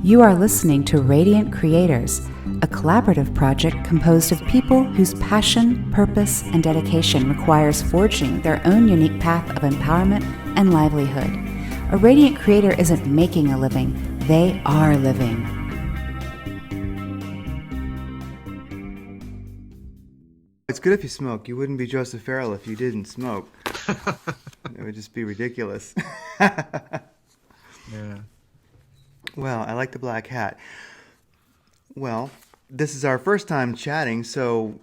You are listening to Radiant Creators, a collaborative project composed of people whose passion, purpose, and dedication requires forging their own unique path of empowerment and livelihood. A Radiant Creator isn't making a living, they are living. It's good if you smoke. You wouldn't be Joseph Farrell if you didn't smoke. It would just be ridiculous. Yeah. Well, I like the black hat. Well, this is our first time chatting, so,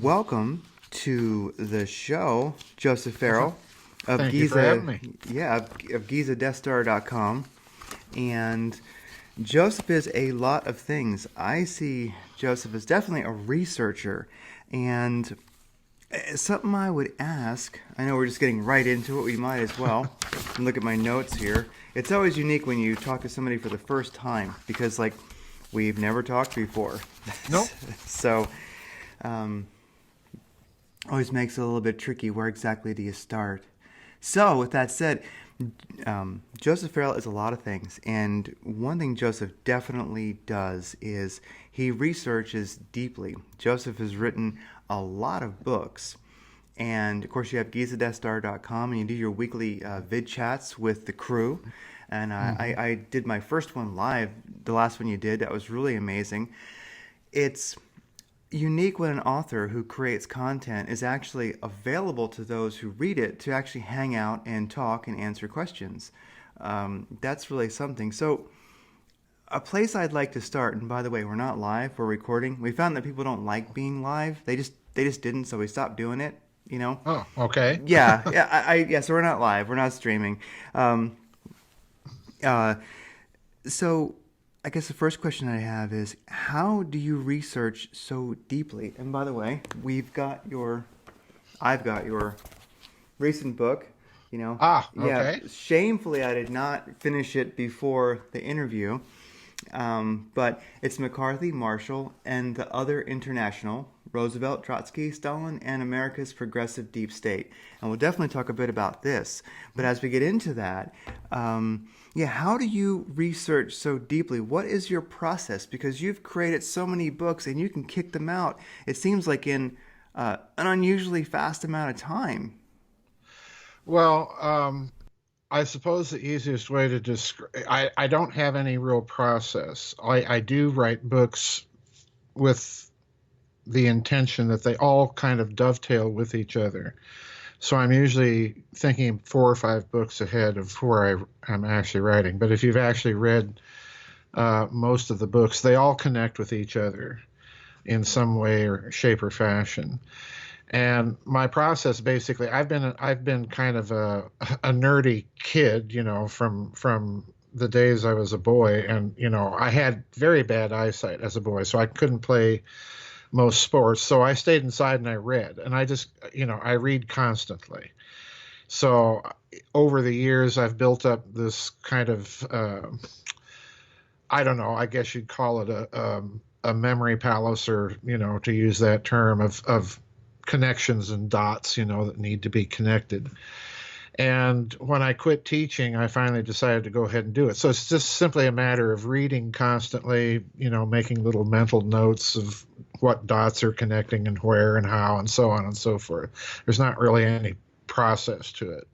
welcome to the show, Joseph Farrell of Thank Giza. you for having me. Yeah, of GizaDeathStar.com. And Joseph is a lot of things. I see Joseph as definitely a researcher. And something I would ask, I know we're just getting right into it, we might as well. And look at my notes here. It's always unique when you talk to somebody for the first time because, we've never talked before. Nope. So, always makes it a little bit tricky. Where exactly do you start? So, with that said, Joseph Farrell is a lot of things. And one thing Joseph definitely does is he researches deeply. Joseph has written a lot of books. And, of course, you have GizaDeathStar.com, and you do your weekly vid chats with the crew. And I did my first one live, the last one you did. That was really amazing. It's unique when an author who creates content is actually available to those who read it to actually hang out and talk and answer questions. That's really something. So a place I'd like to start, and by the way, we're not live, we're recording. We found that people don't like being live. They just didn't, so we stopped doing it. Oh, okay. Yeah. So we're not live. We're not streaming. So I guess the first question I have is, how do you research so deeply? And by the way, I've got your recent book. Okay. Yeah. Shamefully, I did not finish it before the interview. But it's McCarthy, Marshall, and the Other International, Roosevelt, Trotsky, Stalin, and America's Progressive Deep State. And we'll definitely talk a bit about this. But as we get into that, how do you research so deeply? What is your process? Because you've created so many books and you can kick them out, it seems like, in an unusually fast amount of time. Well, I suppose the easiest way to describe, I don't have any real process. I do write books with the intention that they all kind of dovetail with each other. So I'm usually thinking 4 or 5 books ahead of where I'm actually writing. But if you've actually read most of the books, they all connect with each other in some way or shape or fashion. And my process, basically, I've been kind of a nerdy kid, from the days I was a boy, and I had very bad eyesight as a boy, so I couldn't play most sports. So I stayed inside and I read, and I just, I read constantly. So over the years, I've built up this kind of, I don't know, I guess you'd call it a memory palace, or to use that term of connections and dots, that need to be connected. And when I quit teaching, I finally decided to go ahead and do it. So it's just simply a matter of reading constantly, making little mental notes of what dots are connecting and where and how and so on and so forth. There's not really any process to it.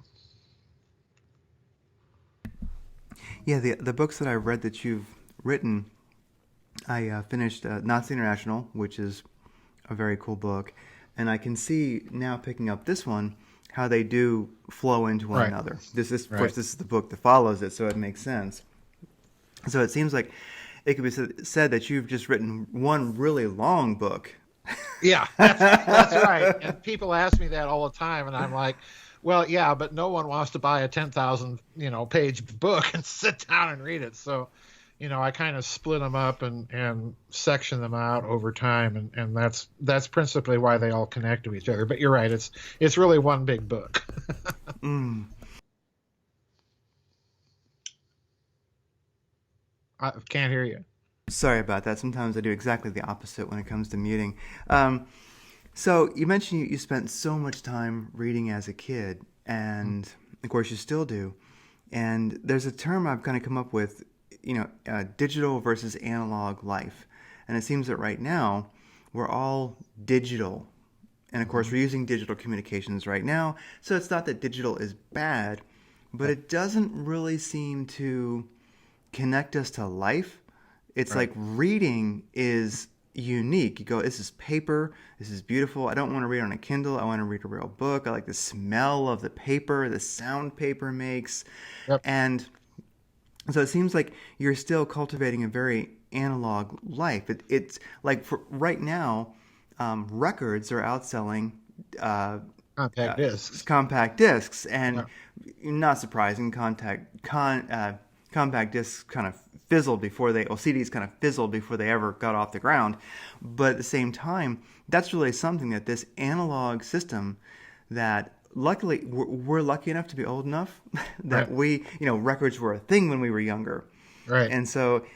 Yeah, the books that I read that you've written, I finished Nazi International, which is a very cool book. And I can see now, picking up this one, how they do flow into one another. Of course, this is the book that follows it, so it makes sense. So it seems like it could be said that you've just written one really long book. Yeah, that's right. And people ask me that all the time, and I'm like, well, yeah, but no one wants to buy a 10,000 page book and sit down and read it. So, I kind of split them up and section them out over time, and that's principally why they all connect to each other. But you're right, it's really one big book. I can't hear you. Sorry about that. Sometimes I do exactly the opposite when it comes to muting. So you mentioned you spent so much time reading as a kid, and of course you still do. And there's a term I've kind of come up with digital versus analog life. And it seems that right now we're all digital. And of course, we're using digital communications right now. So it's not that digital is bad, but it doesn't really seem to connect us to life. It's like reading is unique. You go, this is paper, this is beautiful. I don't want to read on a Kindle. I want to read a real book. I like the smell of the paper, the sound paper makes. And so it seems like you're still cultivating a very analog life. It's like for right now, records are outselling compact discs, and not surprising, compact discs kind of fizzled before CDs kind of fizzled before they ever got off the ground. But at the same time, that's really something that this analog system that luckily we're lucky enough to be old enough that records were a thing when we were younger. Right. And so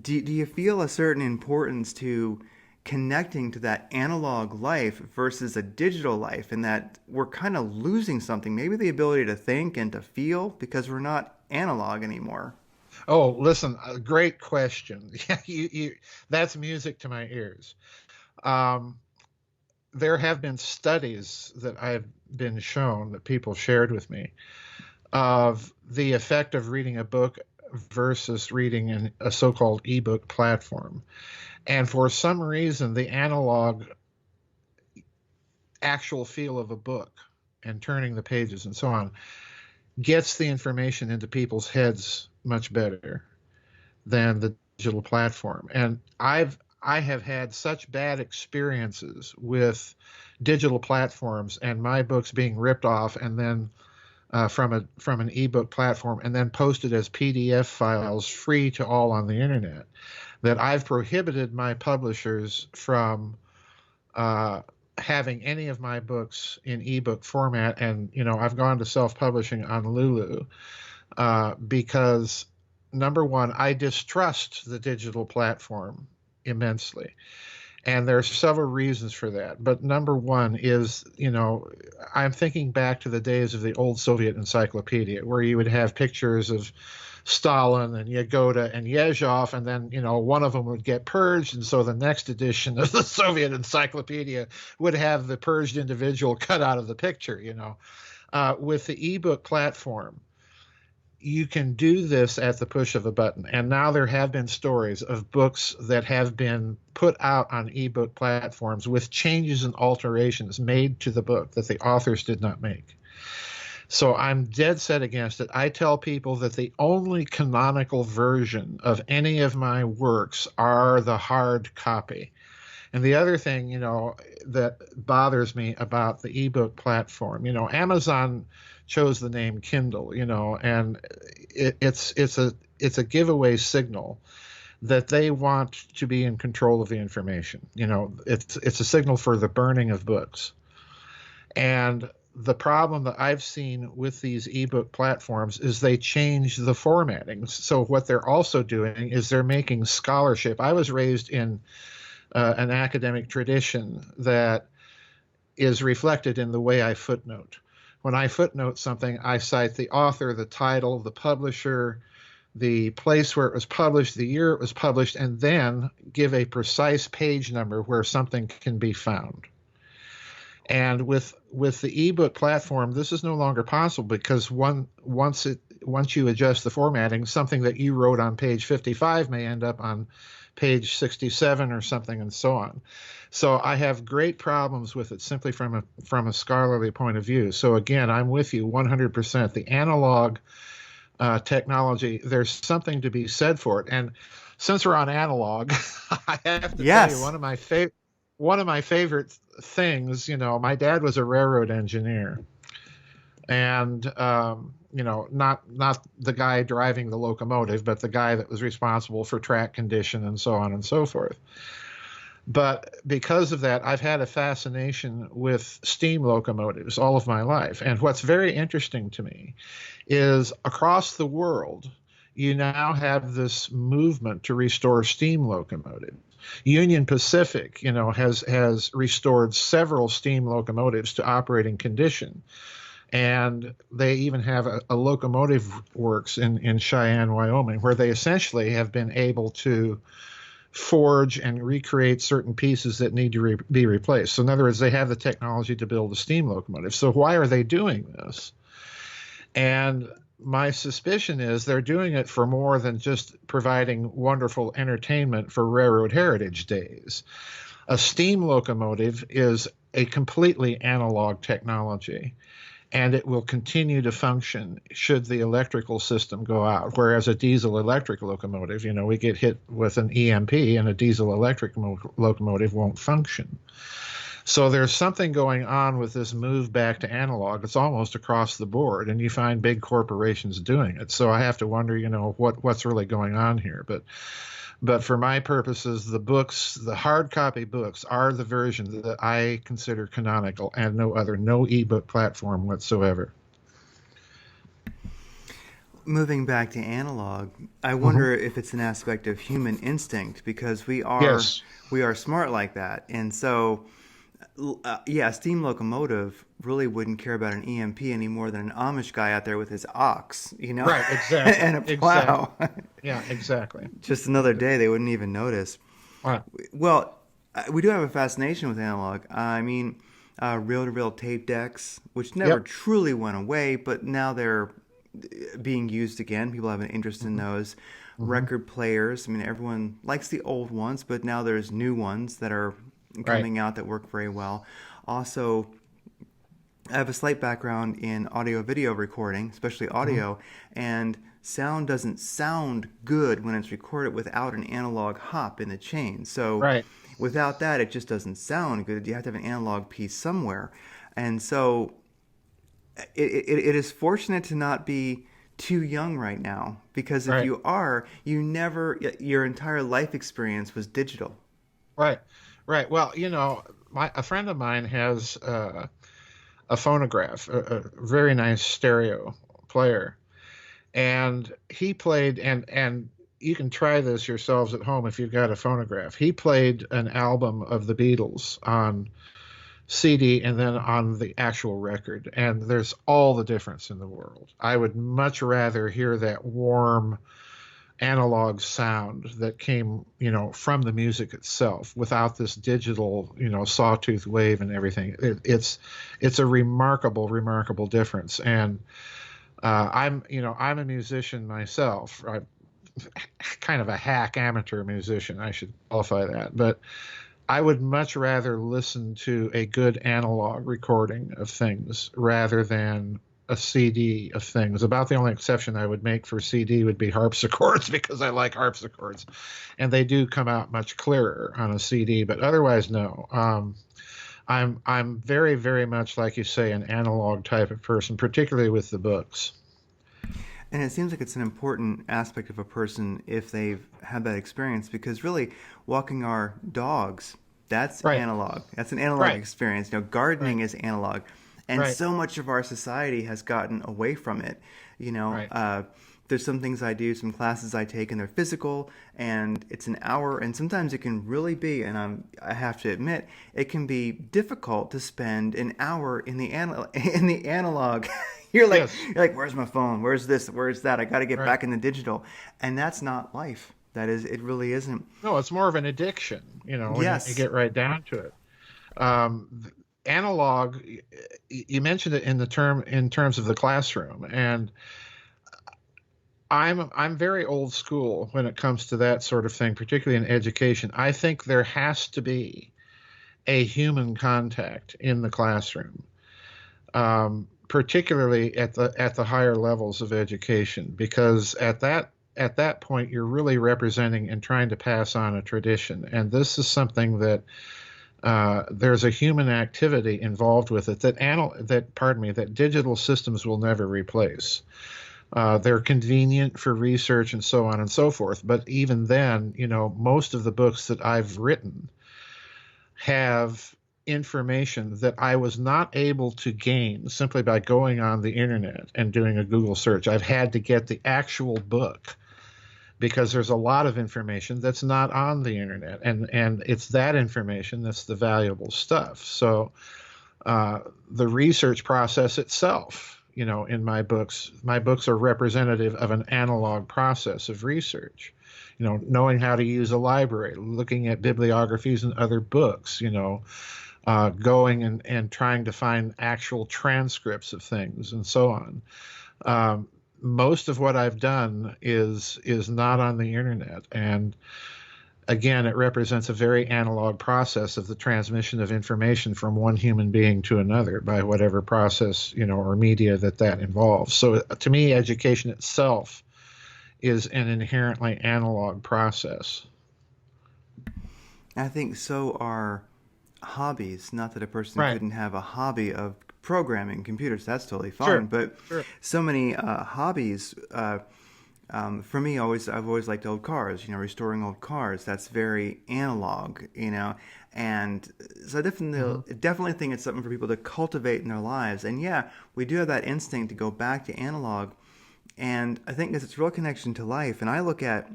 do you feel a certain importance to connecting to that analog life versus a digital life, and that we're kind of losing something, maybe the ability to think and to feel because we're not analog anymore? Oh, listen, a great question. Yeah, that's music to my ears. There have been studies that I've been shown, that people shared with me, of the effect of reading a book versus reading in a so-called ebook platform. And for some reason, the analog actual feel of a book and turning the pages and so on gets the information into people's heads much better than the digital platform. And I have had such bad experiences with digital platforms and my books being ripped off and then from an ebook platform and then posted as PDF files free to all on the internet, that I've prohibited my publishers from having any of my books in ebook format. And I've gone to self-publishing on Lulu because, number one, I distrust the digital platform immensely. And there are several reasons for that. But number one is, I'm thinking back to the days of the old Soviet encyclopedia, where you would have pictures of Stalin and Yagoda and Yezhov, and then, one of them would get purged. And so the next edition of the Soviet encyclopedia would have the purged individual cut out of the picture, With the ebook platform, you can do this at the push of a button. And now there have been stories of books that have been put out on ebook platforms with changes and alterations made to the book that the authors did not make. So I'm dead set against it. I tell people that the only canonical version of any of my works are the hard copy. And the other thing, that bothers me about the ebook platform, Amazon chose the name Kindle, and it's a giveaway signal that they want to be in control of the information. It's a signal for the burning of books. And the problem that I've seen with these ebook platforms is they change the formatting. So what they're also doing is they're making scholarship. I was raised in an academic tradition that is reflected in the way I footnote. When I footnote something, I cite the author, the title, the publisher, the place where it was published, the year it was published, and then give a precise page number where something can be found. And with the ebook platform, this is no longer possible because once you adjust the formatting, something that you wrote on page 55 may end up on page 67 or something, and so on. So I have great problems with it simply from a scholarly point of view. So again, I'm with you 100%. The analog technology, there's something to be said for it. And since we're on analog, I have to tell you one of my favorite things. My dad was a railroad engineer, and not the guy driving the locomotive, but the guy that was responsible for track condition and so on and so forth. But because of that, I've had a fascination with steam locomotives all of my life. And what's very interesting to me is across the world, you now have this movement to restore steam locomotives. Union Pacific, has restored several steam locomotives to operating condition. And they even have a locomotive works in Cheyenne, Wyoming, where they essentially have been able to forge and recreate certain pieces that need to be replaced. So in other words, they have the technology to build a steam locomotive. So why are they doing this? And my suspicion is they're doing it for more than just providing wonderful entertainment for railroad heritage days. A steam locomotive is a completely analog technology, and it will continue to function should the electrical system go out. Whereas a diesel electric locomotive, we get hit with an EMP and a diesel electric locomotive won't function. So there's something going on with this move back to analog. It's almost across the board, and you find big corporations doing it. So I have to wonder, what's really going on here. But for my purposes, the books, the hard copy books, are the version that I consider canonical, and no other, no ebook platform whatsoever. Moving back to analog, I wonder if it's an aspect of human instinct, because we are smart like that, and so a steam locomotive really wouldn't care about an EMP any more than an Amish guy out there with his ox, Right, exactly. and a plow. Exactly. Yeah, exactly. Just another day, they wouldn't even notice. Right. Well, we do have a fascination with analog. I mean, reel-to-reel tape decks, which never truly went away, but now they're being used again. People have an interest in those. Record players. I mean, everyone likes the old ones, but now there's new ones that are coming out that work very well. Also, I have a slight background in audio-video recording, especially audio, and sound doesn't sound good when it's recorded without an analog hop in the chain. So without that, it just doesn't sound good. You have to have an analog piece somewhere. And so it is fortunate to not be too young right now, because if you are, your entire life experience was digital. Right. Well, a friend of mine has a phonograph, a very nice stereo player, and he played, and you can try this yourselves at home if you've got a phonograph. He played an album of the Beatles on CD and then on the actual record, and there's all the difference in the world. I would much rather hear that warm analog sound that came, from the music itself, without this digital, sawtooth wave and everything. It's a remarkable difference. And I'm a musician myself. I'm kind of a hack amateur musician. I should qualify that, but I would much rather listen to a good analog recording of things rather than a CD of things. About the only exception I would make for CD would be harpsichords, because I like harpsichords, and they do come out much clearer on a CD. But otherwise, no. I'm very, very much, like you say, an analog type of person, particularly with the books. And it seems like it's an important aspect of a person if they've had that experience, because really, walking our dogs, that's analog. That's an analog experience. Gardening is analog. And so much of our society has gotten away from it. There's some things I do, some classes I take, and they're physical, and it's an hour. And sometimes it can really be, and I have to admit, it can be difficult to spend an hour in the analog. You're like, where's my phone? Where's this? Where's that? I got to get back in the digital, and that's not life. That is, it really isn't. No, it's more of an addiction. When you get right down to it. Analog, you mentioned it in terms of the classroom, and I'm very old school when it comes to that sort of thing, particularly in education. I think there has to be a human contact in the classroom, particularly at the higher levels of education, because at that point you're really representing and trying to pass on a tradition, and this is something that there's a human activity involved with it that digital systems will never replace. They're convenient for research and so on and so forth. But even then, most of the books that I've written have information that I was not able to gain simply by going on the internet and doing a Google search. I've had to get the actual book, because there's a lot of information that's not on the internet, and it's that information that's the valuable stuff. So the research process itself. In my books are representative of an analog process of research. Knowing how to use a library, looking at bibliographies and other books, going and trying to find actual transcripts of things and so on. Most of what I've done is not on the internet, and again, it represents a very analog process of the transmission of information from one human being to another by whatever process, or media that involves. So to me, education itself is an inherently analog process. I think so are hobbies. Not that a person Right. couldn't have a hobby of programming computers. That's totally fine. Sure. But Sure. so many hobbies. For me, I've always liked old cars. Restoring old cars. That's very analog. And so I definitely think it's something for people to cultivate in their lives. And yeah, we do have that instinct to go back to analog. And I think it's a real connection to life. And I look at,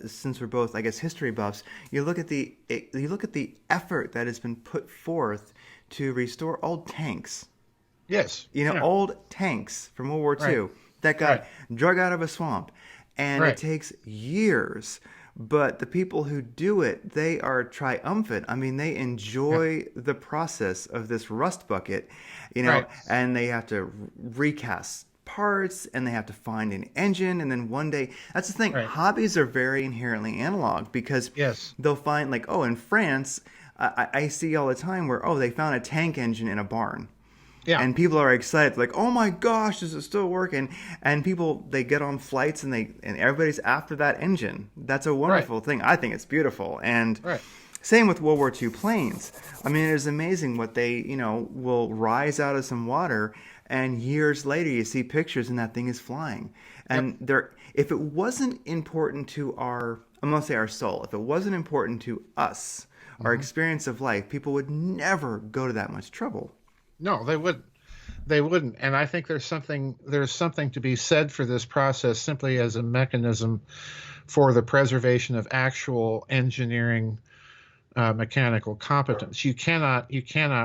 since we're both, I guess, history buffs, you look at the effort that has been put forth to restore old tanks. Yes. Old tanks from World War II Right. that got Right. drug out of a swamp. And Right. it takes years. But the people who do it, they are triumphant. I mean, they enjoy the process of this rust bucket, Right. and they have to recast parts, and they have to find an engine, and then one day, that's the thing, Right. hobbies are very inherently analog, because Yes. they'll find, like, in France, I see all the time where, they found a tank engine in a barn. Yeah. And people are excited, like, oh my gosh, does it still work? And people, they get on flights and everybody's after that engine. That's a wonderful thing. I think it's beautiful. And Right. same with World War II planes. I mean, it is amazing what they, will rise out of some water, and years later you see pictures and that thing is flying. And if it wasn't important to I'm going to say our soul, if it wasn't important to us, our experience of life, people would never go to that much trouble. No, they wouldn't. They wouldn't. And I think there's something to be said for this process simply as a mechanism for the preservation of actual engineering mechanical competence. You cannot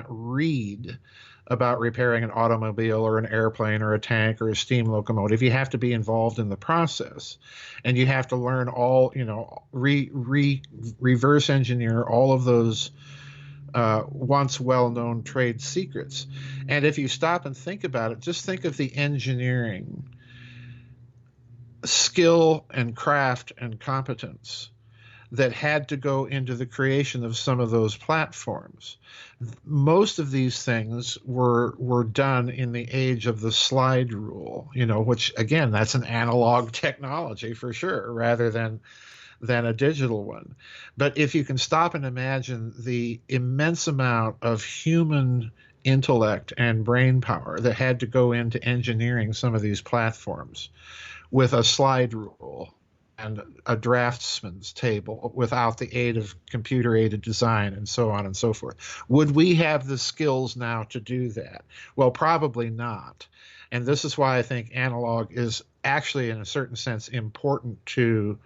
read about repairing an automobile or an airplane or a tank or a steam locomotive. You have to be involved in the process, and you have to learn all, reverse engineer all of those once well-known trade secrets. And if you stop and think about it, just think of the engineering skill and craft and competence that had to go into the creation of some of those platforms. Most of these things were done in the age of the slide rule, which, again, that's an analog technology for sure, rather than a digital one. But if you can stop and imagine the immense amount of human intellect and brain power that had to go into engineering some of these platforms with a slide rule and a draftsman's table without the aid of computer-aided design and so on and so forth, would we have the skills now to do that? Well, probably not. And this is why I think analog is actually, in a certain sense, important to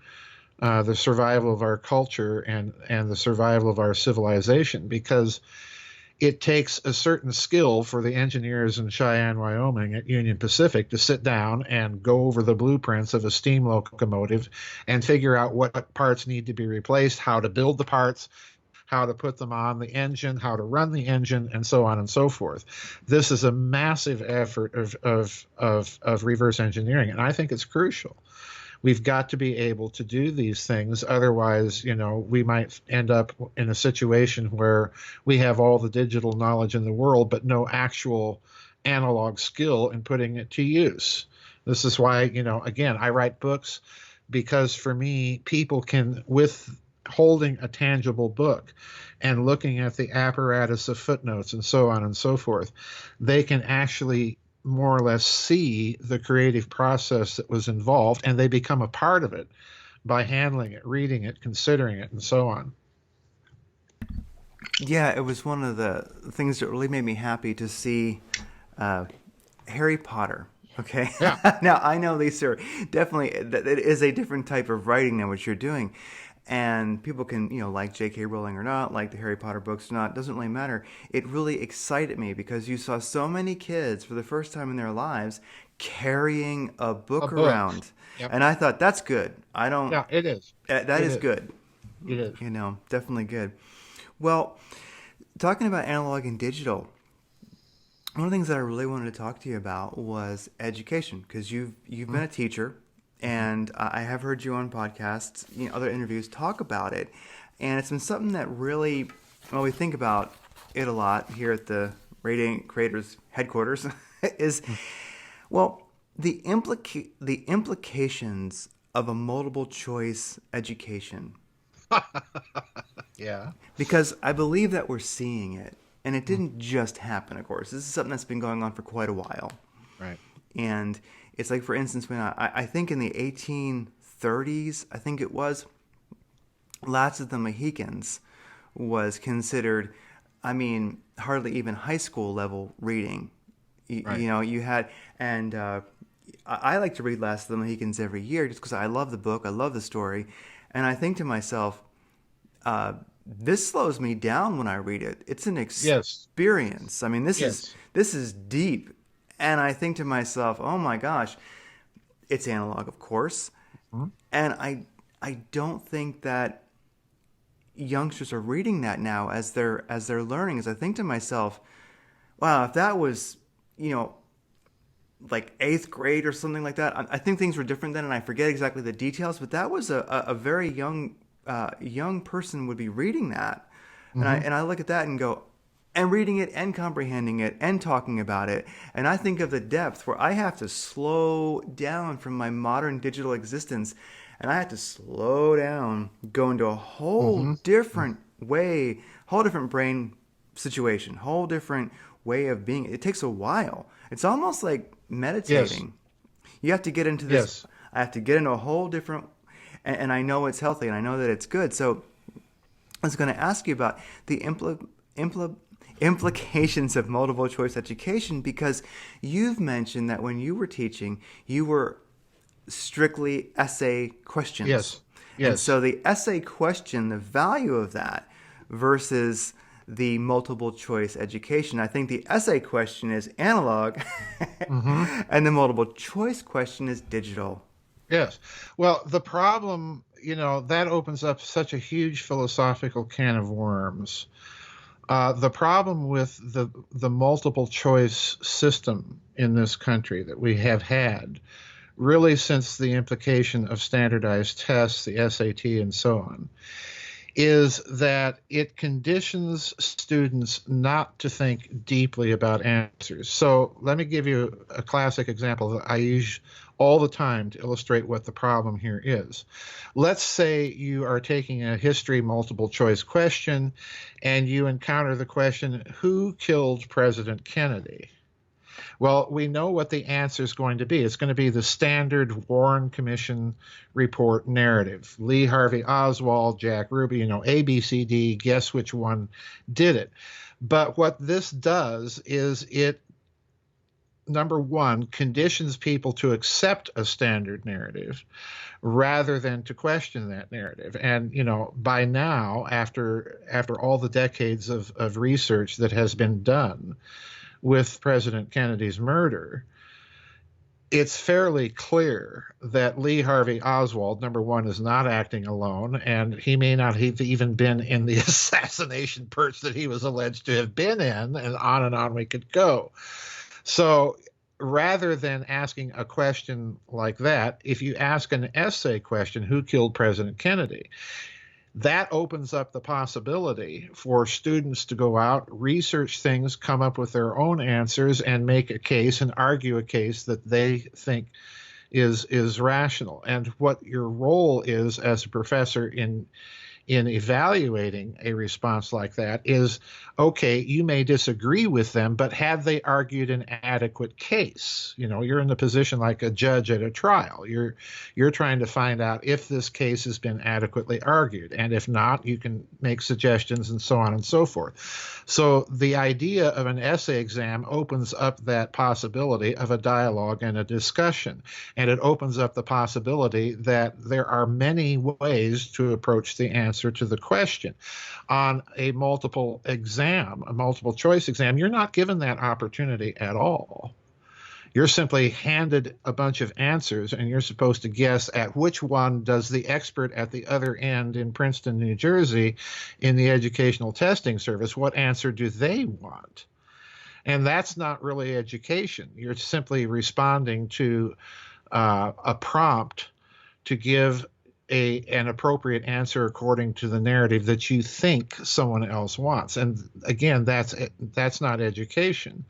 the survival of our culture and the survival of our civilization, because it takes a certain skill for the engineers in Cheyenne, Wyoming at Union Pacific to sit down and go over the blueprints of a steam locomotive and figure out what parts need to be replaced, how to build the parts, how to put them on the engine, how to run the engine, and so on and so forth. This is a massive effort of reverse engineering, and I think it's crucial. We've got to be able to do these things. Otherwise, we might end up in a situation where we have all the digital knowledge in the world, but no actual analog skill in putting it to use. This is why, again, I write books, because for me, people can, with holding a tangible book and looking at the apparatus of footnotes and so on and so forth, they can actually more or less see the creative process that was involved, and they become a part of it by handling it, reading it, considering it, and so on. Yeah, it was one of the things that really made me happy to see Harry Potter. Okay. Yeah. Now, I know these are definitely, that it is a different type of writing than what you're doing. And people can, like J.K. Rowling or not, like the Harry Potter books or not, doesn't really matter. It really excited me because you saw so many kids for the first time in their lives carrying a A book book. around. Yep. And I thought, that's good. I don't, Yeah, it is. that It is is. good. It is. Definitely good. Well, talking about analog and digital, one of the things that I really wanted to talk to you about was education, because you've been a teacher, and I have heard you on podcasts, other interviews talk about it, and it's been something that really, well, we think about it a lot here at the Radiant Creators headquarters, is, well, the implications of a multiple choice education, Yeah. because I believe that we're seeing it. And it didn't just happen, of course. This is something that's been going on for quite a while. Right. And it's like, for instance, when I think in the 1830s, I think it was, Last of the Mohicans was considered, hardly even high school level reading. Right. You had, and I like to read Last of the Mohicans every year just because I love the book, I love the story. And I think to myself, this slows me down when I read it. It's an Yes. experience. Yes. This is deep, and I think to myself, "Oh my gosh, it's analog, of course." Mhm. And I don't think that youngsters are reading that now as they're learning. As I think to myself, "Wow, if that was, like eighth grade or something like that." I think things were different then, and I forget exactly the details. But that was a very young person would be reading that, and Mhm. I look at that and go, and reading it and comprehending it and talking about it, and I think of the depth where I have to slow down from my modern digital existence, and I have to slow down, go into a whole Mhm. different way, whole different brain situation, whole different way of being. It takes a while. It's almost like Yes. meditating. You have to get into this. Yes. I have to get into a whole different, and I know it's healthy and I know that it's good. So I was going to ask you about the implications of multiple choice education, because you've mentioned that when you were teaching, you were strictly essay questions. Yes. And Yes. so the essay question, the value of that versus the multiple choice education. I think the essay question is analog Mhm. and the multiple choice question is digital. Yes. Well, the problem, that opens up such a huge philosophical can of worms. The problem with the multiple choice system in this country that we have had, really since the implication of standardized tests, the SAT, and so on, is that it conditions students not to think deeply about answers. So let me give you a classic example that I use all the time to illustrate what the problem here is. Let's say you are taking a history multiple choice question and you encounter the question, who killed President Kennedy? Well, we know what the answer is going to be. It's going to be the standard Warren Commission report narrative. Lee Harvey Oswald, Jack Ruby, A, B, C, D, guess which one did it. But what this does is it, number one, conditions people to accept a standard narrative rather than to question that narrative. And, by now, after all the decades of research that has been done with President Kennedy's murder, it's fairly clear that Lee Harvey Oswald, number one, is not acting alone, and he may not have even been in the assassination perch that he was alleged to have been in, and on we could go. So rather than asking a question like that, if you ask an essay question, who killed President Kennedy? That opens up the possibility for students to go out, research things, come up with their own answers, and make a case and argue a case that they think is rational. And what your role is as a professor in in evaluating a response like that is, okay, you may disagree with them, but have they argued an adequate case? You're in the position like a judge at a trial. You're trying to find out if this case has been adequately argued, and if not, you can make suggestions and so on and so forth. So the idea of an essay exam opens up that possibility of a dialogue and a discussion, and it opens up the possibility that there are many ways to approach the answer to the question. On a multiple choice exam, you're not given that opportunity at all. You're simply handed a bunch of answers, and you're supposed to guess at which one does the expert at the other end in Princeton, New Jersey, in the Educational Testing Service, what answer do they want? And that's not really education. You're simply responding to a prompt to give an appropriate answer according to the narrative that you think someone else wants. And again, that's not education.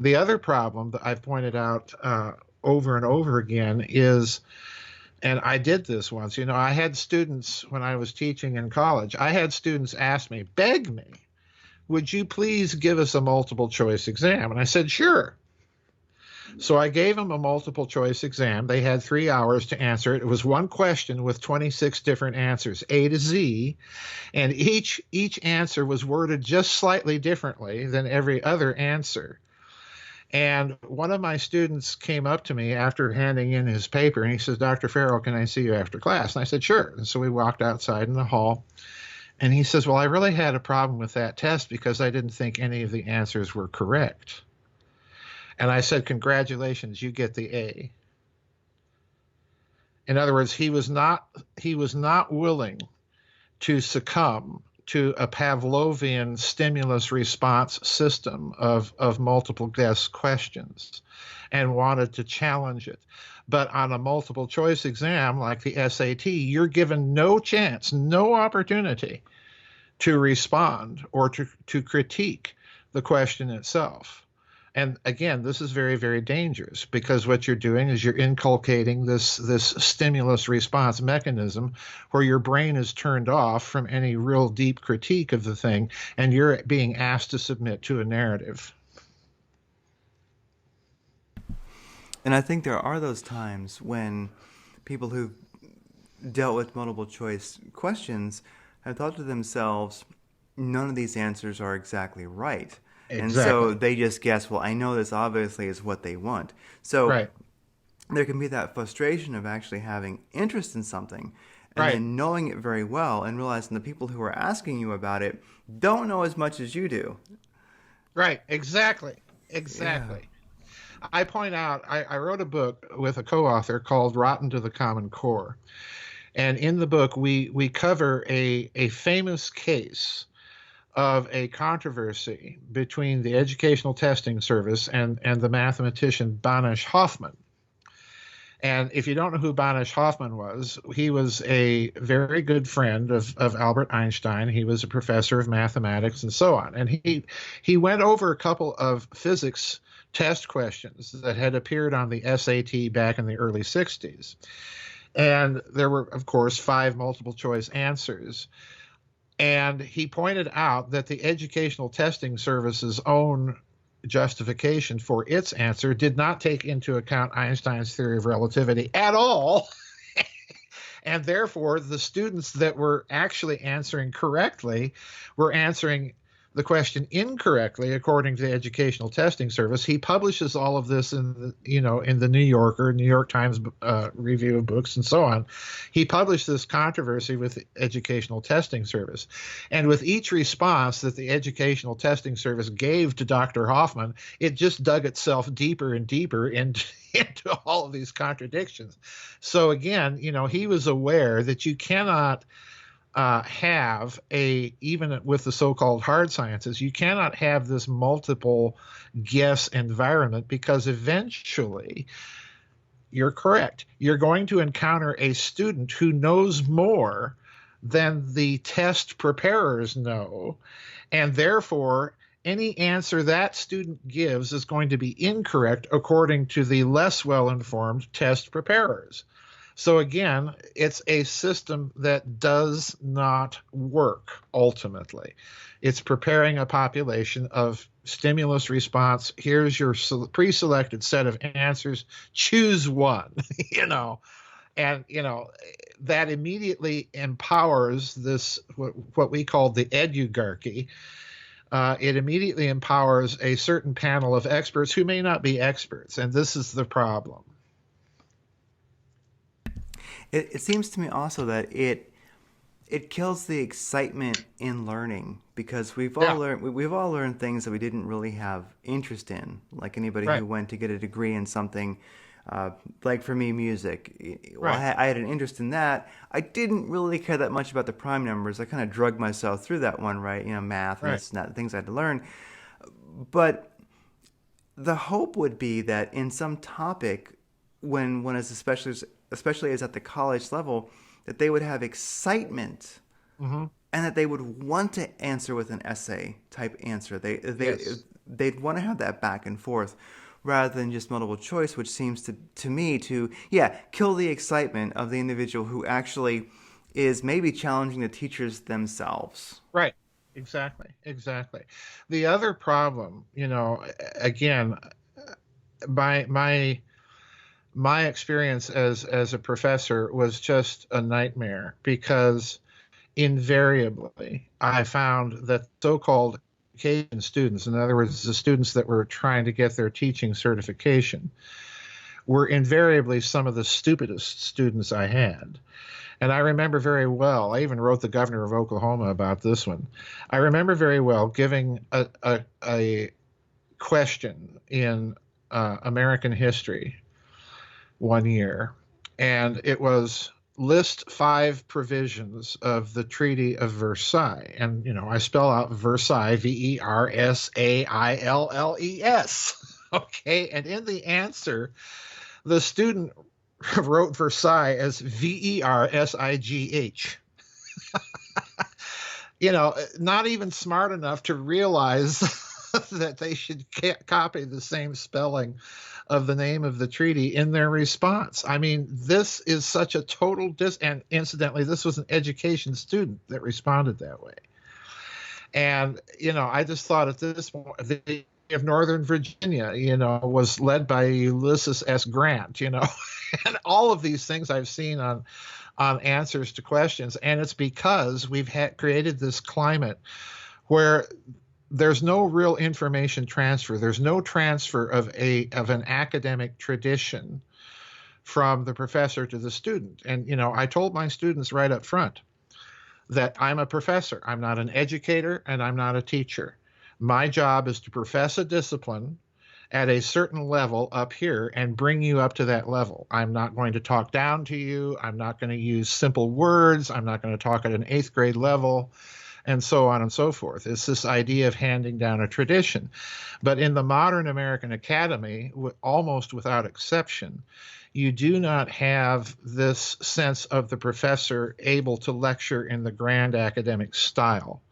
The other problem that I've pointed out over and over again is, and I did this once, I had students when I was teaching in college, I had students ask me, beg me, would you please give us a multiple choice exam? And I said, sure. So I gave them a multiple choice exam. They had 3 hours to answer it. It was one question with 26 different answers, A to Z, and each answer was worded just slightly differently than every other answer. And one of my students came up to me after handing in his paper, and he says, Dr. Farrell, can I see you after class? And I said, sure. And so we walked outside in the hall, and he says, well, I really had a problem with that test because I didn't think any of the answers were correct. And I said, congratulations, you get the A. In other words, he was not willing to succumb to a Pavlovian stimulus response system of multiple guess questions and wanted to challenge it. But on a multiple choice exam like the SAT, you're given no chance, no opportunity to respond or to critique the question itself. And again, this is very, very dangerous because what you're doing is you're inculcating this stimulus response mechanism where your brain is turned off from any real deep critique of the thing, and you're being asked to submit to a narrative. And I think there are those times when people who've dealt with multiple choice questions have thought to themselves, none of these answers are exactly right. Exactly. And so they just guess, well, I know this obviously is what they want. So right. There can be that frustration of actually having interest in something and right. then knowing it very well and realizing the people who are asking you about it don't know as much as you do. Right, exactly. Yeah. I point out, I wrote a book with a co-author called Rotten to the Common Core. And in the book, we cover a famous case of a controversy between the Educational Testing Service and the mathematician Banish Hoffman. And if you don't know who Banish Hoffman was, he was a very good friend of Albert Einstein. He was a professor of mathematics and so on. And he went over a couple of physics test questions that had appeared on the SAT back in the early 60s. And there were, of course, 5 multiple choice answers. And he pointed out that the Educational Testing Service's own justification for its answer did not take into account Einstein's theory of relativity at all. And therefore, the students that were actually answering correctly were answering the question incorrectly, according to the Educational Testing Service. He publishes all of this in the New Yorker, New York Times review of books, and so on. He published this controversy with the Educational Testing Service, and with each response that the Educational Testing Service gave to Dr. Hoffman, it just dug itself deeper and deeper into all of these contradictions. So again, he was aware that you cannot have even with the so-called hard sciences, you cannot have this multiple guess environment because eventually, you're correct, you're going to encounter a student who knows more than the test preparers know, and therefore any answer that student gives is going to be incorrect according to the less well-informed test preparers. So again, it's a system that does not work ultimately. It's preparing a population of stimulus response. Here's your pre-selected set of answers. Choose one, you know. And that immediately empowers this what we call the edugarchy. It immediately empowers a certain panel of experts who may not be experts, and this is the problem. It seems to me also that it kills the excitement in learning, because Yeah, we've all learned things that we didn't really have interest in, like anybody right, who went to get a degree in something, like for me, music. Well, right, I had an interest in that. I didn't really care that much about the prime numbers. I kind of drugged myself through that one, right? Math and right. this and that, things I had to learn. But the hope would be that in some topic, when one is especially as at the college level, that they would have excitement, Hmm. and that they would want to answer with an essay type answer. Yes. They'd want to have that back and forth rather than just multiple choice, which seems to me to, yeah, kill the excitement of the individual who actually is maybe challenging the teachers themselves. Right. Exactly. Exactly. The other problem, again, my experience as a professor was just a nightmare because invariably I found that so-called education students, in other words, the students that were trying to get their teaching certification, were invariably some of the stupidest students I had. And I remember very well, I even wrote the governor of Oklahoma about this one. I remember very well giving a question in American history one year, and it was list 5 provisions of the Treaty of Versailles. And, I spell out Versailles, Versailles. Okay. And in the answer, the student wrote Versailles as Versigh. Not even smart enough to realize that they should copy the same spelling of the name of the treaty in their response. I mean, this is such a total and incidentally, this was an education student that responded that way. And, I just thought at this point, the of Northern Virginia, was led by Ulysses S. Grant, and all of these things I've seen on answers to questions. And it's because we've created this climate where there's no real information transfer. There's no transfer of an academic tradition from the professor to the student. And I told my students right up front that I'm a professor. I'm not an educator and I'm not a teacher. My job is to profess a discipline at a certain level up here and bring you up to that level. I'm not going to talk down to you. I'm not going to use simple words. I'm not going to talk at an 8th grade level, and so on and so forth. It's this idea of handing down a tradition. But in the modern American academy, almost without exception, you do not have this sense of the professor able to lecture in the grand academic style.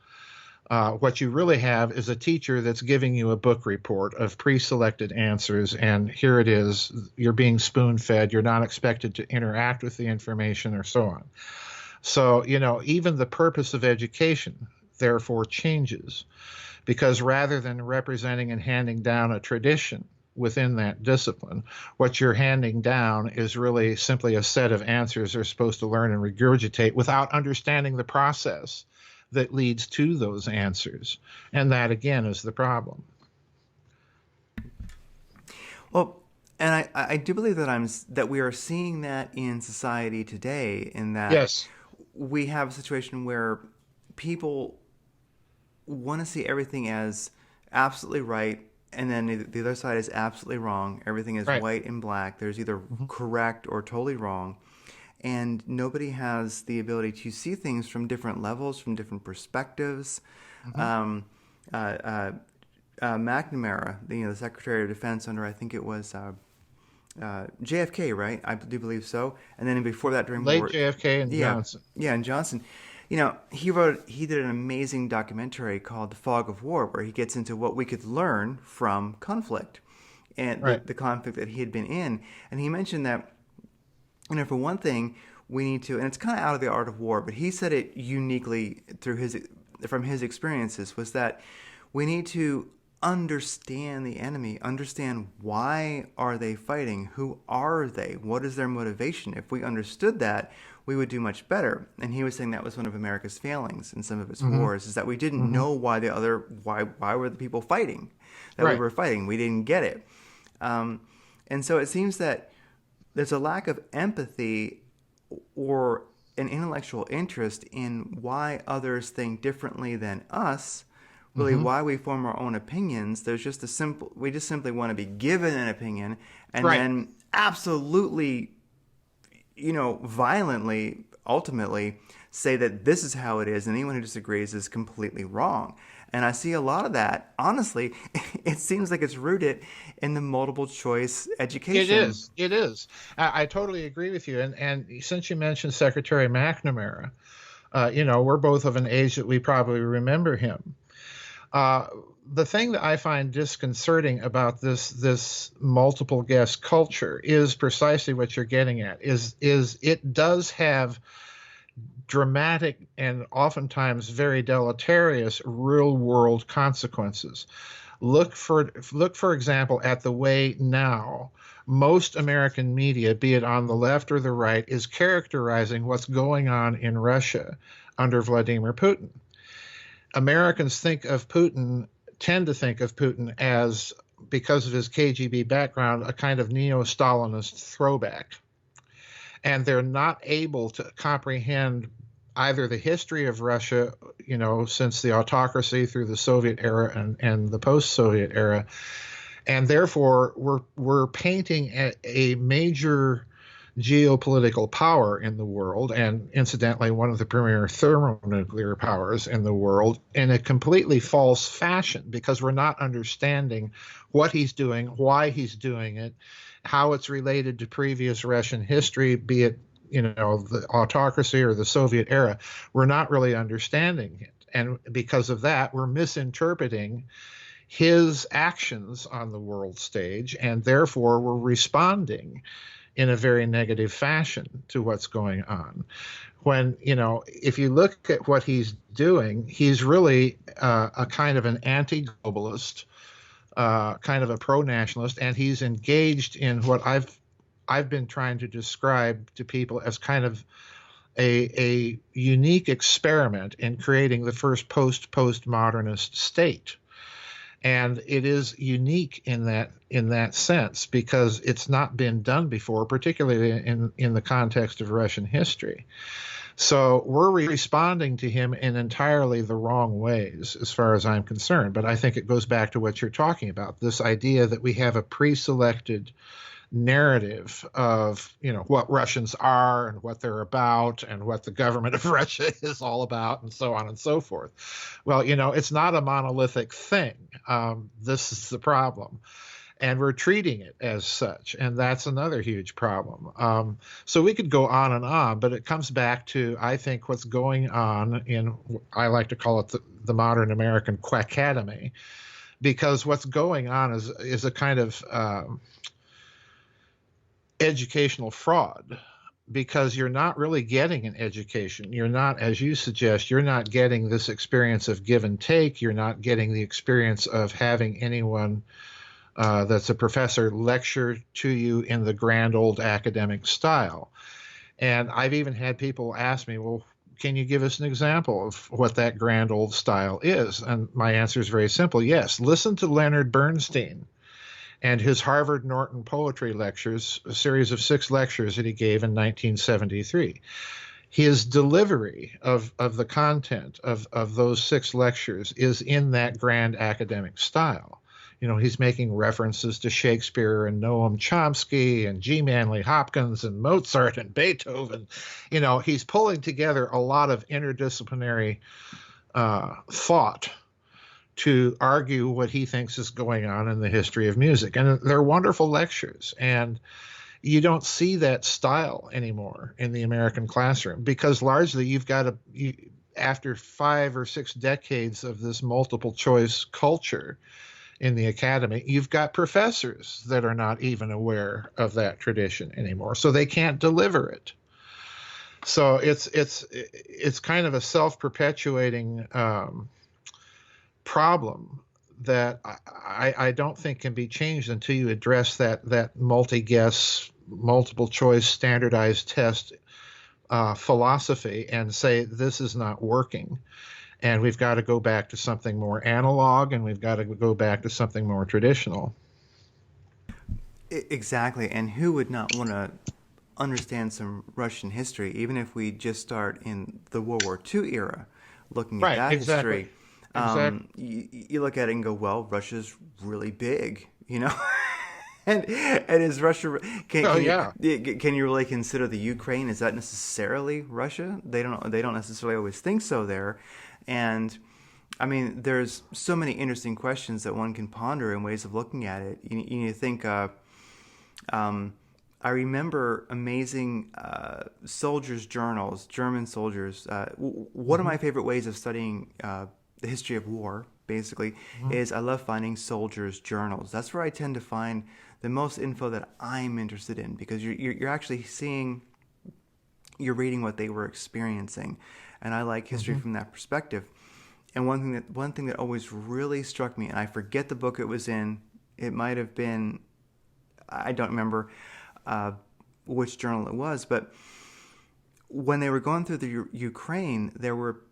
What you really have is a teacher that's giving you a book report of pre-selected answers, and here it is. You're being spoon-fed. You're not expected to interact with the information or so on. So, even the purpose of education, therefore, changes because rather than representing and handing down a tradition within that discipline, what you're handing down is really simply a set of answers they're supposed to learn and regurgitate without understanding the process that leads to those answers. And that, again, is the problem. Well, and I do believe that we are seeing that in society today, in that Yes. we have a situation where people want to see everything as absolutely right, and then the other side is absolutely wrong. Everything is Right. white and black. There's either Hmm. correct or totally wrong. And nobody has the ability to see things from different levels, from different perspectives. Hmm. Um, uh, uh, McNamara, the Secretary of Defense under, I think it was JFK, right? I do believe so. And then before that, during Late war, JFK and yeah, Johnson. yeah, and Johnson, he did an amazing documentary called The Fog of War, where he gets into what we could learn from conflict and Right. the conflict that he had been in. And he mentioned that For one thing, we need to, and it's kind of out of the art of war, but he said it uniquely from his experiences, was that we need to understand the enemy, understand why are they fighting, who are they, what is their motivation. If we understood that, we would do much better. And he was saying that was one of America's failings in some of its wars, is that we didn't know why were the people fighting, that we were fighting. We didn't get it. And so it seems that there's a lack of empathy or an intellectual interest in why others think differently than us, really why we form our own opinions. There's just we just simply want to be given an opinion and then absolutely, violently, ultimately say that this is how it is, and anyone who disagrees is completely wrong. And I see a lot of that. Honestly, it seems like it's rooted in the multiple choice education. It is. I totally agree with you. And since you mentioned Secretary McNamara, we're both of an age that we probably remember him. The thing that I find disconcerting about this multiple guest culture is precisely what you're getting at. Is it does have dramatic and oftentimes very deleterious real world consequences. Look for example at the way now most American media, be it on the left or the right, is characterizing what's going on in Russia under Vladimir Putin. Americans tend to think of Putin as, because of his KGB background, a kind of neo-Stalinist throwback. And they're not able to comprehend either the history of Russia, since the autocracy through the Soviet era and the post-Soviet era. And therefore, we're painting a major geopolitical power in the world, and incidentally, one of the premier thermonuclear powers in the world, in a completely false fashion, because we're not understanding what he's doing, why he's doing it, how it's related to previous Russian history, be it the autocracy or the Soviet era. We're not really understanding it, and because of that, we're misinterpreting his actions on the world stage, and therefore we're responding in a very negative fashion to what's going on. When, if you look at what he's doing, he's really a kind of an anti-globalist, kind of a pro-nationalist, and he's engaged in what I've been trying to describe to people as kind of a unique experiment in creating the first postmodernist state. And it is unique in that sense because it's not been done before, particularly in the context of Russian history. So we're responding to him in entirely the wrong ways, as far as I'm concerned. But I think it goes back to what you're talking about, this idea that we have a pre-selected narrative of what Russians are and what they're about and what the government of Russia is all about and so on and so forth. Well, it's not a monolithic thing. This is the problem, and we're treating it as such, and that's another huge problem. So we could go on, but it comes back to, I think, what's going on in, I like to call it the modern American quackademy, because what's going on is a kind of educational fraud, because you're not really getting an education. You're not, as you suggest, you're not getting this experience of give and take. You're not getting the experience of having anyone that's a professor lecture to you in the grand old academic style. And I've even had people ask me, well, can you give us an example of what that grand old style is? And my answer is very simple. Yes. Listen to Leonard Bernstein and his Harvard Norton Poetry Lectures, a series of 6 lectures that he gave in 1973. His delivery of the content of those 6 lectures is in that grand academic style. He's making references to Shakespeare and Noam Chomsky and G. Manley Hopkins and Mozart and Beethoven. He's pulling together a lot of interdisciplinary thought to argue what he thinks is going on in the history of music. And they're wonderful lectures. And you don't see that style anymore in the American classroom, because largely you've got after 5 or 6 decades of this multiple choice culture, in the academy, you've got professors that are not even aware of that tradition anymore, so they can't deliver it. So it's kind of a self-perpetuating problem that I don't think can be changed until you address that multi-guess, multiple choice, standardized test philosophy and say this is not working. And we've got to go back to something more analog, and we've got to go back to something more traditional. Exactly. And who would not want to understand some Russian history, even if we just start in the World War II era, looking at Right, that exactly. history? Exactly. You look at it and go, well, Russia's really big, you know? And is Russia Oh, yeah. can you really consider the Ukraine, is that necessarily Russia? They don't necessarily always think so there. And I mean, there's so many interesting questions that one can ponder and ways of looking at it. You think, I remember amazing soldiers' journals, German soldiers. One of Hmm. my favorite ways of studying the history of war, basically, Hmm. is I love finding soldiers' journals. That's where I tend to find the most info that I'm interested in, because you're actually seeing, you're reading what they were experiencing, and I like history Hmm. from that perspective. And one thing that always really struck me, and I forget the book it was in. It might have been, I don't remember uh, which journal it was, but when they were going through the Ukraine, there were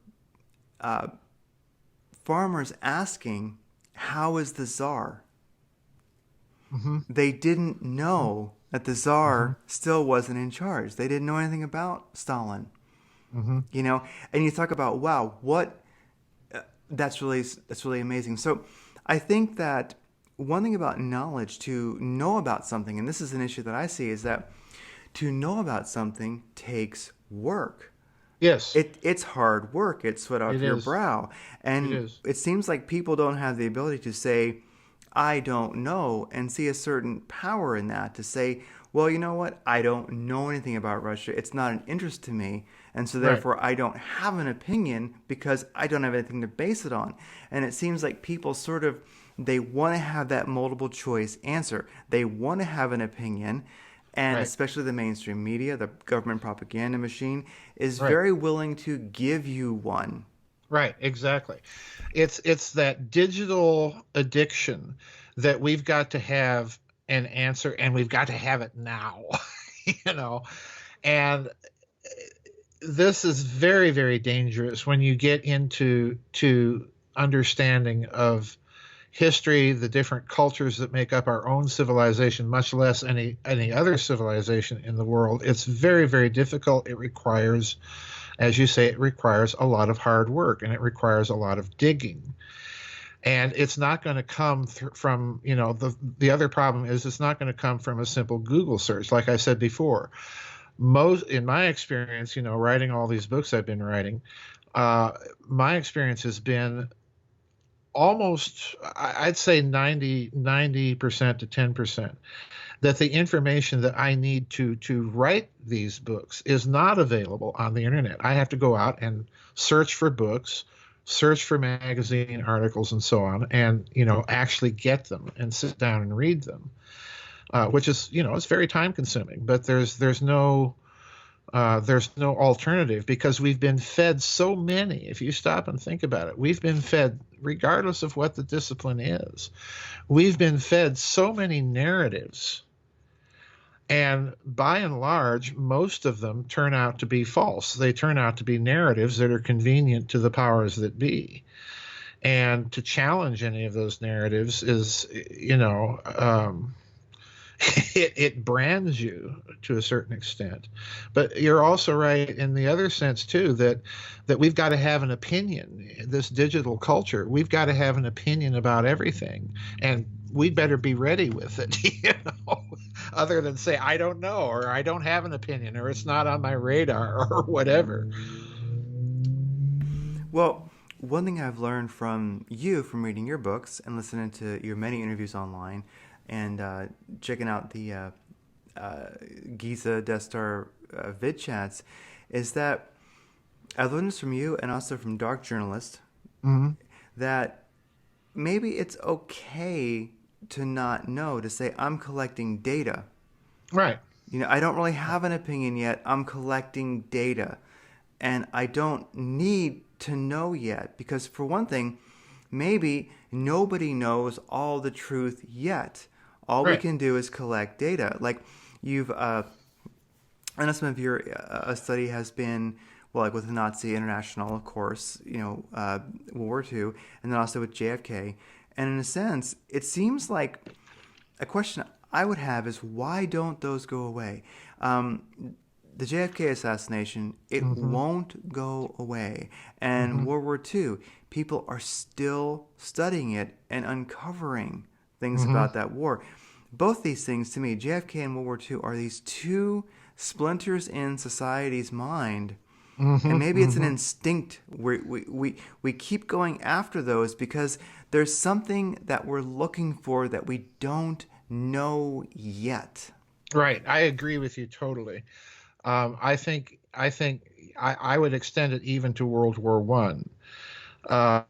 farmers asking, "How is the Tsar?" Hmm. They didn't know that the Hmm. Tsar still wasn't in charge. They didn't know anything about Stalin. Hmm. You know, and you talk about, wow, what that's really amazing. So I think that one thing about knowledge, to know about something, and this is an issue that I see, is that to know about something takes work. Yes, It's hard work. It's sweat it off your is. brow. It And is. it seems like people don't have the ability to say, I don't know, and see a certain power in that, to say, well, you know what? I don't know anything about Russia. It's not an interest to me. And so Right. therefore, I don't have an opinion because I don't have anything to base it on. And it seems like people sort of, they want to have that multiple choice answer. They want to have an opinion, and Right. especially the mainstream media, the government propaganda machine, is Right. very willing to give you one. Right. Exactly. It's that digital addiction that we've got to have an answer, and we've got to have it now. you know, and this is very, very dangerous when you get into to understanding of history, the different cultures that make up our own civilization, much less any other civilization in the world. It's very, very difficult. It requires, as you say, it requires a lot of hard work, and it requires a lot of digging. And it's not going to come from, the other problem is it's not going to come from a simple Google search. Like I said before, most in my experience, writing all these books I've been writing, uh, my experience has been almost, I'd say 90% to 10%, that the information that I need to write these books is not available on the internet. I have to go out and search for books, search for magazine articles and so on, and actually get them and sit down and read them, which is, it's very time consuming, but there's no alternative, because we've been fed so many. If you stop and think about it, we've been fed, regardless of what the discipline is, we've been fed so many narratives. And by and large, most of them turn out to be false. They turn out to be narratives that are convenient to the powers that be. And to challenge any of those narratives is, it brands you to a certain extent. But you're also right in the other sense too, that we've got to have an opinion. This digital culture, we've got to have an opinion about everything, and we better be ready with it. Other than say I don't know, or I don't have an opinion, or it's not on my radar, or whatever. Well, one thing I've learned from you, from reading your books and listening to your many interviews online, and checking out the Giza Destar vid chats, is that I've learned this from you and also from Dark Journalist, Hmm. that maybe it's okay to not know, to say, I'm collecting data. Right. I don't really have an opinion yet. I'm collecting data. And I don't need to know yet because, for one thing, maybe nobody knows all the truth yet. All we Right. can do is collect data. Like I know some of your study has been, well, like with the Nazi International, of course, World War II, and then also with JFK. And in a sense, it seems like a question I would have is, why don't those go away? The JFK assassination, it Mm-hmm. won't go away. And Mm-hmm. World War II, people are still studying it and uncovering things Mm-hmm. about that war. Both these things, to me, JFK and World War II, are these two splinters in society's mind. Mm-hmm. And maybe it's an Mm-hmm. instinct. We keep going after those because there's something that we're looking for that we don't know yet. Right. I agree with you totally. I would extend it even to World War One. Um,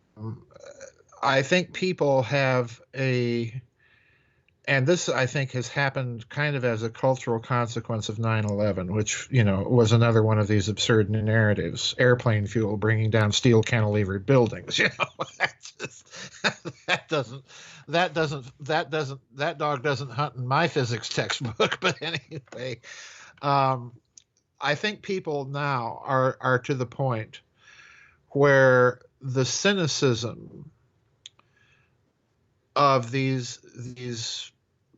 I think people have and this I think has happened kind of as a cultural consequence of 9/11, which was another one of these absurd narratives. Airplane fuel bringing down steel cantilevered buildings. That's just, that doesn't that dog doesn't hunt in my physics textbook. But anyway, um, I think people now are to the point where the cynicism of these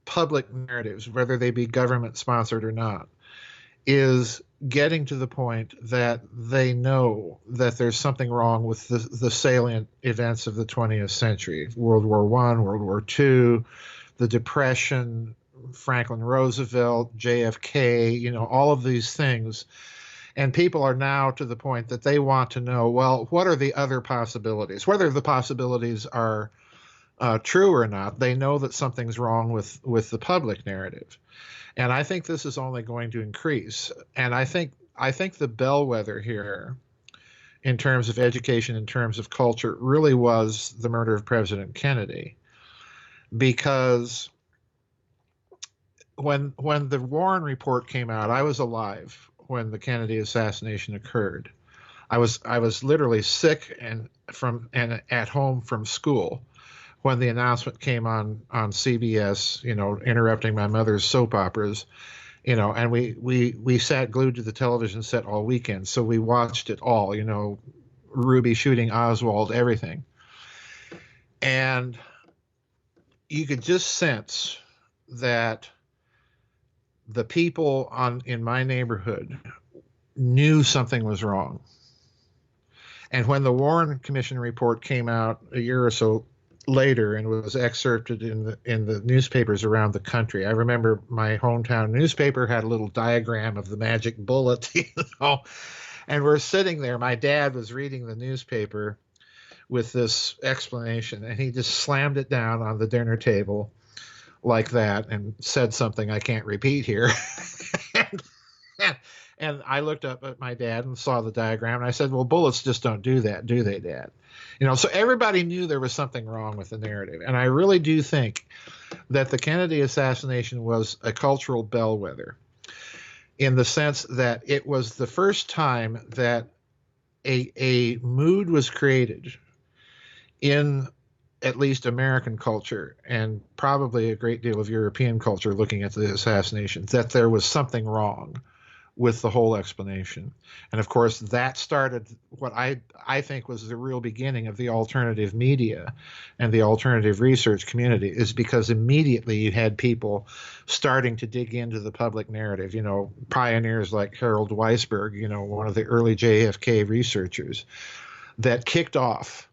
public narratives, whether they be government sponsored or not, is getting to the point that they know that there's something wrong with the salient events of the 20th century: World War One, World War Two, the Depression, Franklin Roosevelt, JFK, all of these things. And people are now to the point that they want to know, well, what are the other possibilities? Whether the possibilities are true or not, they know that something's wrong with the public narrative. And I think this is only going to increase. And I think the bellwether here, in terms of education, in terms of culture, really was the murder of President Kennedy. Because when the Warren report came out, I was alive when the Kennedy assassination occurred. I was literally sick and at home from school when the announcement came on CBS, interrupting my mother's soap operas, and we sat glued to the television set all weekend, so we watched it all, Ruby shooting Oswald, everything, and you could just sense that the people in my neighborhood knew something was wrong. And when the Warren Commission report came out a year or so later and was excerpted in the newspapers around the country, I remember my hometown newspaper had a little diagram of the magic bullet, and we're sitting there. My dad was reading the newspaper with this explanation, and he just slammed it down on the dinner table like that and said something I can't repeat here. and, and I looked up at my dad and saw the diagram, and I said, well, bullets just don't do that, do they, Dad? So everybody knew there was something wrong with the narrative. And I really do think that the Kennedy assassination was a cultural bellwether, in the sense that it was the first time that a mood was created in at least American culture, and probably a great deal of European culture, looking at the assassination, that there was something wrong with the whole explanation. And of course, that started what I think was the real beginning of the alternative media and the alternative research community, is because immediately you had people starting to dig into the public narrative, pioneers like Harold Weisberg, one of the early JFK researchers, that kicked off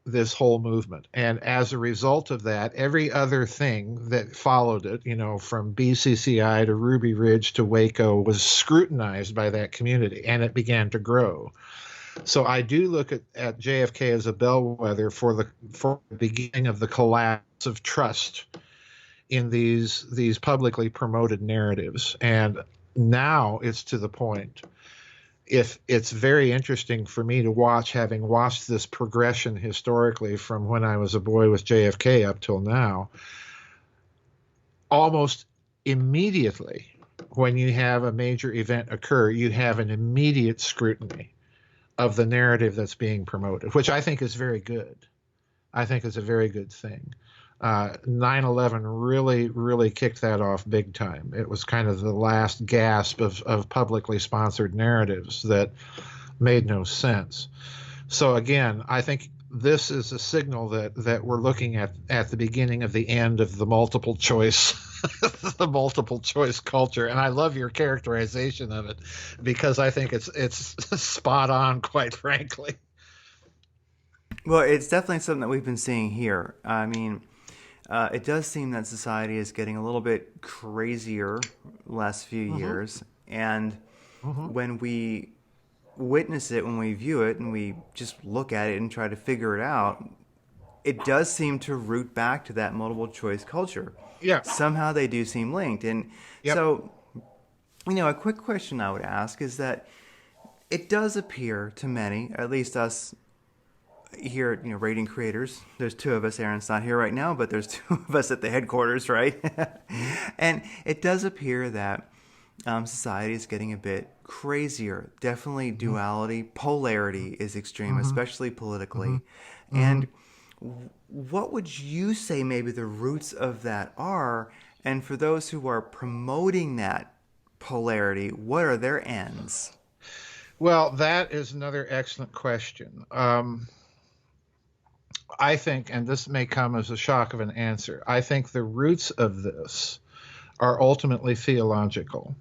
this whole movement. And as a result of that, every other thing that followed it, from BCCI to Ruby Ridge to Waco, was scrutinized by that community, and it began to grow. So I do look at JFK as a bellwether for the beginning of the collapse of trust in these publicly promoted narratives. And now it's to the point if it's very interesting for me to watch, having watched this progression historically from when I was a boy with JFK up till now, almost immediately when you have a major event occur, you have an immediate scrutiny of the narrative that's being promoted, which I think is very good. I think is a very good thing. 9/11 really, really kicked that off big time. It was kind of the last gasp of publicly sponsored narratives that made no sense. So again, I think this is a signal that we're looking at the beginning of the end of the multiple choice the multiple choice culture. And I love your characterization of it because I think it's spot on, quite frankly. Well, it's definitely something that we've been seeing here. I mean, it does seem that society is getting a little bit crazier the last few years. And when we witness it, when we view it, and we just look at it and try to figure it out, it does seem to root back to that multiple choice culture. Yeah. Somehow they do seem linked. And so, a quick question I would ask is that it does appear to many, at least us here, rating creators, there's two of us. Aaron's not here right now, but there's two of us at the headquarters, right? And it does appear that society is getting a bit crazier. Definitely duality, polarity is extreme, especially politically. And what would you say maybe the roots of that are? And for those who are promoting that polarity, what are their ends? Well, that is another excellent question. I think, and this may come as a shock of an answer, I think the roots of this are ultimately theological.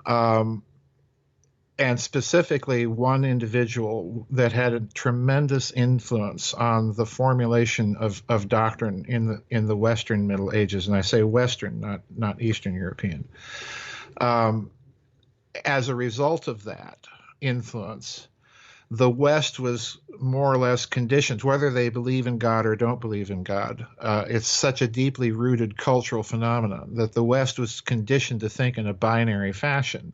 And specifically one individual that had a tremendous influence on the formulation of doctrine in the Western Middle Ages, and I say Western, not Eastern European. As a result of that influence, the West was more or less conditioned, whether they believe in God or don't believe in God. It's such a deeply rooted cultural phenomenon that the West was conditioned to think in a binary fashion,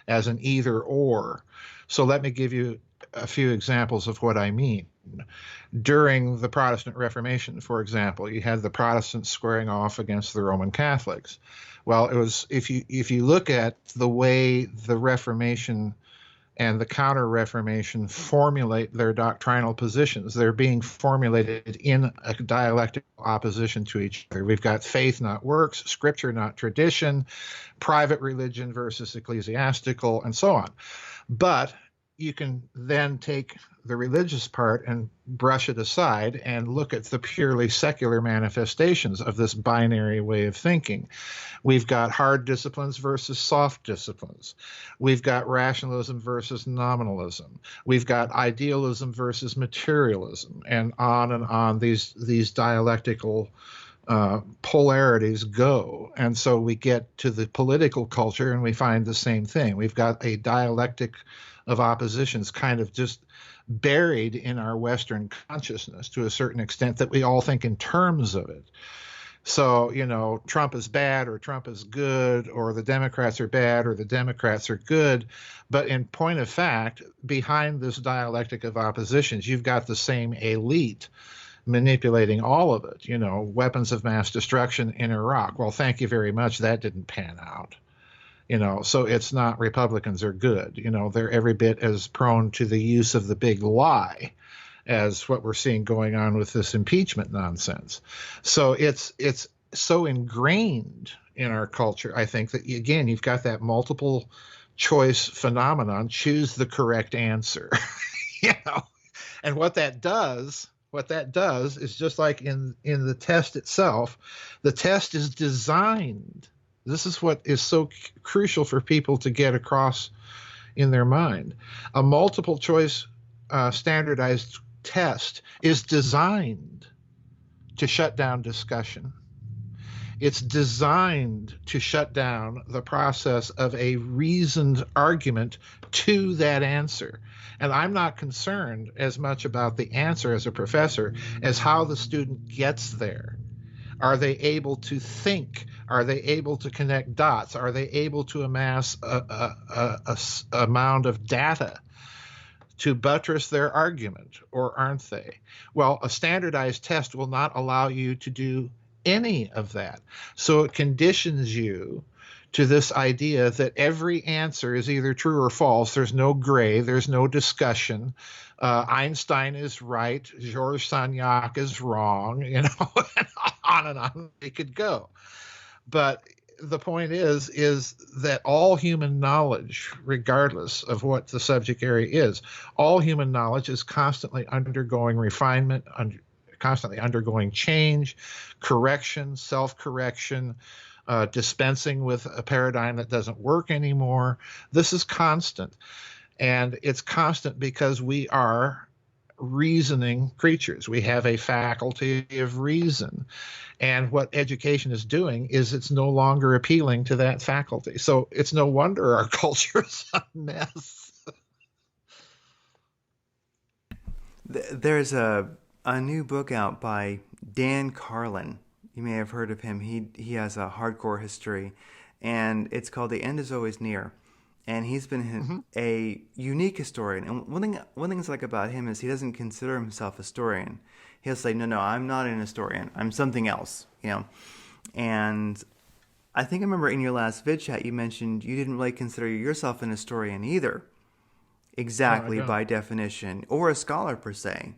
as an either or. So let me give you a few examples of what I mean. During the Protestant Reformation, for example, you had the Protestants squaring off against the Roman Catholics. Well, it was if you look at the way the Reformation and the Counter-Reformation formulate their doctrinal positions, they're being formulated in a dialectical opposition to each other. We've got faith, not works, scripture, not tradition, private religion versus ecclesiastical, and so on. But you can then take the religious part and brush it aside and look at the purely secular manifestations of this binary way of thinking. We've got hard disciplines versus soft disciplines. We've got rationalism versus nominalism. We've got idealism versus materialism, and on these dialectical polarities go. And so we get to the political culture and we find the same thing. We've got a dialectic of oppositions kind of just buried in our Western consciousness to a certain extent that we all think in terms of it. So, Trump is bad or Trump is good, or the Democrats are bad or the Democrats are good. But in point of fact, behind this dialectic of oppositions, you've got the same elite manipulating all of it. Weapons of mass destruction in Iraq. Well, thank you very much. That didn't pan out. So it's not Republicans are good. They're every bit as prone to the use of the big lie as what we're seeing going on with this impeachment nonsense. So it's so ingrained in our culture, I think, that, again, you've got that multiple choice phenomenon. Choose the correct answer. And what that does is just like in the test itself, the test is designed. This is what is so crucial for people to get across in their mind. A multiple choice standardized test is designed to shut down discussion. It's designed to shut down the process of a reasoned argument to that answer. And I'm not concerned as much about the answer as a professor as how the student gets there. Are they able to think? Are they able to connect dots? Are they able to amass a amount of data to buttress their argument, or aren't they? Well, a standardized test will not allow you to do any of that. So it conditions you to this idea that every answer is either true or false. There's no gray, there's no discussion. Einstein is right, Georges Sagnac is wrong, on and on it could go. But the point is that all human knowledge, regardless of what the subject area is, all human knowledge is constantly undergoing refinement, constantly undergoing change, correction, self-correction, dispensing with a paradigm that doesn't work anymore. This is constant. And it's constant because we are reasoning creatures. We have a faculty of reason. And what education is doing is it's no longer appealing to that faculty. So it's no wonder our culture is a mess. There's a new book out by Dan Carlin. You may have heard of him. He has a hardcore history, and it's called The End Is Always Near. And he's been a unique historian. And one thing I like about him is he doesn't consider himself a historian. He'll say, no, I'm not an historian. I'm something else, And I think I remember in your last vid chat you mentioned you didn't really consider yourself an historian either, exactly by definition, or a scholar per se,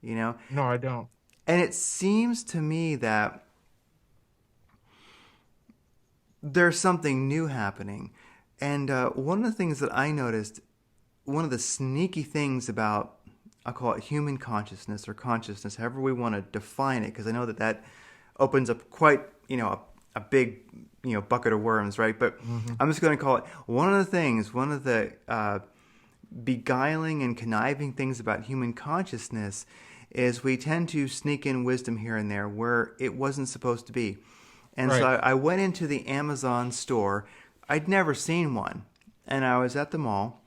No, I don't. And it seems to me that there's something new happening. And one of the things that I noticed, one of the sneaky things about, I'll call it human consciousness or consciousness, however we want to define it, because I know that opens up quite, a big, bucket of worms, right? But I'm just going to call it one of the beguiling and conniving things about human consciousness is we tend to sneak in wisdom here and there where it wasn't supposed to be. And so I went into the Amazon store. I'd never seen one. And I was at the mall.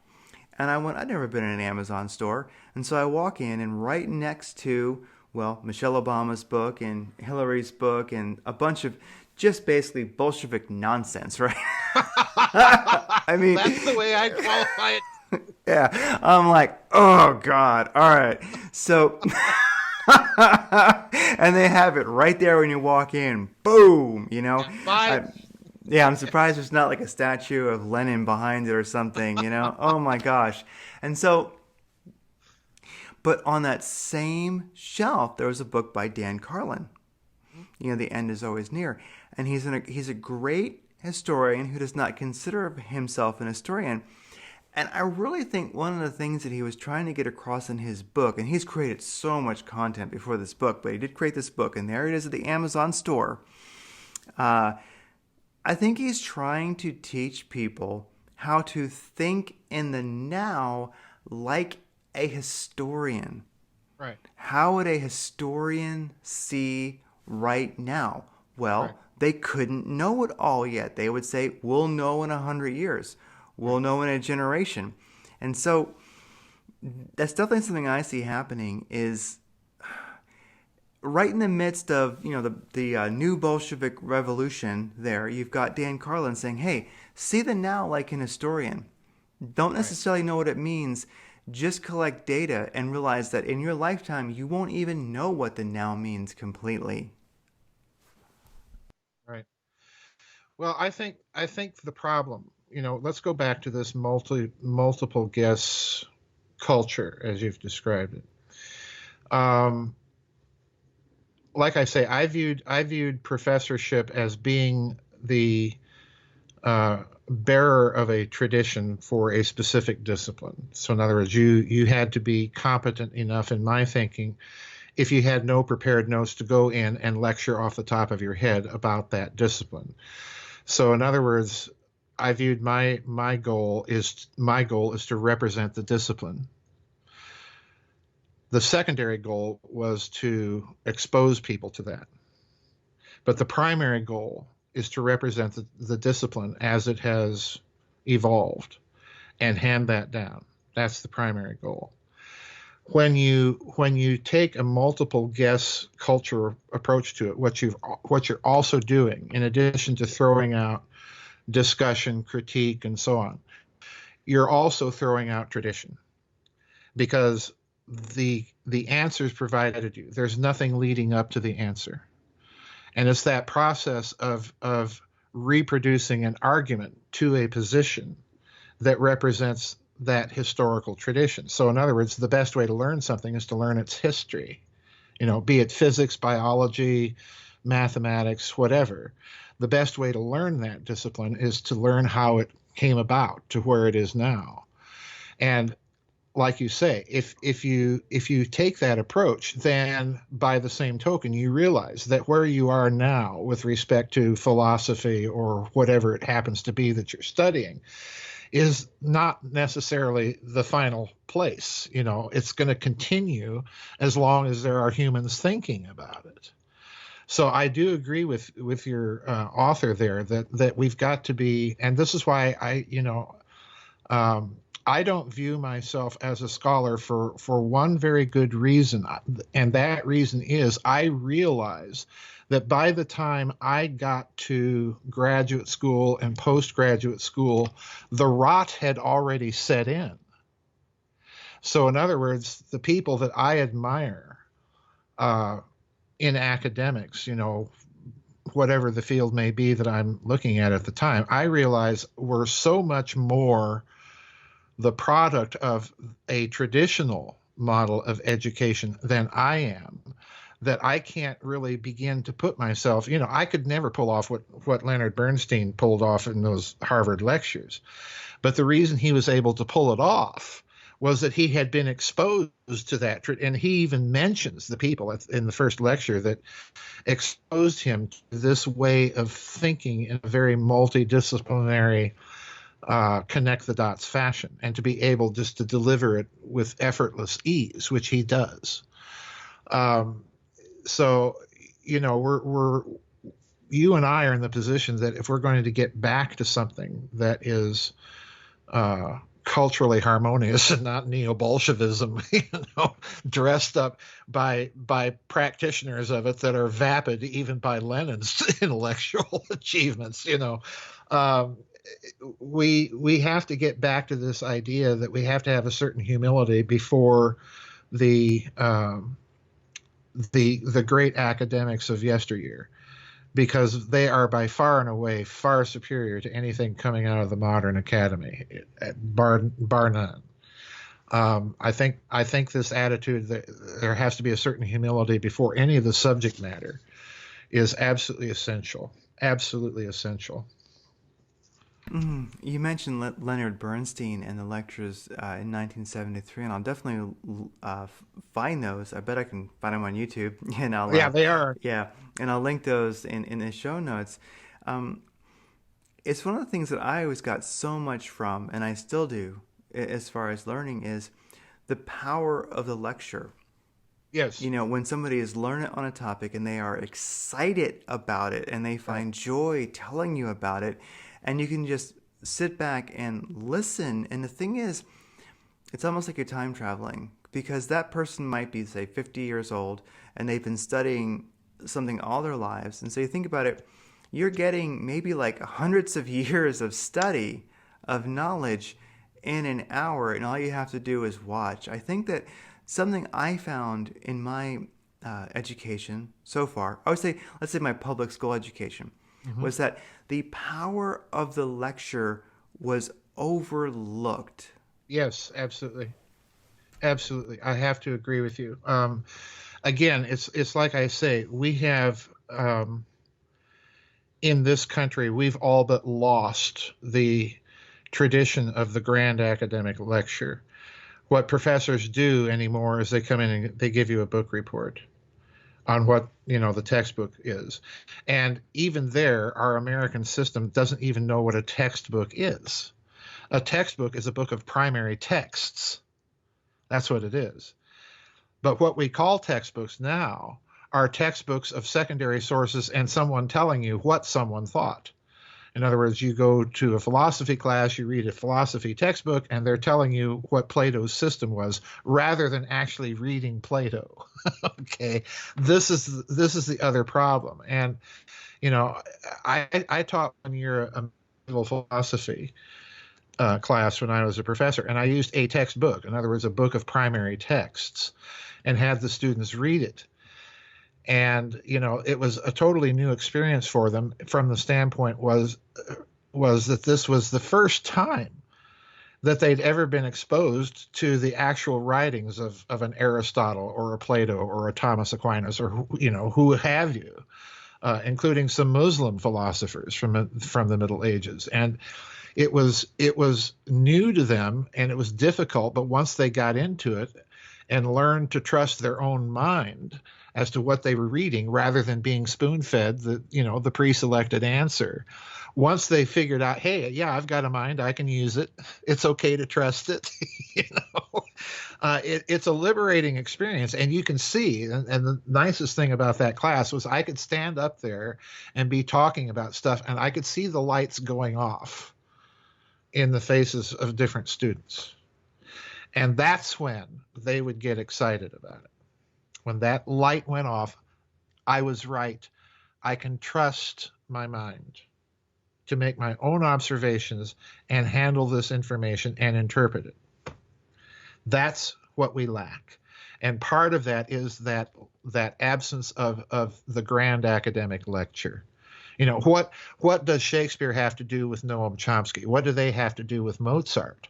And I'd never been in an Amazon store. And so I walk in, and right next to, Michelle Obama's book and Hillary's book and a bunch of just basically Bolshevik nonsense, right? I mean, that's the way I qualify it. Yeah. I'm like, oh, God. All right. So, and they have it right there when you walk in. Boom, Yeah, I'm surprised there's not like a statue of Lenin behind it or something, Oh my gosh. And so, but on that same shelf, there was a book by Dan Carlin. The End Is Always Near. And he's a great historian who does not consider himself an historian. And I really think one of the things that he was trying to get across in his book, and he's created so much content before this book, but he did create this book, and there it is at the Amazon store. I think he's trying to teach people how to think in the now like a historian. Right. How would a historian see right now? Well, they couldn't know it all yet. They would say, we'll know in 100 years. We'll know in a generation. And so that's definitely something I see happening is right in the midst of, the new Bolshevik revolution there, you've got Dan Carlin saying, hey, see the now like an historian. Don't necessarily know what it means. Just collect data and realize that in your lifetime, you won't even know what the now means completely. Right. Well, I think the problem, let's go back to this multiple guess culture as you've described it. Like I say, I viewed professorship as being the bearer of a tradition for a specific discipline. So in other words, you had to be competent enough, in my thinking, if you had no prepared notes, to go in and lecture off the top of your head about that discipline. So in other words, I viewed my goal is to represent the discipline. The secondary goal was to expose people to that. But the primary goal is to represent the discipline as it has evolved and hand that down. That's the primary goal. when you take a multiple guess culture approach to it, what you're also doing, in addition to throwing out discussion, critique, and so on, you're also throwing out tradition, because the answers provided you, there's nothing leading up to the answer. And it's that process of reproducing an argument to a position that represents that historical tradition. So in other words, the best way to learn something is to learn its history, be it physics, biology, mathematics, whatever. The best way to learn that discipline is to learn how it came about to where it is now. And like you say, if you take that approach, then by the same token, you realize that where you are now with respect to philosophy or whatever it happens to be that you're studying is not necessarily the final place. It's going to continue as long as there are humans thinking about it. So I do agree with your author there that we've got to be, and this is why I don't view myself as a scholar for one very good reason, and that reason is I realize that by the time I got to graduate school and postgraduate school, the rot had already set in. So in other words, the people that I admire in academics, whatever the field may be that I'm looking at the time, I realize were so much more the product of a traditional model of education than I am, that I can't really begin to put myself, I could never pull off what Leonard Bernstein pulled off in those Harvard lectures. But the reason he was able to pull it off was that he had been exposed to that. And he even mentions the people in the first lecture that exposed him to this way of thinking in a very multidisciplinary connect the dots fashion, and to be able just to deliver it with effortless ease, which he does. So, we're you and I are in the position that if we're going to get back to something that is culturally harmonious and not neo-Bolshevism, dressed up by practitioners of it that are vapid even by Lenin's intellectual achievements, we have to get back to this idea that we have to have a certain humility before the great academics of yesteryear, because they are by far and away far superior to anything coming out of the modern academy, bar none. I think this attitude that there has to be a certain humility before any of the subject matter is absolutely essential. Absolutely essential. You mentioned Leonard Bernstein and the lectures in 1973, and I'll definitely find those. I bet I can find them on YouTube. And I'll, they are. Yeah, and I'll link those in the show notes. It's one of the things that I always got so much from, and I still do, as far as learning, is the power of the lecture. Yes. When somebody is learning on a topic and they are excited about it and they find joy telling you about it, and you can just sit back and listen. And the thing is, it's almost like you're time traveling, because that person might be, say, 50 years old and they've been studying something all their lives. And so you think about it, you're getting maybe like hundreds of years of study, of knowledge in an hour, and all you have to do is watch. I think that something I found in my education so far, let's say my public school education, was that the power of the lecture was overlooked. Yes, absolutely. Absolutely. I have to agree with you. Again, it's like I say, we have, in this country, we've all but lost the tradition of the grand academic lecture. What professors do anymore is they come in and they give you a book report on what the textbook is. And even there, our American system doesn't even know what a textbook is. A textbook is a book of primary texts. That's what it is. But what we call textbooks now are textbooks of secondary sources and someone telling you what someone thought. In other words, you go to a philosophy class, you read a philosophy textbook, and they're telling you what Plato's system was, rather than actually reading Plato. Okay, this is the other problem. And I taught 1 year a medieval philosophy class when I was a professor, and I used a textbook, in other words, a book of primary texts, and had the students read it. And it was a totally new experience for them. From the standpoint was that this was the first time that they'd ever been exposed to the actual writings of an Aristotle or a Plato or a Thomas Aquinas, or who have you, including some Muslim philosophers from the Middle Ages. And it was new to them, and it was difficult. But once they got into it and learned to trust their own mind as to what they were reading, rather than being spoon-fed the pre-selected answer, once they figured out, hey, yeah, I've got a mind, I can use it, it's okay to trust it. It's a liberating experience. And you can see, and the nicest thing about that class was I could stand up there and be talking about stuff, and I could see the lights going off in the faces of different students. And that's when they would get excited about it. When that light went off, I was right. I can trust my mind to make my own observations and handle this information and interpret it. That's what we lack. And part of that is that absence of the grand academic lecture. What does Shakespeare have to do with Noam Chomsky? What do they have to do with Mozart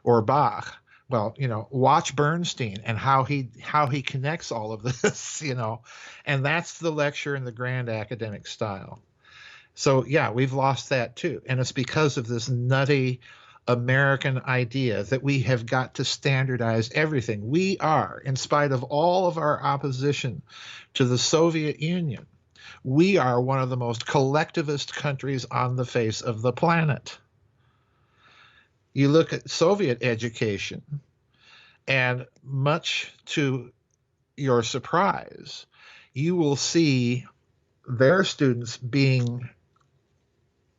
or Bach? Well, watch Bernstein and how he connects all of this, and that's the lecture in the grand academic style. So yeah, we've lost that too. And it's because of this nutty American idea that we have got to standardize everything. We are, in spite of all of our opposition to the Soviet Union, we are one of the most collectivist countries on the face of the planet. You look at Soviet education, and much to your surprise, you will see their students being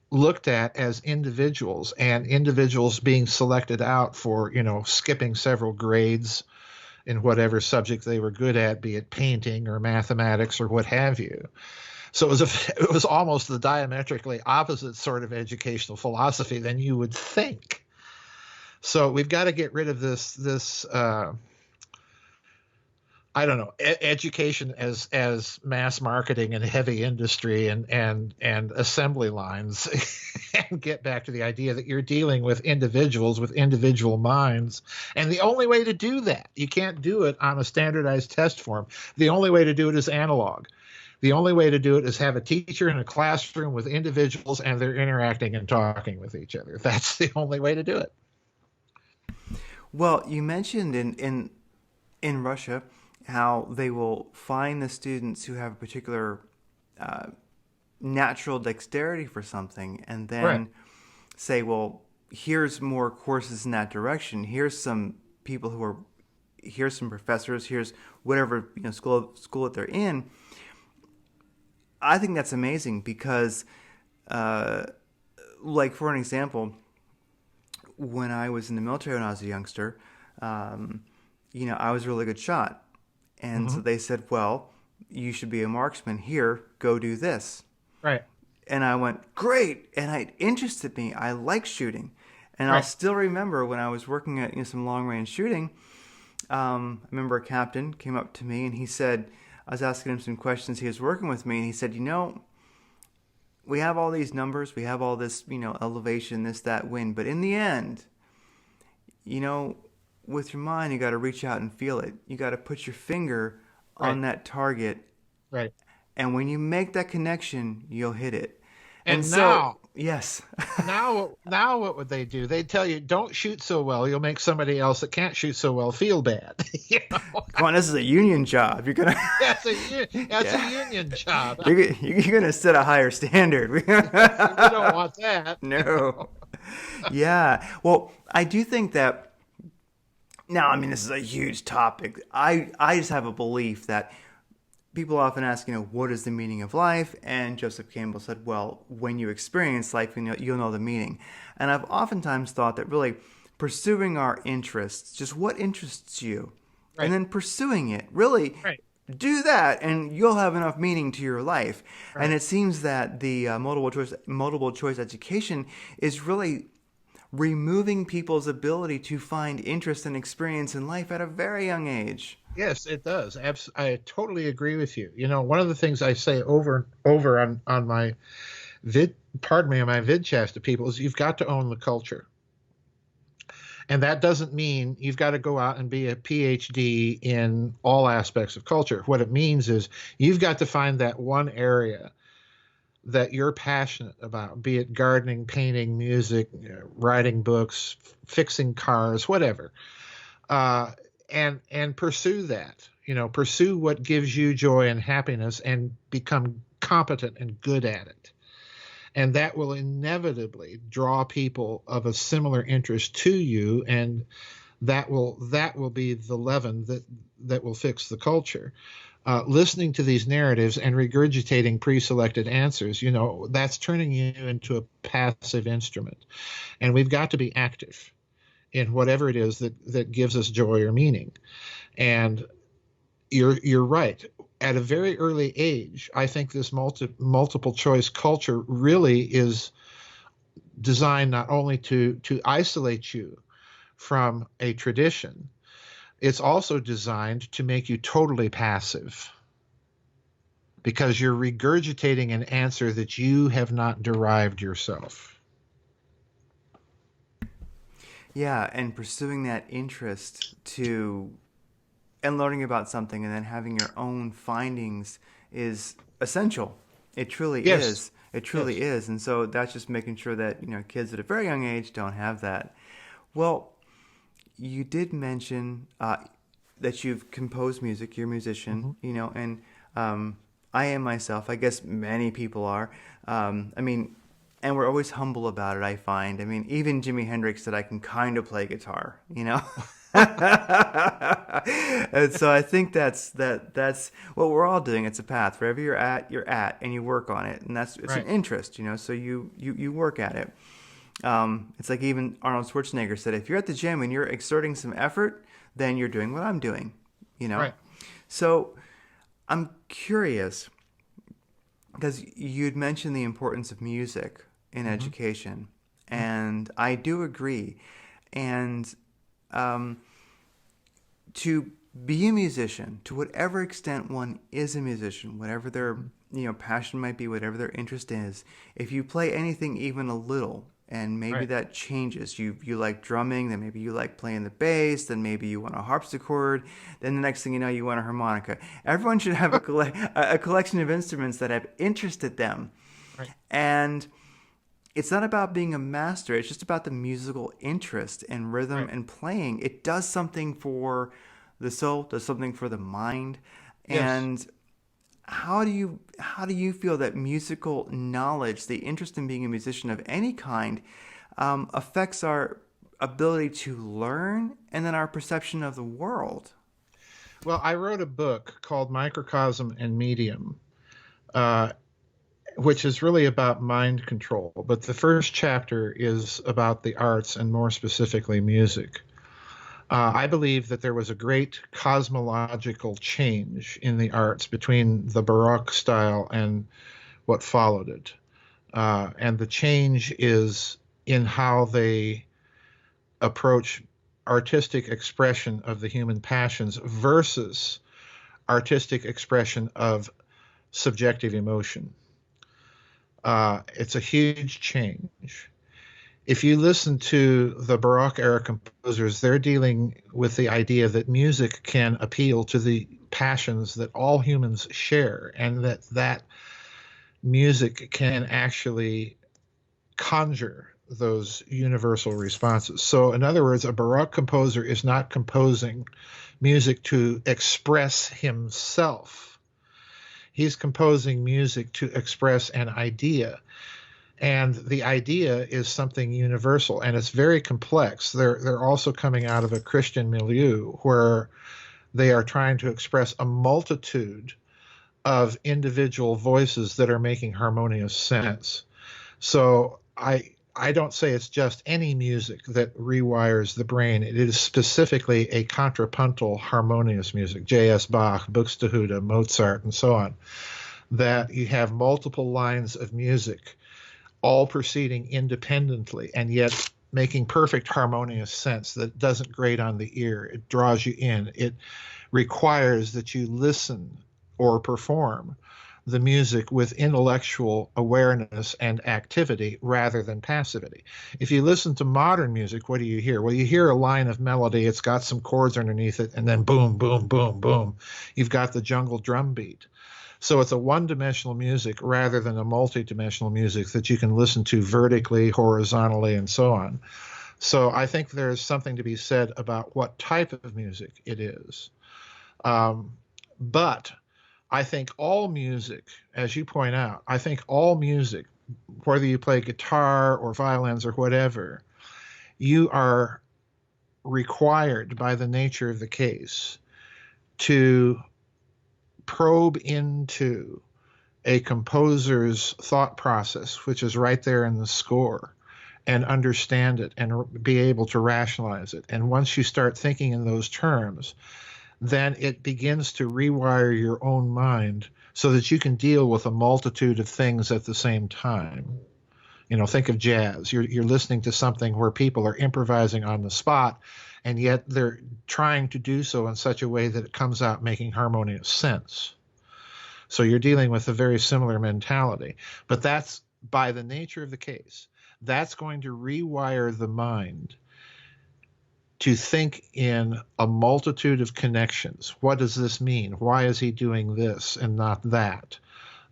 looked at as individuals, and individuals being selected out for, skipping several grades in whatever subject they were good at, be it painting or mathematics or what have you. So it was almost the diametrically opposite sort of educational philosophy than you would think. So we've got to get rid of this education as mass marketing and heavy industry and assembly lines, and get back to the idea that you're dealing with individuals with individual minds. And the only way to do that, you can't do it on a standardized test form. The only way to do it is analog. The only way to do it is have a teacher in a classroom with individuals, and they're interacting and talking with each other. That's the only way to do it. Well, you mentioned in Russia how they will find the students who have a particular natural dexterity for something, and then say, well, here's more courses in that direction. Here's some people here's some professors, here's whatever school that they're in. I think that's amazing because, like for an example, when I was in the military when I was a youngster, I was a really good shot. And so they said, well, you should be a marksman. Here, go do this. Right. And I went, great. And it interested me. I like shooting. And I'll still remember when I was working at some long-range shooting, I remember a captain came up to me and he said, I was asking him some questions. He was working with me, and he said, we have all these numbers, we have all this, elevation, this, that, wind. But in the end, with your mind, you got to reach out and feel it. You got to put your finger on that target. Right. And when you make that connection, you'll hit it. And now, yes. now what would they do? They'd tell you, don't shoot so well. You'll make somebody else that can't shoot so well feel bad. Come on, this is a union job. You're gonna. That's a union job. You're gonna set a higher standard. We don't want that. No. Yeah. Well, I do think that. Now, this is a huge topic. I just have a belief that people often ask, what is the meaning of life? And Joseph Campbell said, well, when you experience life, you'll know the meaning. And I've oftentimes thought that really pursuing our interests, just what interests you, Right. and then pursuing it, really Right. do that, and you'll have enough meaning to your life. Right. And it seems that the multiple choice education is really removing people's ability to find interest and experience in life at a very young age. Yes, it does. I totally agree with you. One of the things I say over on my my vid chats to people is you've got to own the culture. And that doesn't mean you've got to go out and be a PhD in all aspects of culture. What it means is you've got to find that one area that you're passionate about, be it gardening, painting, music, writing books, fixing cars, whatever, and pursue that. Pursue what gives you joy and happiness and become competent and good at it. And that will inevitably draw people of a similar interest to you, and that will be the leaven that will fix the culture. Listening to these narratives and regurgitating pre-selected answers, that's turning you into a passive instrument. And we've got to be active in whatever it is that gives us joy or meaning. And you're right. At a very early age, I think this multiple choice culture really is designed not only to isolate you from a tradition, it's also designed to make you totally passive, because you're regurgitating an answer that you have not derived yourself. Yeah, and pursuing that interest and learning about something and then having your own findings is essential. It truly Yes. is. It truly is. And so that's just making sure that, kids at a very young age don't have that. Well, you did mention that you've composed music, you're a musician, and I am myself. I guess many people are. And we're always humble about it, I find. Even Jimi Hendrix said I can kind of play guitar, And so I think that's what we're all doing. It's a path. Wherever you're at, and you work on it, and it's Right. an interest, So you work at it. It's like even Arnold Schwarzenegger said, if you're at the gym and you're exerting some effort, then you're doing what I'm doing, Right. So I'm curious, because you'd mentioned the importance of music in education, and I do agree. And to be a musician, to whatever extent one is a musician, whatever their passion might be, whatever their interest is, if you play anything even a little, and maybe Right. that changes, you like drumming, then maybe you like playing the bass, then maybe you want a harpsichord, then the next thing you know, you want a harmonica. Everyone should have a collection of instruments that have interested them. Right. And it's not about being a master. It's just about the musical interest and rhythm Right. and playing. It does something for the soul, does something for the mind. Yes. And how do you feel that musical knowledge, the interest in being a musician of any kind, affects our ability to learn and then our perception of the world? Well, I wrote a book called Microcosm and Medium, which is really about mind control. But the first chapter is about the arts, and more specifically music. I believe that there was a great cosmological change in the arts between the Baroque style and what followed it. And the change is in how they approach artistic expression of the human passions versus artistic expression of subjective emotion. It's a huge change. If you listen to the Baroque era composers, they're dealing with the idea that music can appeal to the passions that all humans share, and that music can actually conjure those universal responses. So in other words, a Baroque composer is not composing music to express himself. He's composing music to express an idea. And the idea is something universal, and it's very complex. They're also coming out of a Christian milieu where they are trying to express a multitude of individual voices that are making harmonious sense. So I don't say it's just any music that rewires the brain. It is specifically a contrapuntal harmonious music, J.S. Bach, Buxtehude, Mozart, and so on, that you have multiple lines of music all proceeding independently and yet making perfect harmonious sense that doesn't grate on the ear. It draws you in. It requires that you listen or perform the music with intellectual awareness and activity rather than passivity. If you listen to modern music, what do you hear? Well, you hear a line of melody, it's got some chords underneath it, and then boom, boom, boom, boom. You've got the jungle drum beat. So it's a one-dimensional music rather than a multi-dimensional music that you can listen to vertically, horizontally, and so on. So I think there's something to be said about what type of music it is. But I think all music, as you point out, I think all music, whether you play guitar or violins or whatever, you are required by the nature of the case to probe into a composer's thought process, which is right there in the score, and understand it and be able to rationalize it. And once you start thinking in those terms, then it begins to rewire your own mind so that you can deal with a multitude of things at the same time. You know, think of jazz. You're listening to something where people are improvising on the spot, and yet they're trying to do so in such a way that it comes out making harmonious sense. So you're dealing with a very similar mentality. But that's, by the nature of the case, that's going to rewire the mind to think in a multitude of connections. What does this mean? Why is he doing this and not that?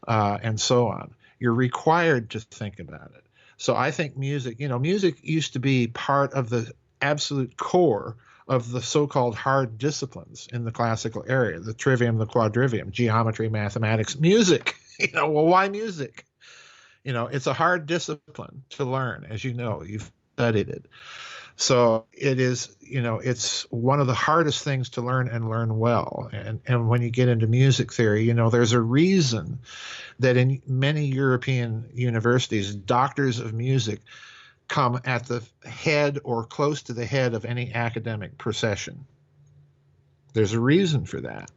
And so on. You're required to think about it. So I think music used to be part of the absolute core of the so-called hard disciplines in the classical area, the trivium, the quadrivium, geometry, mathematics, music. Well, why music? It's a hard discipline to learn, as you know, you've studied it. So it is, it's one of the hardest things to learn and learn well. And when you get into music theory, there's a reason that in many European universities, doctors of music come at the head or close to the head of any academic procession. There's a reason for that.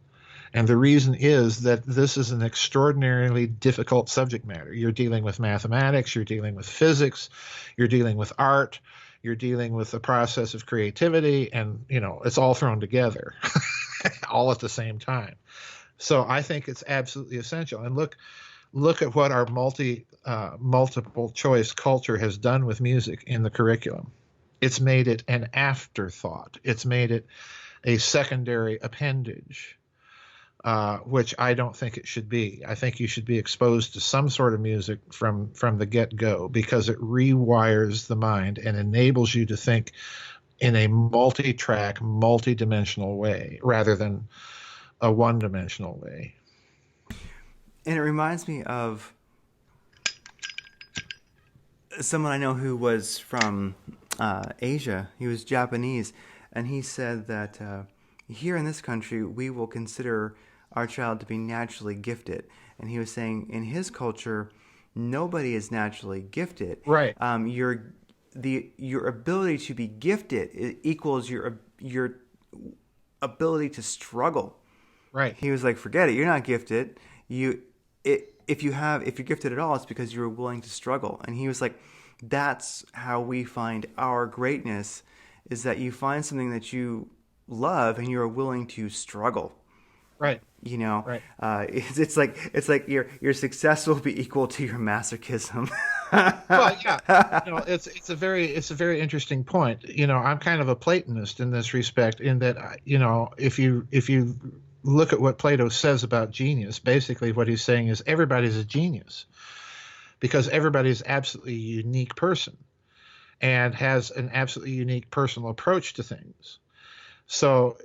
And the reason is that this is an extraordinarily difficult subject matter. You're dealing with mathematics, you're dealing with physics, you're dealing with art, you're dealing with the process of creativity, and, it's all thrown together all at the same time. So I think it's absolutely essential. And look at what our multiple choice culture has done with music in the curriculum. It's made it an afterthought. It's made it a secondary appendage. Which I don't think it should be. I think you should be exposed to some sort of music from the get-go, because it rewires the mind and enables you to think in a multi-track, multi-dimensional way rather than a one-dimensional way. And it reminds me of someone I know who was from Asia. He was Japanese, and he said that here in this country, we will consider our child to be naturally gifted. And he was saying in his culture, nobody is naturally gifted. Right. Your ability to be gifted equals your ability to struggle. Right. He was like, forget it. You're not gifted. If you're gifted at all, it's because you're willing to struggle. And he was like, that's how we find our greatness, is that you find something that you love and you're willing to struggle. Right. Right. It's like your success will be equal to your masochism. Well, yeah. It's a very interesting point. I'm kind of a Platonist in this respect, in that if you look at what Plato says about genius, basically what he's saying is everybody's a genius, because everybody's absolutely unique person and has an absolutely unique personal approach to things. So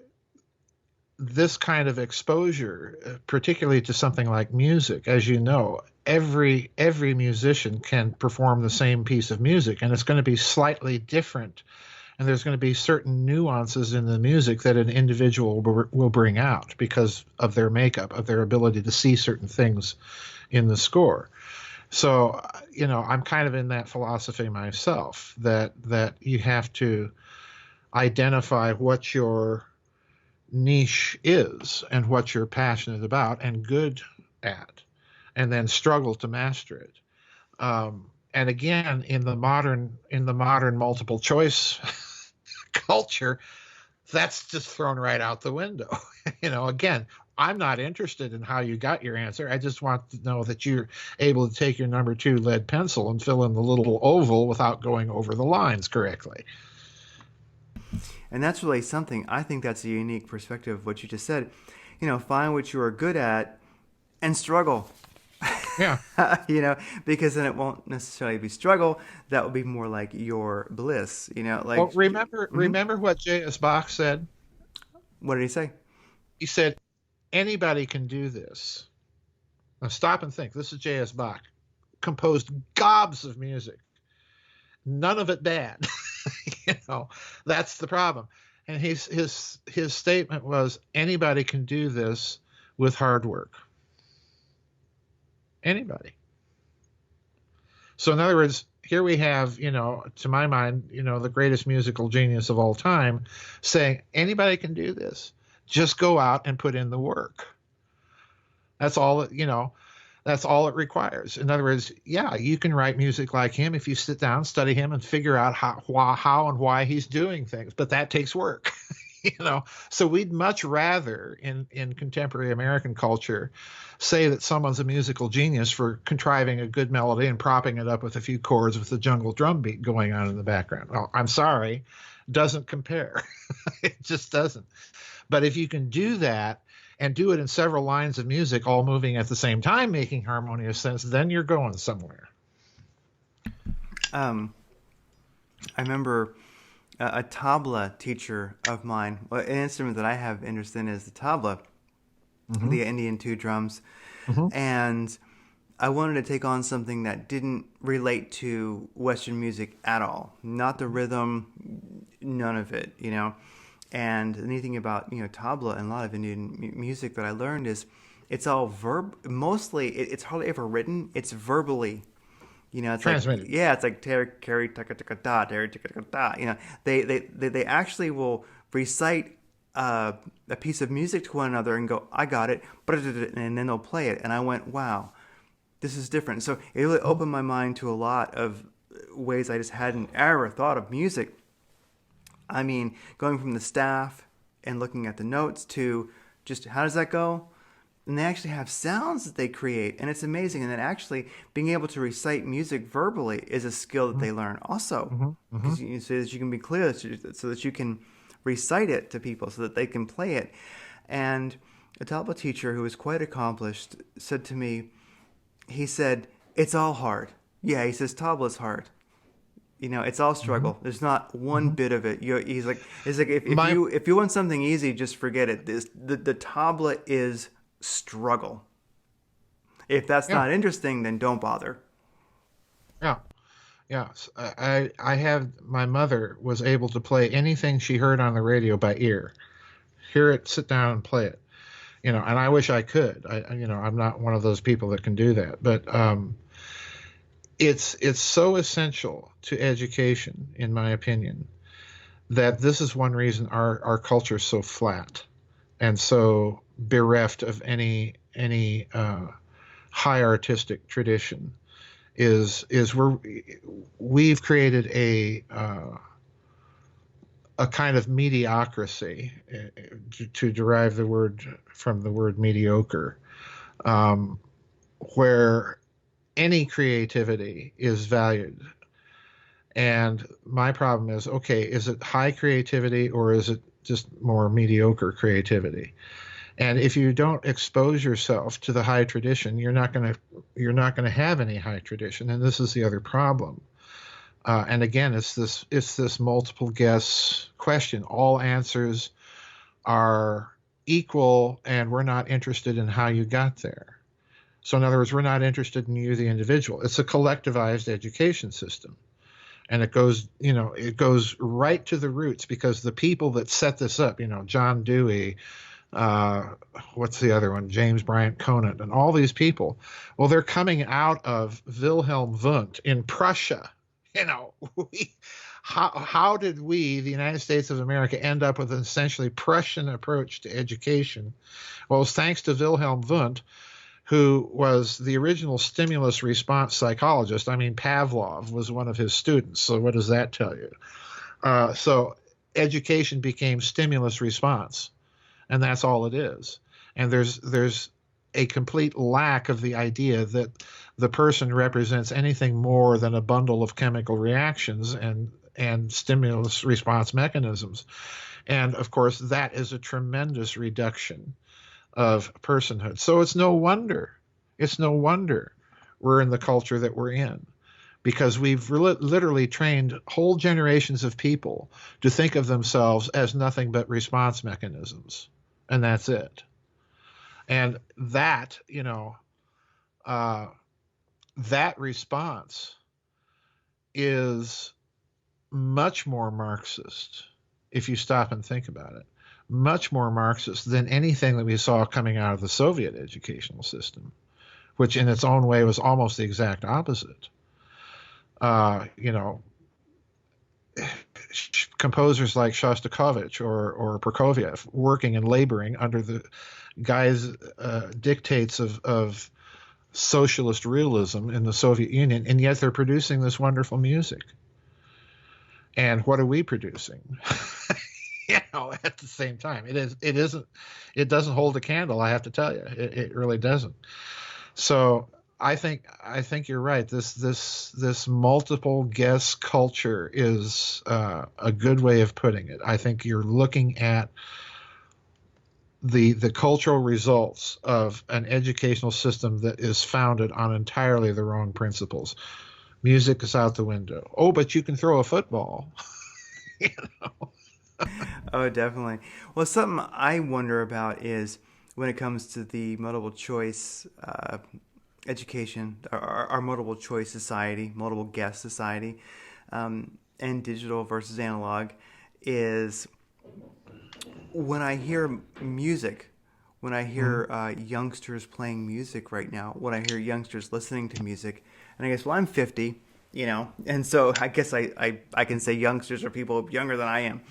this kind of exposure, particularly to something like music, as you know, every musician can perform the same piece of music, and it's going to be slightly different, and there's going to be certain nuances in the music that an individual will bring out because of their makeup, of their ability to see certain things in the score. So, I'm kind of in that philosophy myself, that you have to identify what your niche is and what you're passionate about and good at, and then struggle to master it. And again, in the modern multiple choice culture, that's just thrown right out the window. Again, I'm not interested in how you got your answer. I just want to know that you're able to take your number 2 lead pencil and fill in the little oval without going over the lines correctly. And that's really something. I think that's a unique perspective of what you just said. Find what you are good at and struggle. Yeah. Because then it won't necessarily be struggle. That would be more like your bliss. Well, remember what J.S. Bach said? What did he say? He said, anybody can do this. Now stop and think. This is J.S. Bach. Composed gobs of music. None of it bad. That's the problem. And his statement was, anybody can do this with hard work. Anybody. So in other words, here we have, to my mind, the greatest musical genius of all time saying, anybody can do this. Just go out and put in the work. That's all, that's all it requires. In other words, yeah, you can write music like him if you sit down, study him, and figure out how and why he's doing things. But that takes work. So we'd much rather in contemporary American culture say that someone's a musical genius for contriving a good melody and propping it up with a few chords with a jungle drum beat going on in the background. Well, I'm sorry, doesn't compare. It just doesn't. But if you can do that and do it in several lines of music all moving at the same time, making harmonious sense, then you're going somewhere. I remember a tabla teacher of mine. An instrument that I have interest in is the tabla, the Indian 2 drums. And I wanted to take on something that didn't relate to Western music at all. Not the rhythm, none of it, And the neat thing about, tabla and a lot of Indian music that I learned is it's all mostly, it's hardly ever written. It's verbally. It's transmitted. It's like carry taka taka da, carry taka taka da. They actually will recite a piece of music to one another and go, I got it, and then they'll play it. And I went, wow, this is different. So it really opened my mind to a lot of ways I just hadn't ever thought of music. I mean, going from the staff and looking at the notes to just how does that go? And they actually have sounds that they create, and it's amazing. And then actually being able to recite music verbally is a skill that they learn also, so that you can be clear, so that you can recite it to people, so that they can play it. And a tabla teacher who was quite accomplished said to me, he said, "It's all hard." Yeah, he says tabla's hard. It's all struggle. There's not one bit of it. He's like, if you want something easy, just forget it. The tabla is struggle. If that's not interesting, then don't bother. I have, my mother was able to play anything she heard on the radio by ear. Hear it, sit down and play it. And I wish I could. I'm not one of those people that can do that. But it's so essential to education, in my opinion, that this is one reason our culture is so flat and so bereft of any high artistic tradition. Is we've created a kind of mediocrity, to derive the word from the word mediocre, where any creativity is valued. And my problem is, okay, is it high creativity or is it just more mediocre creativity? And if you don't expose yourself to the high tradition, you're not going to have any high tradition. And this is the other problem. And again, it's this multiple guess question. All answers are equal, and we're not interested in how you got there. So in other words, we're not interested in you, the individual. It's a collectivized education system. And it goes right to the roots, because the people that set this up, John Dewey, what's the other one? James Bryant Conant, and all these people. Well, they're coming out of Wilhelm Wundt in Prussia. How did we, the United States of America, end up with an essentially Prussian approach to education? Well, it was thanks to Wilhelm Wundt, who was the original stimulus response psychologist. I mean, Pavlov was one of his students. So what does that tell you? So education became stimulus response, and that's all it is. And there's a complete lack of the idea that the person represents anything more than a bundle of chemical reactions and stimulus response mechanisms. And of course, that is a tremendous reduction of personhood. So it's no wonder we're in the culture that we're in, because we've literally trained whole generations of people to think of themselves as nothing but response mechanisms, and that's it. And that, that response is much more Marxist, if you stop and think about it, much more Marxist than anything that we saw coming out of the Soviet educational system, which in its own way was almost the exact opposite. Composers like Shostakovich or Prokofiev working and laboring under the guys' dictates of socialist realism in the Soviet Union, and yet they're producing this wonderful music. And what are we producing? At the same time, it doesn't hold a candle. I have to tell you, it really doesn't. So I think you're right. This multiple guest culture is a good way of putting it. I think you're looking at the cultural results of an educational system that is founded on entirely the wrong principles. Music is out the window. Oh, but you can throw a football. Oh, definitely. Well, something I wonder about is when it comes to the multiple choice education, our multiple choice society, multiple guest society, and digital versus analog, is when I hear music, when I hear youngsters playing music right now, when I hear youngsters listening to music, and I guess, well, I'm 50, and so I guess I can say youngsters are people younger than I am.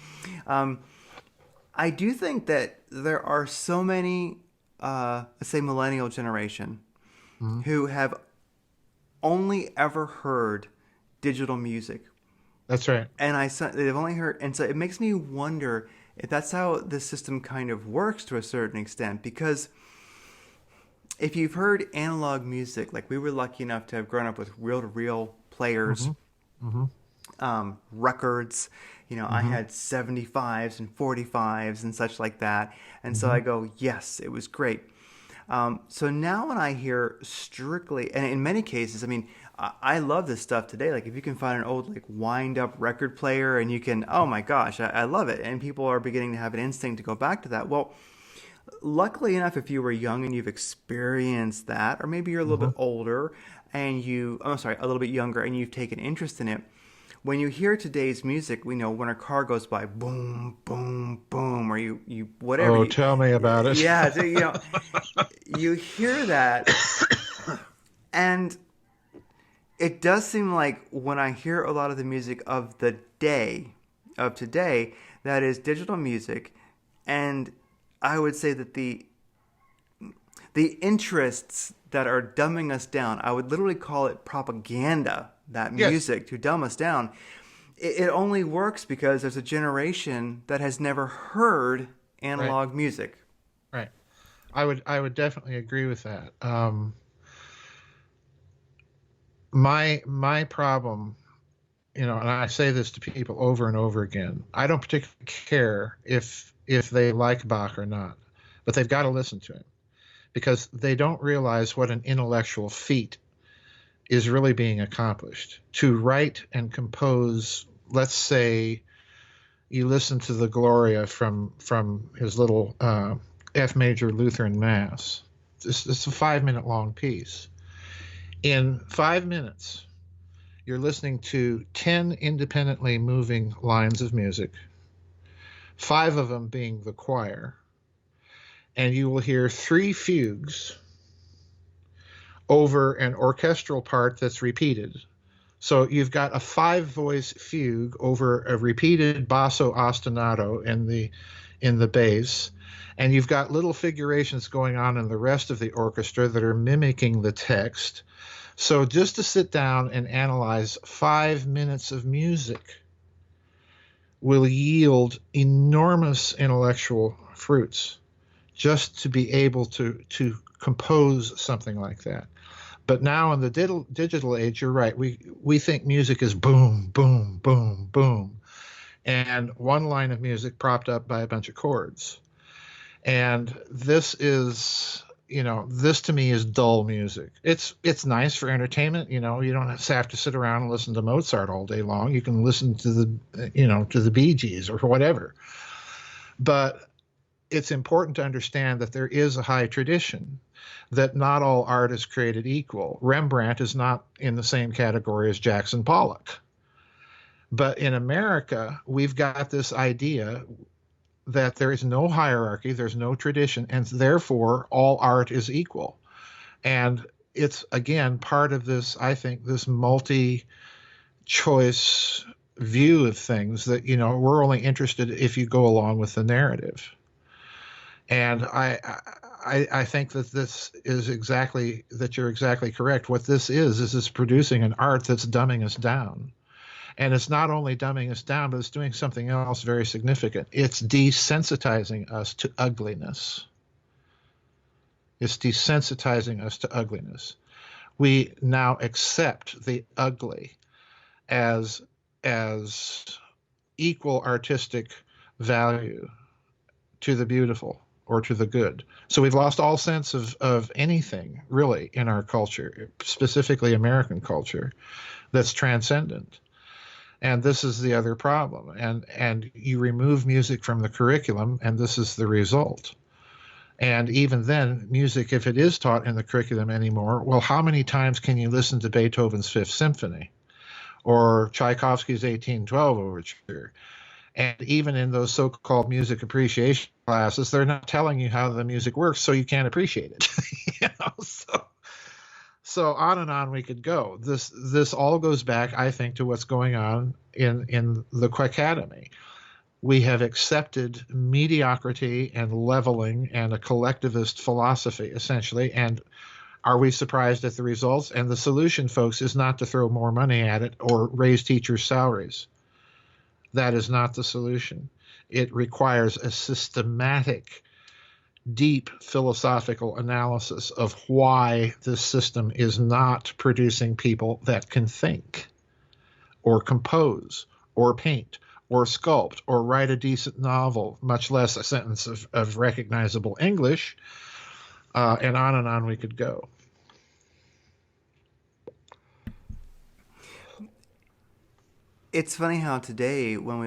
I do think that there are so many, let's say, millennial generation who have only ever heard digital music. That's right. And they've only heard, and so it makes me wonder if that's how the system kind of works to a certain extent, because if you've heard analog music, like we were lucky enough to have grown up with reel-to-reel players, records, I had 75s and 45s and such like that. And so I go, yes, it was great. So now when I hear strictly, and in many cases, I mean, I love this stuff today. Like if you can find an old like wind up record player and you can, oh my gosh, I love it. And people are beginning to have an instinct to go back to that. Well, luckily enough, if you were young and you've experienced that, or maybe you're a little bit older and a little bit younger and you've taken interest in it, when you hear today's music, we know when a car goes by, boom, boom, boom, or you whatever. Oh, tell me about it. Yeah, so, you hear that, and it does seem like when I hear a lot of the music of the day, of today, that is digital music, and I would say that the interests that are dumbing us down, I would literally call it propaganda, that music, to dumb us down. It only works because there's a generation that has never heard analog music. Right. I would definitely agree with that. My problem, and I say this to people over and over again, I don't particularly care if they like Bach or not, but they've got to listen to him, because they don't realize what an intellectual feat is really being accomplished. To write and compose, let's say you listen to the Gloria from his little F major Lutheran Mass. It's a 5-minute long piece. In 5 minutes, You're listening to 10 independently moving lines of music, 5 of them being the choir, and you will hear 3 fugues over an orchestral part that's repeated. So you've got a 5-voice fugue over a repeated basso ostinato in the bass, and you've got little figurations going on in the rest of the orchestra that are mimicking the text. So just to sit down and analyze 5 minutes of music will yield enormous intellectual fruits just to be able to compose something like that. But now in the digital age, you're right. We think music is boom, boom, boom, boom, and one line of music propped up by a bunch of chords. And this is, this to me is dull music. It's nice for entertainment. You don't have to sit around and listen to Mozart all day long. You can listen to the Bee Gees or whatever. But it's important to understand that there is a high tradition, that not all art is created equal. Rembrandt is not in the same category as Jackson Pollock. But in America, we've got this idea that there is no hierarchy, there's no tradition, and therefore all art is equal. And it's, again, part of this, I think, this multi-choice view of things that, we're only interested if you go along with the narrative. And I think that you're exactly correct. What this is it's producing an art that's dumbing us down. And it's not only dumbing us down, but it's doing something else very significant. It's desensitizing us to ugliness. It's desensitizing us to ugliness. We now accept the ugly as equal artistic value to the beautiful or to the good. So we've lost all sense of anything, really, in our culture, specifically American culture, that's transcendent. And this is the other problem. And you remove music from the curriculum, and this is the result. And even then, music, if it is taught in the curriculum anymore, well, how many times can you listen to Beethoven's Fifth Symphony or Tchaikovsky's 1812 Overture? And even in those so-called music appreciation classes, they're not telling you how the music works, so you can't appreciate it. So on and on we could go. This all goes back, I think, to what's going on in the Quackademy. We have accepted mediocrity and leveling and a collectivist philosophy, essentially. And are we surprised at the results? And the solution, folks, is not to throw more money at it or raise teachers' salaries. That is not the solution. It requires a systematic, deep philosophical analysis of why this system is not producing people that can think or compose or paint or sculpt or write a decent novel, much less a sentence of recognizable English, and on we could go. It's funny how today, when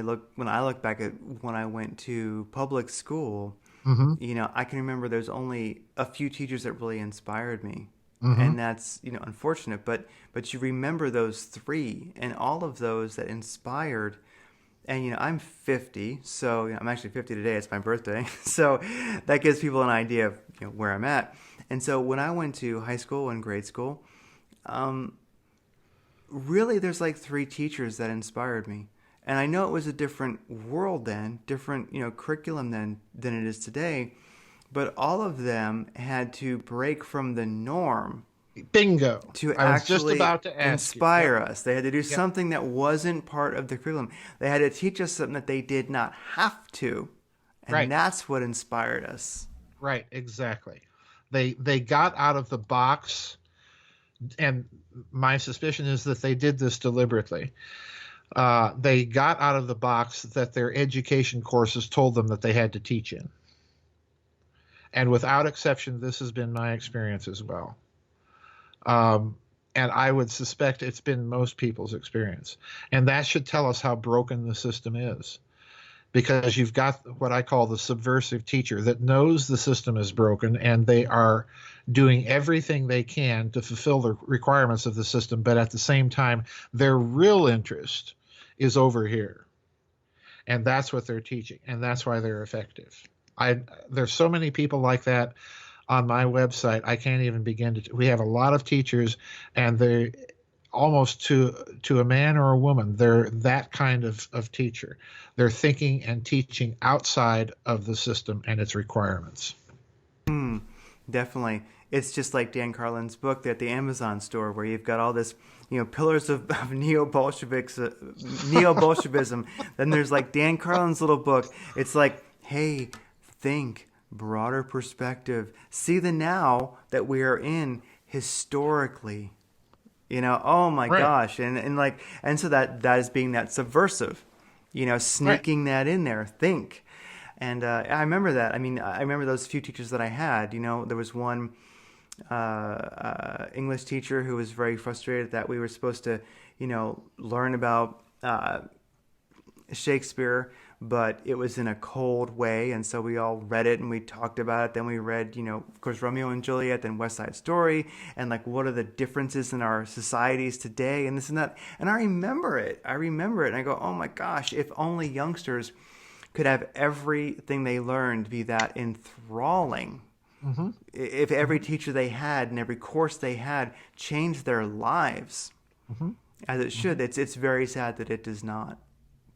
I look back at when I went to public school, Mm-hmm. I can remember there's only a few teachers that really inspired me. Mm-hmm. And that's, unfortunate. But you remember those 3 and all of those that inspired. And, I'm 50, so I'm actually 50 today. It's my birthday. So that gives people an idea of where I'm at. And so when I went to high school and grade school, really there's like 3 teachers that inspired me. And I know it was a different world then, different, curriculum than it is today. But all of them had to break from the norm. Bingo. To I was actually just about to ask inspire you. us. They had to do something that wasn't part of the curriculum. They had to teach us something that they did not have to. And that's what inspired us. Right, exactly. They got out of the box, and my suspicion is that they did this deliberately. They got out of the box that their education courses told them that they had to teach in. And without exception, this has been my experience as well. And I would suspect it's been most people's experience. And that should tell us how broken the system is. Because you've got what I call the subversive teacher that knows the system is broken, and they are doing everything they can to fulfill the requirements of the system, but at the same time, their real interest is over here. And that's what they're teaching, and that's why they're effective. There's so many people like that on my website. I can't even begin to. We have a lot of teachers, and they almost to a man or a woman, they're that kind of teacher. They're thinking and teaching outside of the system and its requirements. Definitely. It's just like Dan Carlin's book at the Amazon store, where you've got all this, pillars of neo-Bolshevism. Then there's like Dan Carlin's little book. It's like, hey, think, broader perspective. See the now that we are in historically. Oh my gosh. And so that is being that subversive, sneaking that in there. Think. And I remember that. I mean, I remember those few teachers that I had. There was one English teacher who was very frustrated that we were supposed to, learn about Shakespeare, but it was in a cold way. And so we all read it and we talked about it. Then we read, of course, Romeo and Juliet, then West Side Story, and like, what are the differences in our societies today, and this and that. And I remember it. And I go, oh my gosh, if only youngsters could have everything they learned be that enthralling. Mm-hmm. If every teacher they had and every course they had changed their lives, as it should. It's very sad that it does not.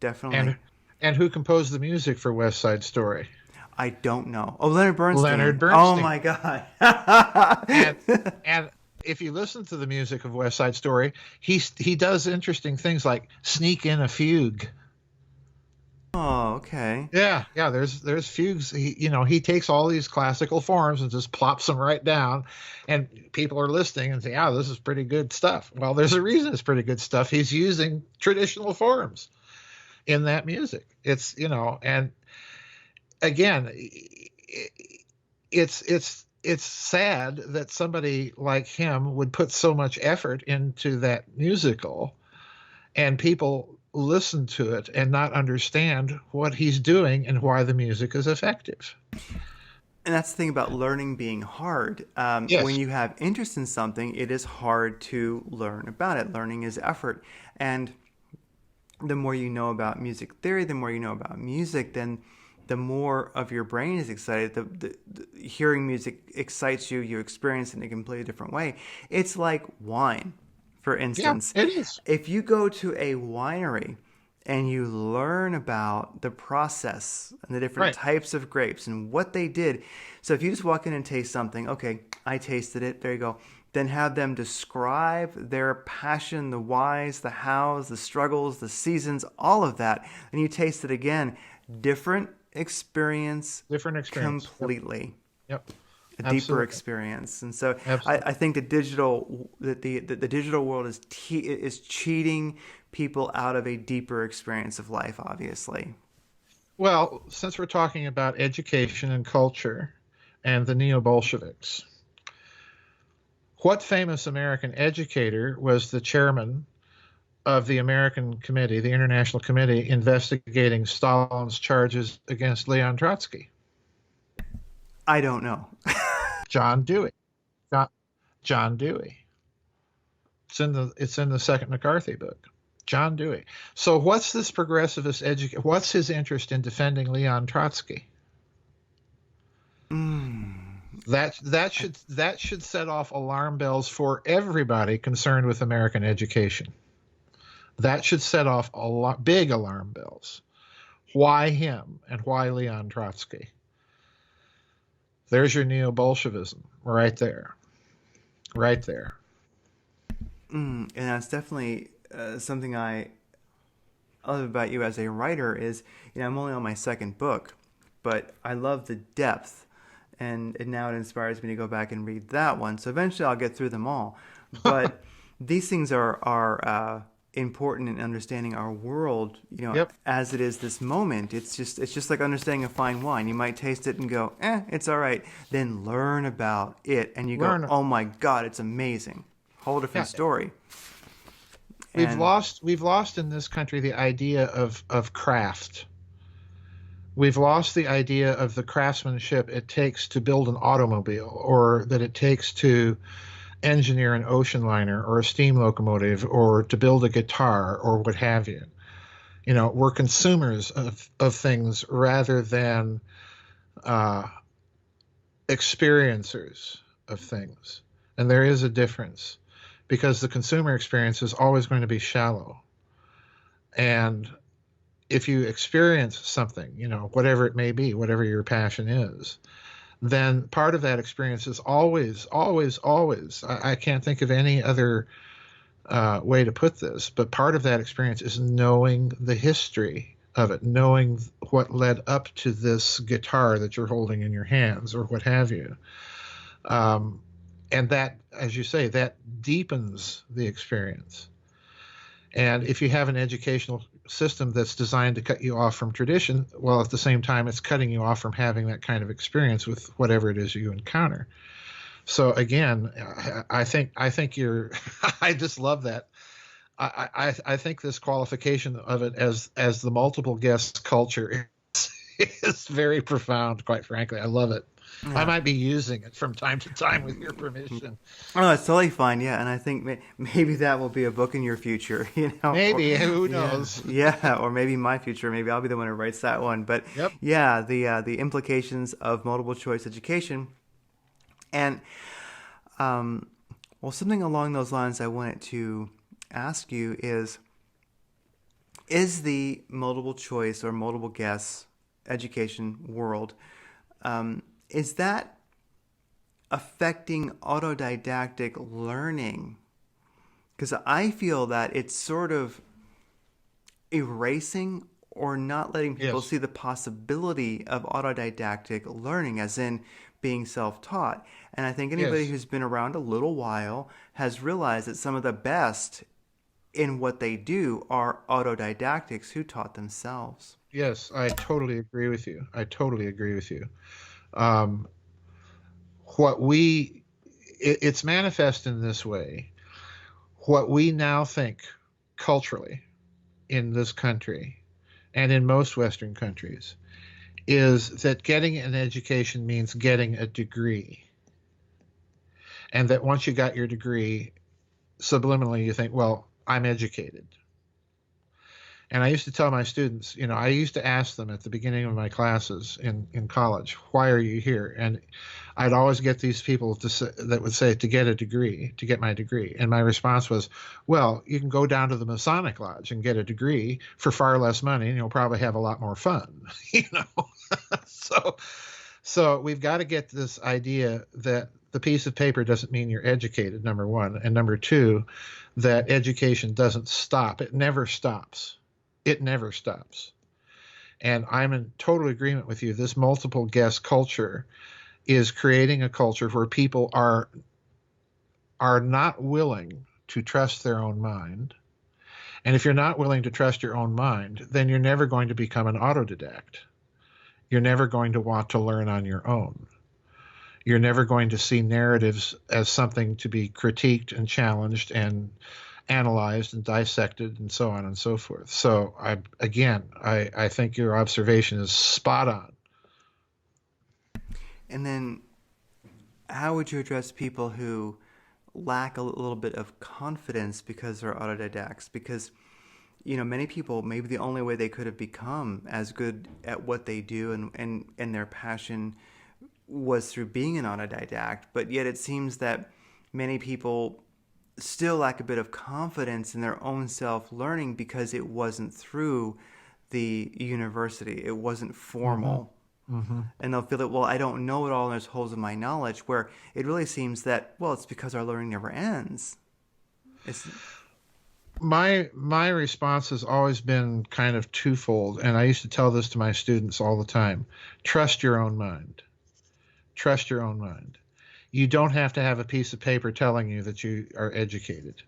Definitely. And who composed the music for West Side Story? I don't know. Oh, Leonard Bernstein. Leonard Bernstein. Oh my God. and if you listen to the music of West Side Story, he does interesting things like sneak in a fugue. Oh, okay. Yeah. There's fugues. He takes all these classical forms and just plops them right down, and people are listening and say, "Yeah, this is pretty good stuff." Well, there's a reason it's pretty good stuff. He's using traditional forms in that music. It's and again, it's sad that somebody like him would put so much effort into that musical, and people listen to it and not understand what he's doing and why the music is effective. And that's the thing about learning being hard. Yes. When you have interest in something, it is hard to learn about it. Learning is effort. And the more you know about music theory, the more you know about music, then the more of your brain is excited. The hearing music excites you. You experience it in a completely different way. It's like wine. For instance, yeah, it is. If you go to a winery and you learn about the process and the different types of grapes and what they did. So if you just walk in and taste something, okay, I tasted it, there you go. Then have them describe their passion, the whys, the hows, the struggles, the seasons, all of that. And you taste it again. Different experience. Completely. Yep. A deeper experience. And so I think the digital world is cheating people out of a deeper experience of life, obviously. Well, since we're talking about education and culture and the neo-Bolsheviks, what famous American educator was the chairman of the American Committee, the International Committee, investigating Stalin's charges against Leon Trotsky? I don't know. John Dewey. John Dewey. It's in the second McCarthy book. John Dewey. So what's this progressivist what's his interest in defending Leon Trotsky? That should set off alarm bells for everybody concerned with American education. That should set off big alarm bells. Why him and why Leon Trotsky? There's your neo-Bolshevism right there. Right there. And that's definitely something I love about you as a writer is, I'm only on my second book, but I love the depth. And now it inspires me to go back and read that one. So eventually I'll get through them all. But these things are important in understanding our world, as it is this moment. It's just like understanding a fine wine. You might taste it and go, it's all right. Then learn about it, and you go, oh my God, it's amazing. Whole different story. We've lost in this country the idea of craft. We've lost the idea of the craftsmanship it takes to build an automobile, or that it takes to engineer an ocean liner or a steam locomotive, or to build a guitar, or what have you. We're consumers of things rather than uh, experiencers of things. And there is a difference, because the consumer experience is always going to be shallow. And if you experience something, whatever it may be, whatever your passion is, then part of that experience is always, always, always, I can't think of any other way to put this, but part of that experience is knowing the history of it, knowing what led up to this guitar that you're holding in your hands, or what have you. And that, as you say, that deepens the experience. And if you have an educational system that's designed to cut you off from tradition, well, at the same time, it's cutting you off from having that kind of experience with whatever it is you encounter. So again, I think you're, I just love that. I think this qualification of it as the multiple guest culture is very profound, quite frankly. I love it. Yeah. I might be using it from time to time with your permission. Oh, it's totally fine. Yeah, and I think maybe that will be a book in your future. Maybe, who knows? Yeah, or maybe my future. Maybe I'll be the one who writes that one. But yep. Yeah, the implications of multiple choice education, and well, something along those lines I wanted to ask you is the multiple choice or multiple guess education world, is that affecting autodidactic learning? Because I feel that it's sort of erasing or not letting people see the possibility of autodidactic learning, as in being self-taught. And I think anybody who's been around a little while has realized that some of the best in what they do are autodidactics who taught themselves. Yes, I totally agree with you. It's manifest in this way. What we now think culturally in this country and in most Western countries is that getting an education means getting a degree. And that once you got your degree, subliminally you think, well, I'm educated. And I used to tell my students, I used to ask them at the beginning of my classes in college, why are you here? And I'd always get these people that would say, to get a degree, to get my degree. And my response was, well, you can go down to the Masonic Lodge and get a degree for far less money, and you'll probably have a lot more fun, So we've got to get this idea that the piece of paper doesn't mean you're educated, number one. And number two, that education doesn't stop. It never stops. It never stops. And I'm in total agreement with you. This multiple guest culture is creating a culture where people are not willing to trust their own mind. And if you're not willing to trust your own mind, then you're never going to become an autodidact. You're never going to want to learn on your own. You're never going to see narratives as something to be critiqued and challenged and analyzed and dissected and so on and so forth. So I think your observation is spot on. And then how would you address people who lack a little bit of confidence because they're autodidacts? Because, many people, maybe the only way they could have become as good at what they do and their passion was through being an autodidact. But yet it seems that many people still lack a bit of confidence in their own self-learning because it wasn't through the university. It wasn't formal. Mm-hmm. And they'll feel that, well, I don't know it all and there's holes in my knowledge, where it really seems that, well, it's because our learning never ends. My response has always been kind of twofold, and I used to tell this to my students all the time. Trust your own mind. Trust your own mind. You don't have to have a piece of paper telling you that you are educated.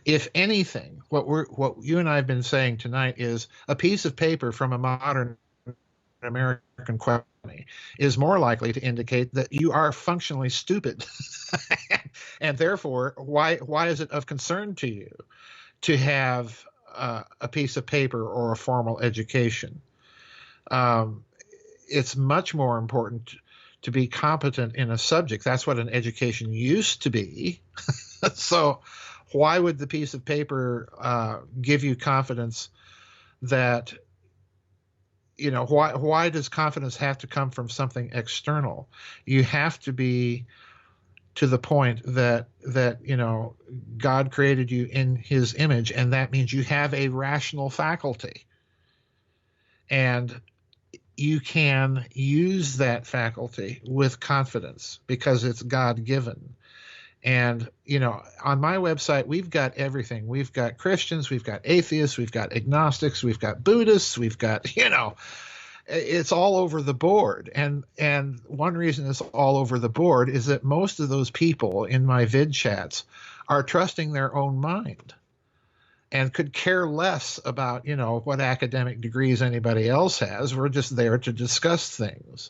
If anything, what you and I have been saying tonight is a piece of paper from a modern American question is more likely to indicate that you are functionally stupid. And therefore, why is it of concern to you to have a piece of paper or a formal education? it's much more important to be competent in a subject. That's what an education used to be. So why would the piece of paper give you confidence that, why does confidence have to come from something external? You have to be to the point that God created you in his image, and that means you have a rational faculty. And you can use that faculty with confidence because it's God-given. And, on my website, we've got everything. We've got Christians, we've got atheists, we've got agnostics, we've got Buddhists, we've got, it's all over the board. And one reason it's all over the board is that most of those people in my vid chats are trusting their own mind and could care less about, what academic degrees anybody else has. We're just there to discuss things.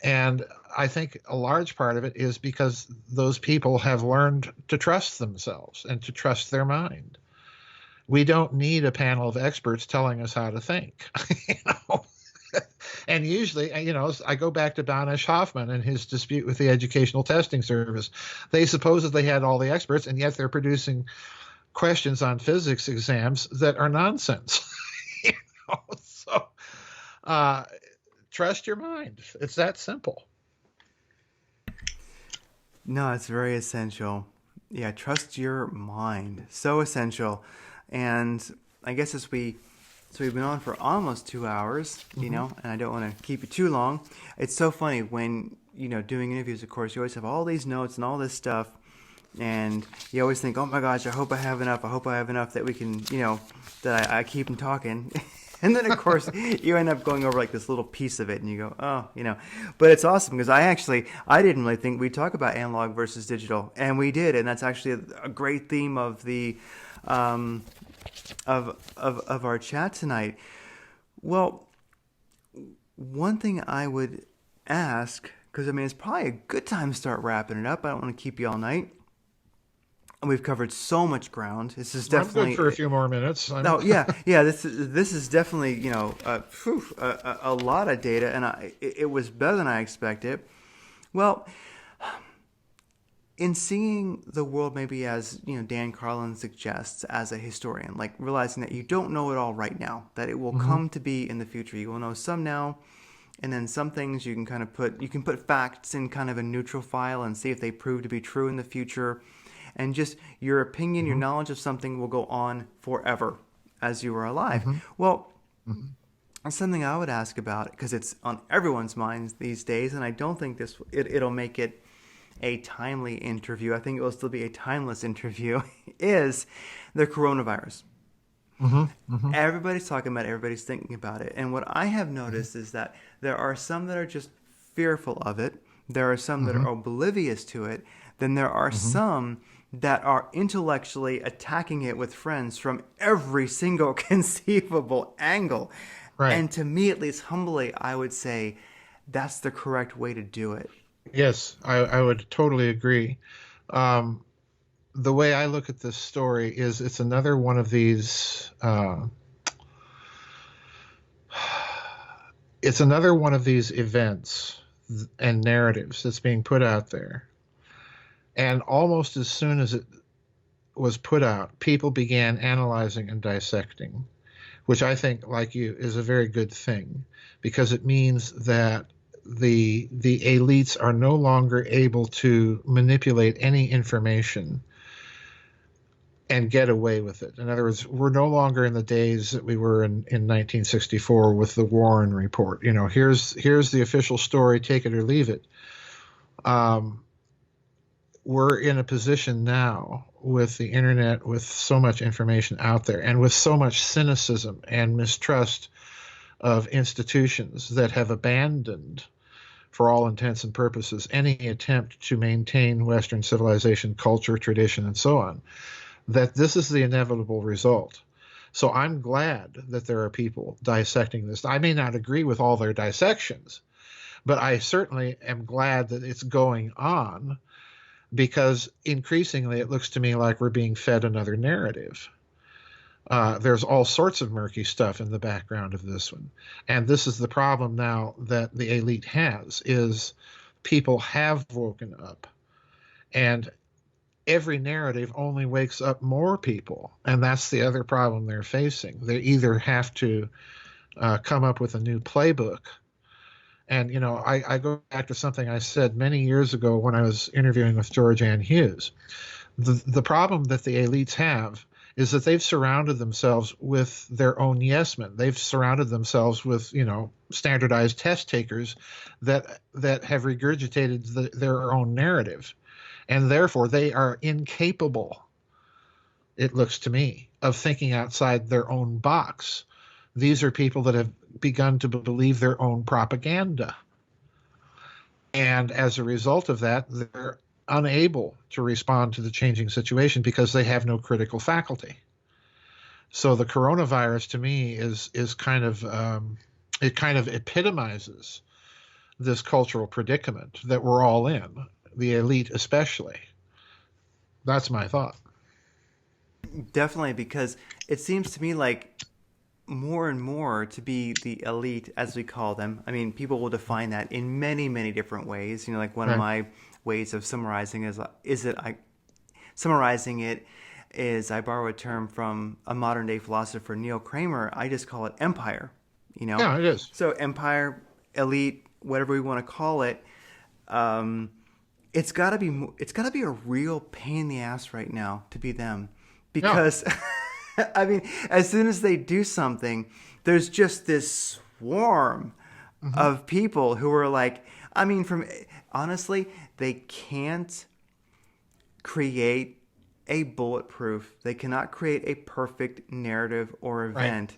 And I think a large part of it is because those people have learned to trust themselves and to trust their mind. We don't need a panel of experts telling us how to think. And usually, I go back to Banish Hoffman and his dispute with the Educational Testing Service. They supposedly had all the experts, and yet they're producing questions on physics exams that are nonsense. So trust your mind. It's that simple. No, it's very essential. Yeah, trust your mind. So essential. And I guess we've been on for almost 2 hours, and I don't want to keep it too long. It's so funny when, doing interviews, of course, you always have all these notes and all this stuff. And you always think, oh my gosh, I hope I have enough. I hope I have enough that we can, that I keep them talking. And then, of course, you end up going over like this little piece of it and you go, oh, But it's awesome because I didn't really think we'd talk about analog versus digital. And we did. And that's actually a great theme of the of our chat tonight. Well, one thing I would ask, because it's probably a good time to start wrapping it up. I don't want to keep you all night. And we've covered so much ground. This is definitely I'm good for a few more minutes. No, yeah. This is definitely a lot of data, and it was better than I expected. Well, in seeing the world maybe as Dan Carlin suggests as a historian, like realizing that you don't know it all right now, that it will come to be in the future. You will know some now, and then some things you can put facts in kind of a neutral file and see if they prove to be true in the future. And just your opinion, your knowledge of something will go on forever as you are alive. Well, something I would ask about, because it's on everyone's minds these days, and I don't think it'll make it a timely interview. I think it will still be a timeless interview, is the coronavirus. Everybody's talking about it. Everybody's thinking about it. And what I have noticed is that there are some that are just fearful of it. There are some that are oblivious to it. Then there are some that are intellectually attacking it with friends from every single conceivable angle. Right. And to me, at least humbly, I would say that's the correct way to do it. Yes, I would totally agree. The way I look at this story is it's another one of these events and narratives that's being put out there. And almost as soon as it was put out, people began analyzing and dissecting, which I think, like you, is a very good thing, because it means that the elites are no longer able to manipulate any information and get away with it. In other words, we're no longer in the days that we were in 1964 with the Warren Report. Here's the official story, take it or leave it. We're in a position now with the internet, with so much information out there, and with so much cynicism and mistrust of institutions that have abandoned, for all intents and purposes, any attempt to maintain Western civilization, culture, tradition, and so on, that this is the inevitable result. So I'm glad that there are people dissecting this. I may not agree with all their dissections, but I certainly am glad that it's going on, because increasingly it looks to me like we're being fed another narrative. There's all sorts of murky stuff in the background of this one. And this is the problem now that the elite has, is people have woken up. And every narrative only wakes up more people. And that's the other problem they're facing. They either have to come up with a new playbook. And, I go back to something I said many years ago when I was interviewing with George Ann Hughes. The problem that the elites have is that they've surrounded themselves with their own yes men. They've surrounded themselves with, standardized test takers that have regurgitated their own narrative. And therefore, they are incapable, it looks to me, of thinking outside their own box. These are people that have begun to believe their own propaganda. And as a result of that, they're unable to respond to the changing situation because they have no critical faculty. So the coronavirus, to me, is kind of it kind of epitomizes this cultural predicament that we're all in, the elite especially. That's my thought. Definitely, because it seems to me like more and more to be the elite, as we call them. I mean, people will define that in many, many different ways. Like one of my ways of summarizing summarizing it is I borrow a term from a modern day philosopher, Neil Kramer. I just call it empire. Yeah, it is. So empire, elite, whatever we want to call it. It's got to be a real pain in the ass right now to be them, because I mean, as soon as they do something, there's just this swarm of people who are like, I mean, honestly, they can't create a bulletproof, they cannot create a perfect narrative or event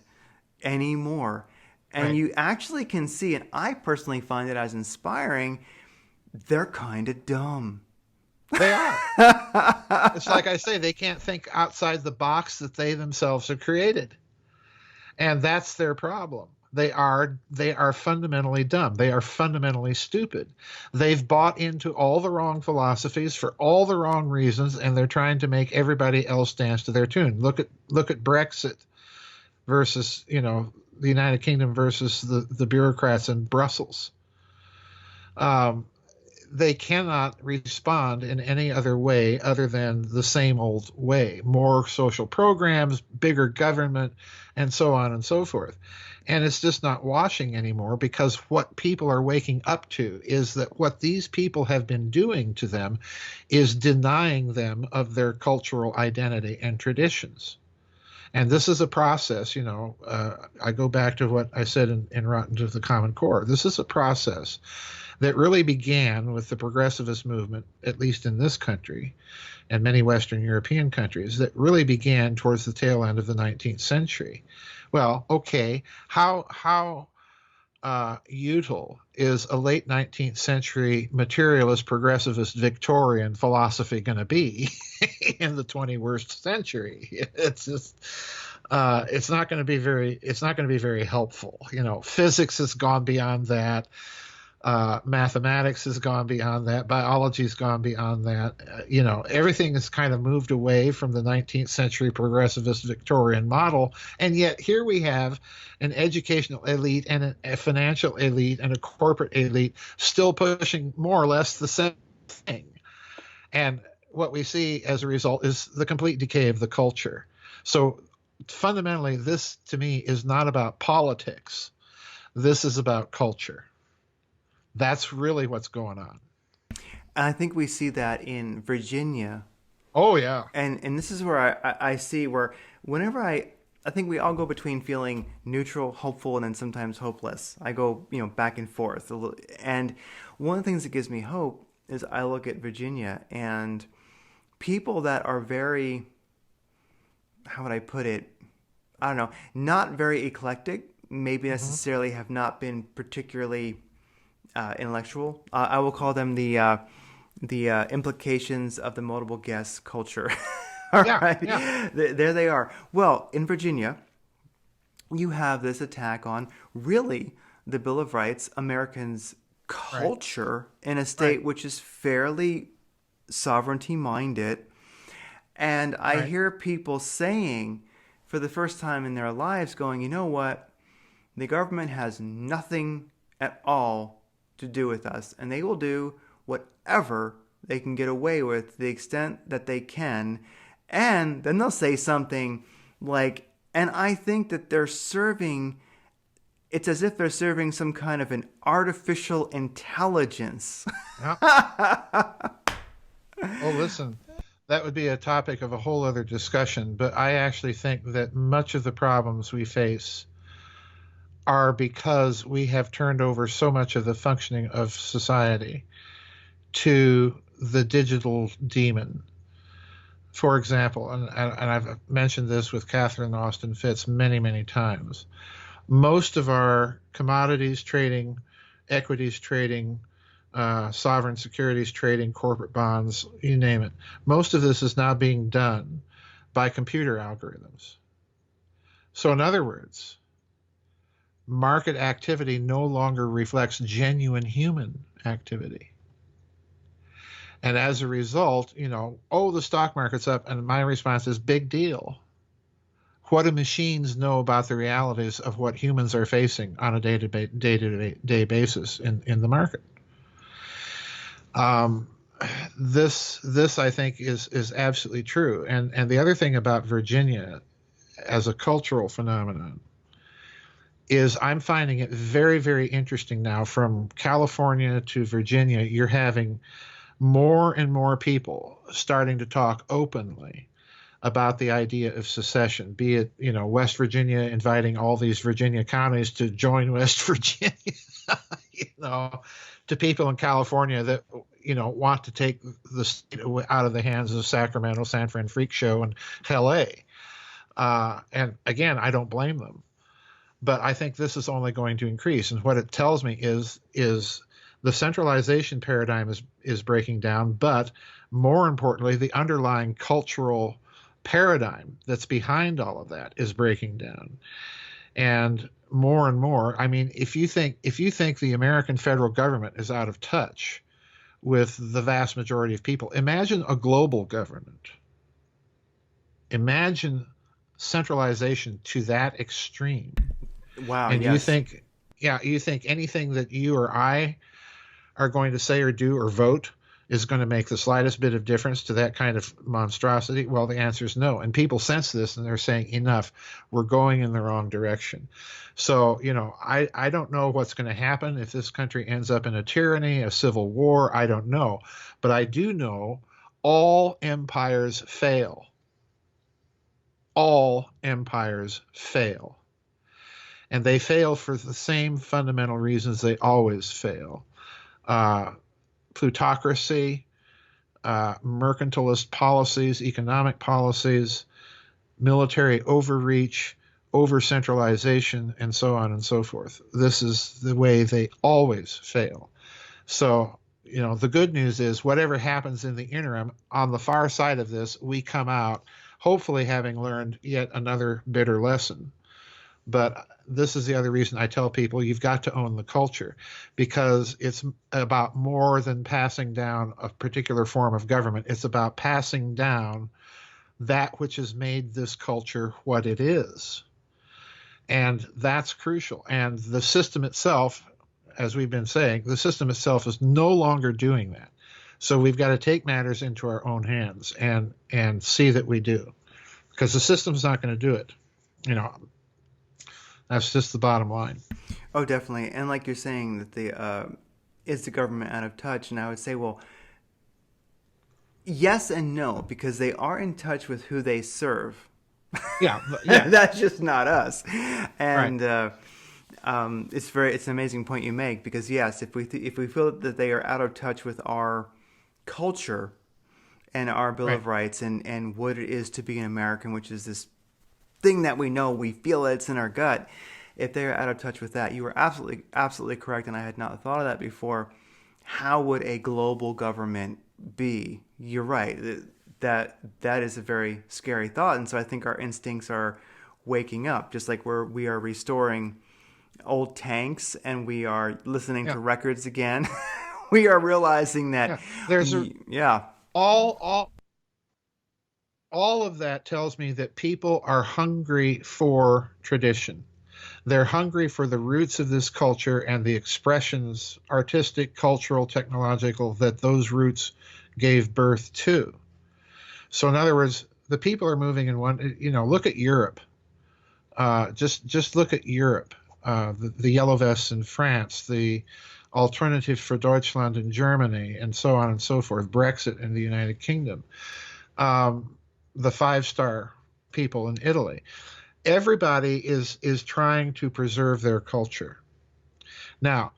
anymore. And you actually can see, and I personally find it as inspiring, they're kind of dumb. They are. It's like I say, they can't think outside the box that they themselves have created. And that's their problem. They are fundamentally dumb. They are fundamentally stupid. They've bought into all the wrong philosophies for all the wrong reasons, and they're trying to make everybody else dance to their tune. Look at Brexit versus, the United Kingdom versus the bureaucrats in Brussels. They cannot respond in any other way other than the same old way. More social programs, bigger government, and so on and so forth. And it's just not washing anymore, because what people are waking up to is that what these people have been doing to them is denying them of their cultural identity and traditions. And this is a process, I go back to what I said in Rotten to the Common Core. This is a process that really began with the progressivist movement, at least in this country and many Western European countries, that really began towards the tail end of the 19th century. Well, okay, how util is a late 19th century materialist, progressivist, Victorian philosophy going to be in the 21st century? It's just it's not going to be very helpful. Physics has gone beyond that. Mathematics has gone beyond that. Biology's gone beyond that. Everything has kind of moved away from the 19th century progressivist Victorian model. And yet here we have an educational elite and a financial elite and a corporate elite still pushing more or less the same thing. And what we see as a result is the complete decay of the culture. So fundamentally, this to me is not about politics. This is about culture. That's really what's going on. And I think we see that in Virginia. Oh, yeah. And this is where I see where whenever I think we all go between feeling neutral, hopeful, and then sometimes hopeless. I go, back and forth. And one of the things that gives me hope is I look at Virginia and people that are very, how would I put it? I don't know, not very eclectic, maybe necessarily have not been particularly intellectual. I will call them the implications of the multiple guest culture. All right. Yeah. There they are. Well, in Virginia, you have this attack on really the Bill of Rights, Americans' culture in a state which is fairly sovereignty minded. And I hear people saying for the first time in their lives going, you know what? The government has nothing at all to do with us, and they will do whatever they can get away with to the extent that they can. And then they'll say something like, and I think that they're serving, it's as if they're serving some kind of an artificial intelligence. Yeah. Oh, listen, that would be a topic of a whole other discussion, but I actually think that much of the problems we face are because we have turned over so much of the functioning of society to the digital demon. For example, and I've mentioned this with Catherine Austin Fitts many, many times, most of our commodities trading, equities trading, sovereign securities trading, corporate bonds, you name it, most of this is now being done by computer algorithms. So in other words, market activity no longer reflects genuine human activity. And as a result, the stock market's up. And my response is, big deal. What do machines know about the realities of what humans are facing on a day-to-day basis in the market? This I think is absolutely true. And the other thing about Virginia as a cultural phenomenon is I'm finding it very, very interesting now. From California to Virginia, you're having more and more people starting to talk openly about the idea of secession, be it, West Virginia inviting all these Virginia counties to join West Virginia, to people in California that, want to take the state out of the hands of Sacramento, San Fran Freak Show, and LA. And again, I don't blame them. But I think this is only going to increase. And what it tells me is the centralization paradigm is breaking down, but more importantly, the underlying cultural paradigm that's behind all of that is breaking down. And more, I mean, if you think the American federal government is out of touch with the vast majority of people, imagine a global government. Imagine centralization to that extreme. Wow. And yes. you think anything that you or I are going to say or do or vote is going to make the slightest bit of difference to that kind of monstrosity? Well, the answer is no. And people sense this and they're saying, enough, we're going in the wrong direction. So, I don't know what's going to happen if this country ends up in a tyranny, a civil war. I don't know. But I do know all empires fail. All empires fail. And they fail for the same fundamental reasons they always fail. Plutocracy, mercantilist policies, economic policies, military overreach, over-centralization, and so on and so forth. This is the way they always fail. So, the good news is whatever happens in the interim, on the far side of this, we come out hopefully having learned yet another bitter lesson. But this is the other reason I tell people you've got to own the culture, because it's about more than passing down a particular form of government. It's about passing down that which has made this culture what it is. And that's crucial. And the system itself, as we've been saying, the system itself is no longer doing that. So we've got to take matters into our own hands and see that we do, because the system's not going to do it. That's just the bottom line. Oh, definitely. And like you're saying, that is the government out of touch? And I would say, well, yes and no, because they are in touch with who they serve. Yeah. That's just not us. And right. It's an amazing point you make, because yes, if we feel that they are out of touch with our culture and our Bill of Rights and what it is to be an American, which is this thing that we feel it's in our gut. If they're out of touch with that, you were absolutely correct, and I had not thought of that before. How would a global government be? You're right. That is a very scary thought, and so I think our instincts are waking up, just like we are restoring old tanks and we are listening to records again. We are realizing that there's all all of that tells me that people are hungry for tradition. They're hungry for the roots of this culture and the expressions, artistic, cultural, technological, that those roots gave birth to. So, in other words, the people are moving in one. Look at Europe. Just look at Europe. The Yellow Vests in France, the Alternative for Deutschland in Germany, and so on and so forth. Brexit in the United Kingdom. The five-star people in Italy. Everybody is trying to preserve their culture. Now,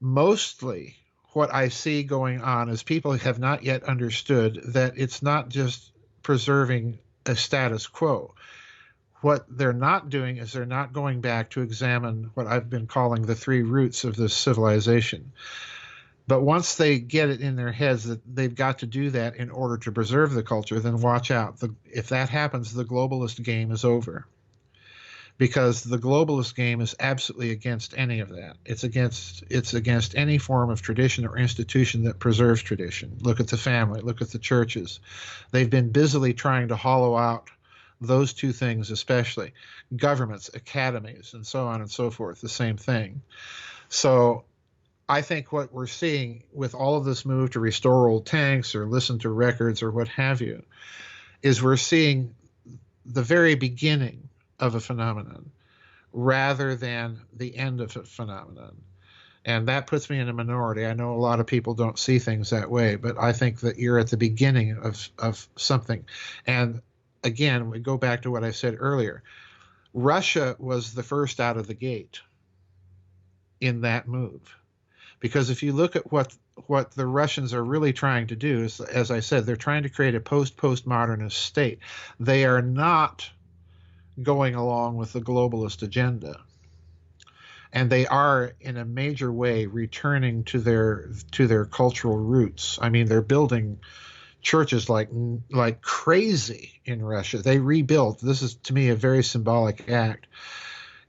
mostly what I see going on is people have not yet understood that it's not just preserving a status quo. What they're not doing is they're not going back to examine what I've been calling the three roots of this civilization. But once they get it in their heads that they've got to do that in order to preserve the culture, then watch out. If that happens, the globalist game is over. Because the globalist game is absolutely against any of that. It's against any form of tradition or institution that preserves tradition. Look at the family, look at the churches. They've been busily trying to hollow out those two things, especially governments, academies, and so on and so forth, the same thing. So I think what we're seeing with all of this move to restore old tanks or listen to records or what have you, is we're seeing the very beginning of a phenomenon rather than the end of a phenomenon. And that puts me in a minority. I know a lot of people don't see things that way, but I think that you're at the beginning of something. And again, we go back to what I said earlier. Russia was the first out of the gate in that move. Because if you look at what the Russians are really trying to do, is, as I said, they're trying to create a postmodernist state. They are not going along with the globalist agenda. And they are, in a major way, returning to their cultural roots. I mean, they're building churches like crazy in Russia. They rebuilt. This is, to me, a very symbolic act.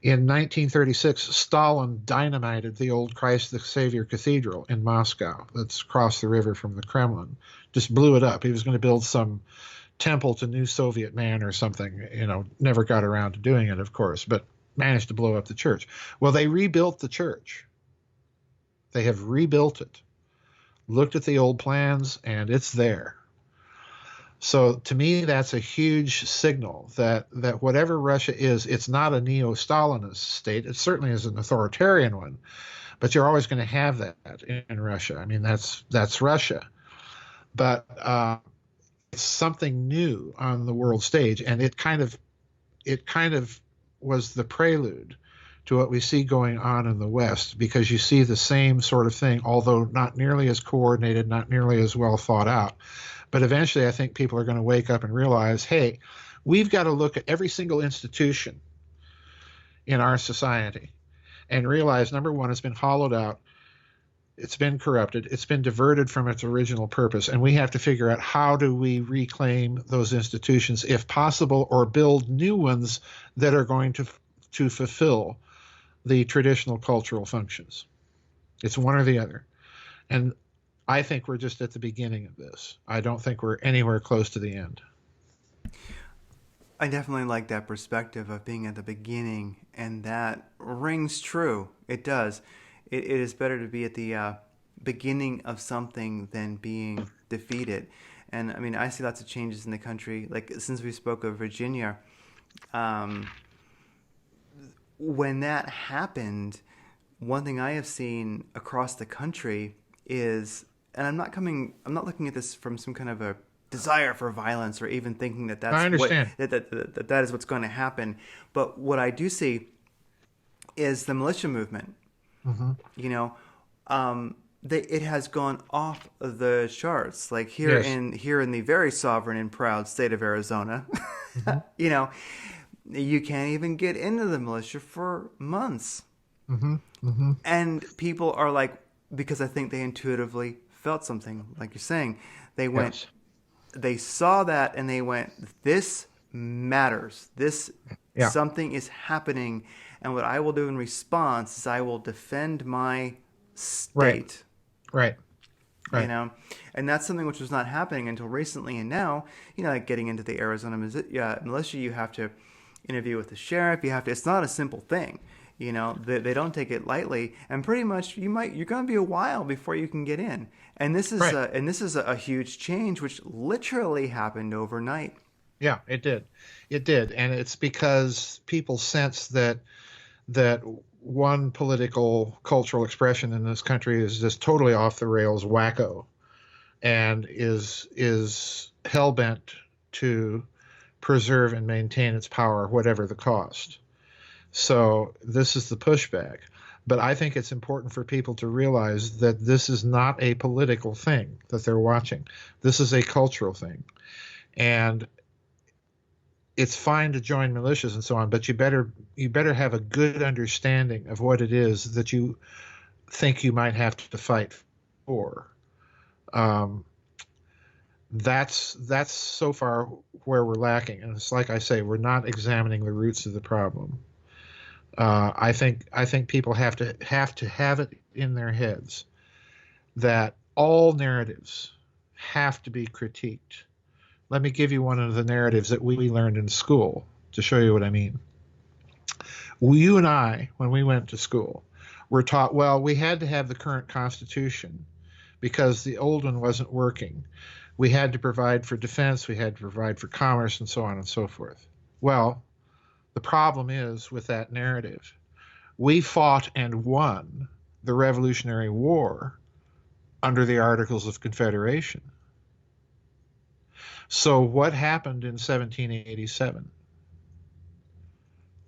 In 1936, Stalin dynamited the old Christ the Savior Cathedral in Moscow, that's across the river from the Kremlin. Just blew it up. He was going to build some temple to New Soviet Man or something. Never got around to doing it, of course, but managed to blow up the church. Well, they rebuilt the church. They have rebuilt it. Looked at the old plans, and it's there. So to me, that's a huge signal that whatever Russia is, it's not a neo-Stalinist state. It certainly is an authoritarian one, but you're always going to have that in Russia. I mean, that's Russia. But it's something new on the world stage, and it kind of was the prelude to what we see going on in the West, because you see the same sort of thing, although not nearly as coordinated, not nearly as well thought out. But eventually, I think people are going to wake up and realize, hey, we've got to look at every single institution in our society and realize, number one, it's been hollowed out, it's been corrupted, it's been diverted from its original purpose, and we have to figure out how do we reclaim those institutions, if possible, or build new ones that are going to fulfill the traditional cultural functions. It's one or the other. And I think we're just at the beginning of this. I don't think we're anywhere close to the end. I definitely like that perspective of being at the beginning, and that rings true. It does. It is better to be at the beginning of something than being defeated. And I mean, I see lots of changes in the country. Like, since we spoke of Virginia, when that happened, one thing I have seen across the country is, and I'm not looking at this from some kind of a desire for violence or even thinking that that's I understand. that is what's going to happen. But what I do see is the militia movement. Mm-hmm. It has gone off the charts. Like here in the very sovereign and proud state of Arizona, mm-hmm. You can't even get into the militia for months. Mm-hmm. Mm-hmm. And people are like, because I think they intuitively felt something, like you're saying. They went, they saw that and they went, this matters. Something is happening. And what I will do in response is I will defend my state. Right. And that's something which was not happening until recently. And now, like getting into the Arizona militia, you have to interview with the sheriff. It's not a simple thing. They don't take it lightly, and pretty much you're going to be a while before you can get in. And this is a huge change, which literally happened overnight. Yeah, it did, and it's because people sense that one political cultural expression in this country is just totally off the rails, wacko, and is hell bent to preserve and maintain its power, whatever the cost. So this is the pushback. But I think it's important for people to realize that this is not a political thing that they're watching. This is a cultural thing. And it's fine to join militias and so on, but you better have a good understanding of what it is that you think you might have to fight for. That's so far where we're lacking. And it's like I say, we're not examining the roots of the problem. I think people have to have it in their heads that all narratives have to be critiqued. Let me give you one of the narratives that we learned in school to show you what I mean. You and I, when we went to school, were taught, well, we had to have the current Constitution because the old one wasn't working. We had to provide for defense, we had to provide for commerce, and so on and so forth. Well, the problem is with that narrative. We fought and won the Revolutionary War under the Articles of Confederation. So what happened in 1787?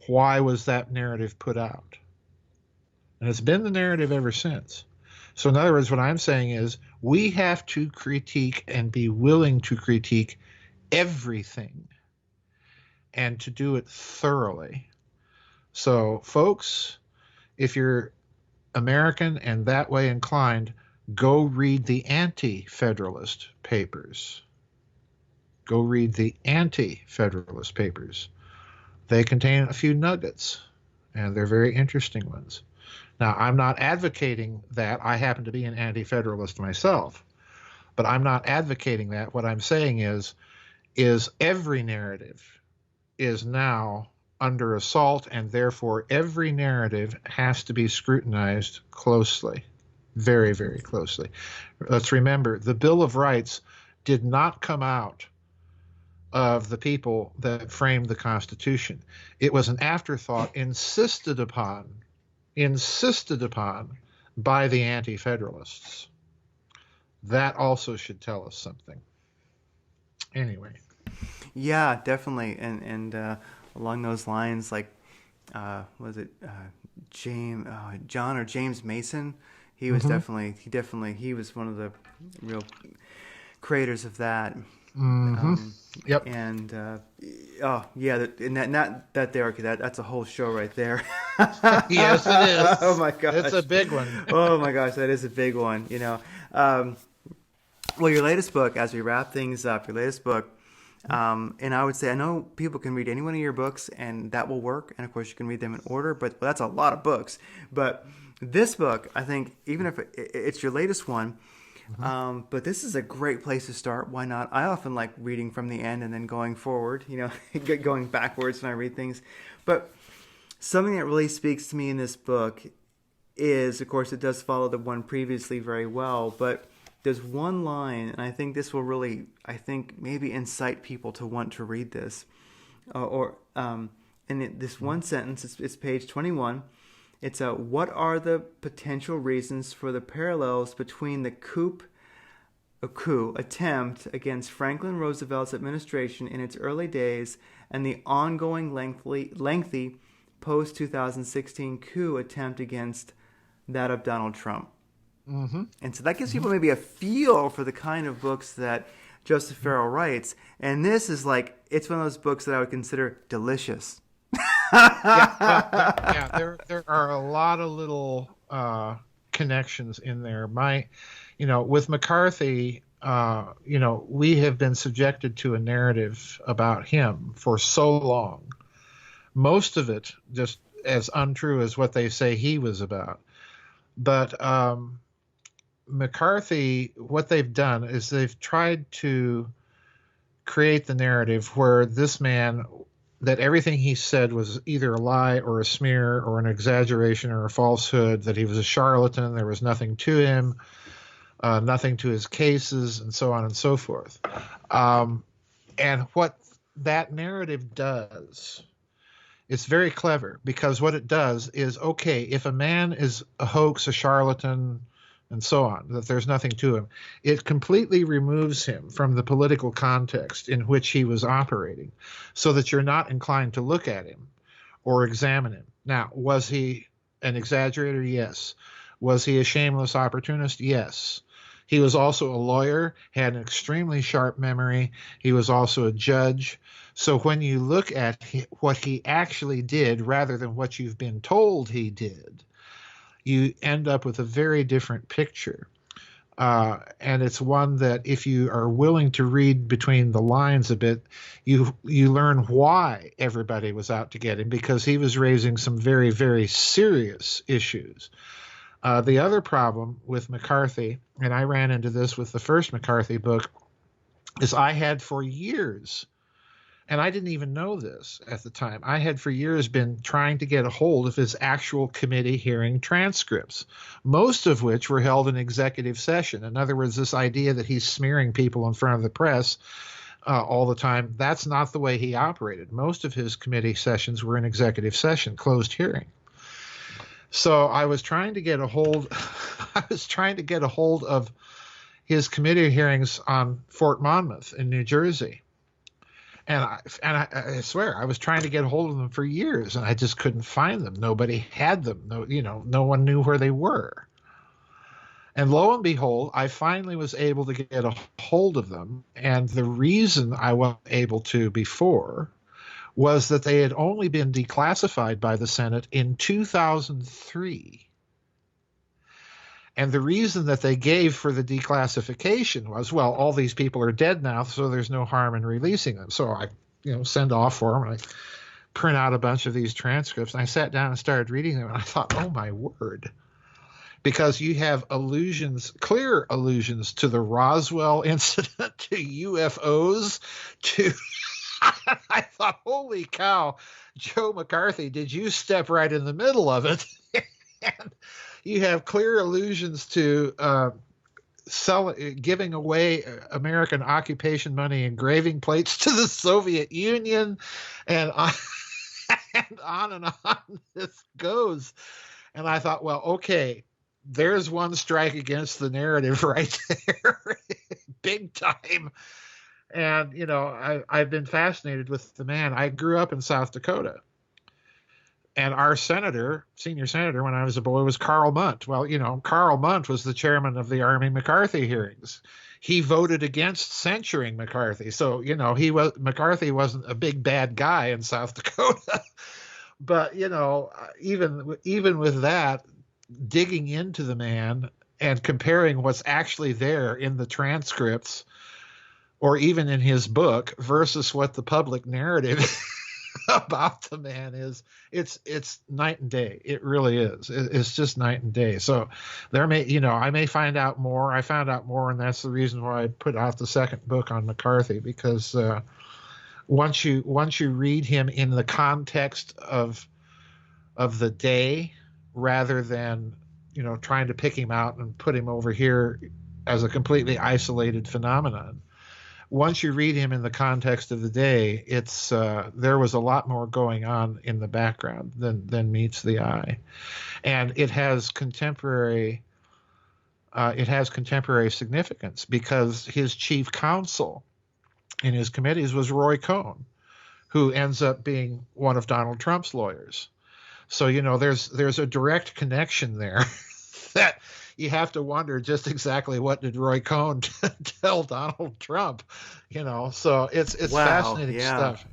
Why was that narrative put out? And it's been the narrative ever since. So in other words, what I'm saying is we have to critique and be willing to critique everything, and to do it thoroughly. So, folks, if you're American and that way inclined, go read the Anti-Federalist papers. Go read the Anti-Federalist papers. They contain a few nuggets, and they're very interesting ones. Now, I'm not advocating that. I happen to be an Anti-Federalist myself, but I'm not advocating that. What I'm saying is every narrative is now under assault, and therefore every narrative has to be scrutinized closely, very, very closely. Let's remember, the Bill of Rights did not come out of the people that framed the Constitution. It was an afterthought insisted upon by the Anti-Federalists. That also should tell us something. Anyway. Yeah, definitely, and along those lines, like, was it John or James Mason? He was he was one of the real creators of that. Yep. And that's a whole show right there. Yes, it is. Oh my gosh, it's a big one. Oh my gosh, that is a big one. Well, your latest book, as we wrap things up, and I would say, I know people can read any one of your books, and that will work. And of course, you can read them in order, but that's a lot of books. But this book, I think, even if it's your latest one, but this is a great place to start. Why not? I often like reading from the end and then going forward, going backwards when I read things. But something that really speaks to me in this book is, of course, it does follow the one previously very well, but there's one line, and I think this will really, maybe incite people to want to read this. This one sentence, it's page 21. It's what are the potential reasons for the parallels between the coup attempt against Franklin Roosevelt's administration in its early days and the ongoing lengthy post-2016 coup attempt against that of Donald Trump? And so that gives people maybe a feel for the kind of books that Joseph Farrell writes. And this is it's one of those books that I would consider delicious. There are a lot of little connections in there. With McCarthy, we have been subjected to a narrative about him for so long. Most of it just as untrue as what they say he was about. But McCarthy, what they've done is they've tried to create the narrative where this man, that everything he said was either a lie or a smear or an exaggeration or a falsehood, that he was a charlatan, there was nothing to him, nothing to his cases, and so on and so forth. And what that narrative does, it's very clever, because what it does is, okay, if a man is a hoax, a charlatan, and so on, that there's nothing to him, it completely removes him from the political context in which he was operating, so that you're not inclined to look at him or examine him. Now, was he an exaggerator? Yes. Was he a shameless opportunist? Yes. He was also a lawyer, had an extremely sharp memory. He was also a judge. So when you look at what he actually did rather than what you've been told he did, you end up with a very different picture. And it's one that, if you are willing to read between the lines a bit, you learn why everybody was out to get him, because he was raising some very, very serious issues. The other problem with McCarthy, and I ran into this with the first McCarthy book, is I had for years, and I didn't even know this at the time, I had for years been trying to get a hold of his actual committee hearing transcripts, most of which were held in executive session. In other words, this idea that he's smearing people in front of the press all the time, that's not the way he operated. Most of his committee sessions were in executive session, closed hearing. So I was trying to get a hold of his committee hearings on Fort Monmouth in New Jersey. And I swear, I was trying to get a hold of them for years, and I just couldn't find them. Nobody had them. No one knew where they were. And lo and behold, I finally was able to get a hold of them. And the reason I wasn't able to before was that they had only been declassified by the Senate in 2003. And the reason that they gave for the declassification was, well, all these people are dead now, so there's no harm in releasing them. So I, send off for them, and I print out a bunch of these transcripts, and I sat down and started reading them, and I thought, oh my word. Because you have clear allusions to the Roswell incident, to UFOs, to... I thought, holy cow, Joe McCarthy, did you step right in the middle of it? And you have clear allusions to giving away American occupation money, engraving plates to the Soviet Union, and on and on this goes. And I thought, well, okay, there's one strike against the narrative right there, big time. And, I've been fascinated with the man. I grew up in South Dakota. And our senior senator, when I was a boy, was Carl Munt. Well, Carl Munt was the chairman of the Army McCarthy hearings. He voted against censuring McCarthy. So, McCarthy wasn't a big bad guy in South Dakota. But, even with that, digging into the man and comparing what's actually there in the transcripts or even in his book versus what the public narrative about the man is, it's night and day. It really is. It's just night and day. So I may find out more. I found out more, and that's the reason why I put out the second book on McCarthy, because once you read him in the context of the day, rather than trying to pick him out and put him over here as a completely isolated phenomenon. Once you read him in the context of the day, it's there was a lot more going on in the background than meets the eye, and it has contemporary significance, because his chief counsel in his committees was Roy Cohn, who ends up being one of Donald Trump's lawyers. So there's a direct connection there that you have to wonder just exactly what did Roy Cohn tell Donald Trump, So it's wow, fascinating yeah. stuff.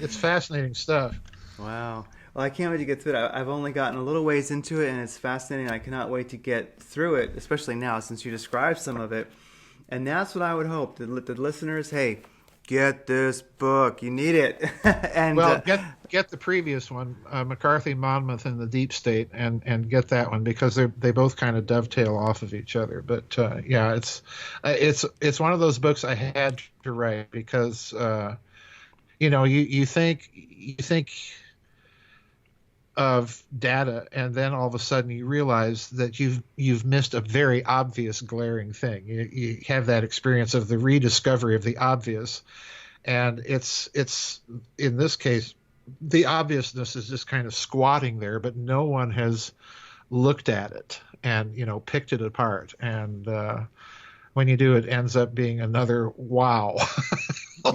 It's fascinating stuff. Wow. Well, I can't wait to get through it. I've only gotten a little ways into it, and it's fascinating. I cannot wait to get through it, especially now since you described some of it. And that's what I would hope, that the listeners, hey, get this book. You need it. And Well, get the previous one, McCarthy, Monmouth, and the Deep State, and get that one because they both kind of dovetail off of each other. But yeah, it's one of those books I had to write because you think of data, and then all of a sudden you realize that you've missed a very obvious, glaring thing. You have that experience of the rediscovery of the obvious, and it's in this case the obviousness is just kind of squatting there, but no one has looked at it and picked it apart. And when you do, it ends up being another wow.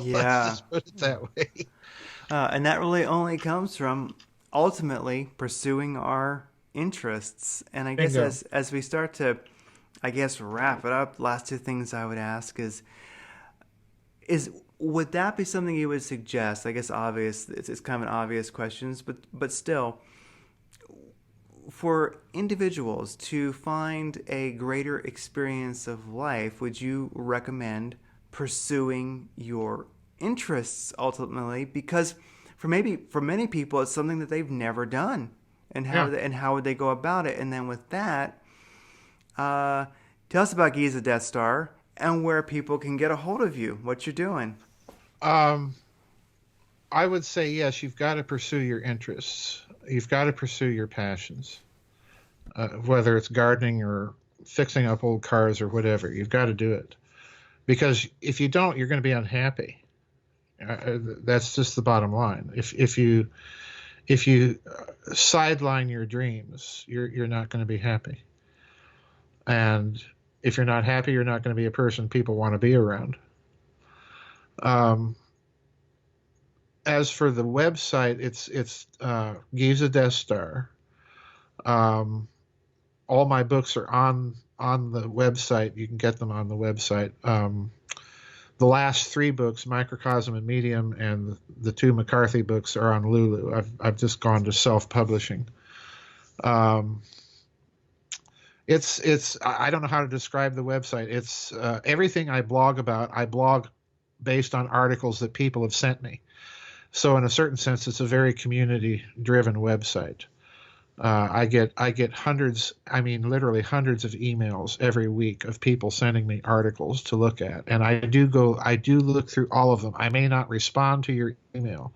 Yeah, Let's just put it that way. And that really only comes from ultimately pursuing our interests. And I guess Bingo. as we start to, wrap it up, last two things I would ask is would that be something you would suggest? I guess obvious, it's kind of an obvious question, but still, for individuals to find a greater experience of life, would you recommend pursuing your interests ultimately? Because for many people, it's something that they've never done, and how would they go about it? And then with that, tell us about Giza Death Star and where people can get a hold of you, what you're doing. I would say yes. You've got to pursue your interests. You've got to pursue your passions, whether it's gardening or fixing up old cars or whatever. You've got to do it, because if you don't, you're going to be unhappy. That's just the bottom line. If you sideline your dreams, you're not going to be happy. And if you're not happy, you're not going to be a person people want to be around. As for the website, it's Giza Death Star. All my books are on the website. You can get them on the website. The last three books, Microcosm and Medium, and the two McCarthy books are on Lulu. I've just gone to self-publishing. It's I don't know how to describe the website. It's everything I blog about. I blog based on articles that people have sent me. So in a certain sense, it's a very community-driven website. I get hundreds, literally hundreds of emails every week of people sending me articles to look at. And I do look through all of them. I may not respond to your email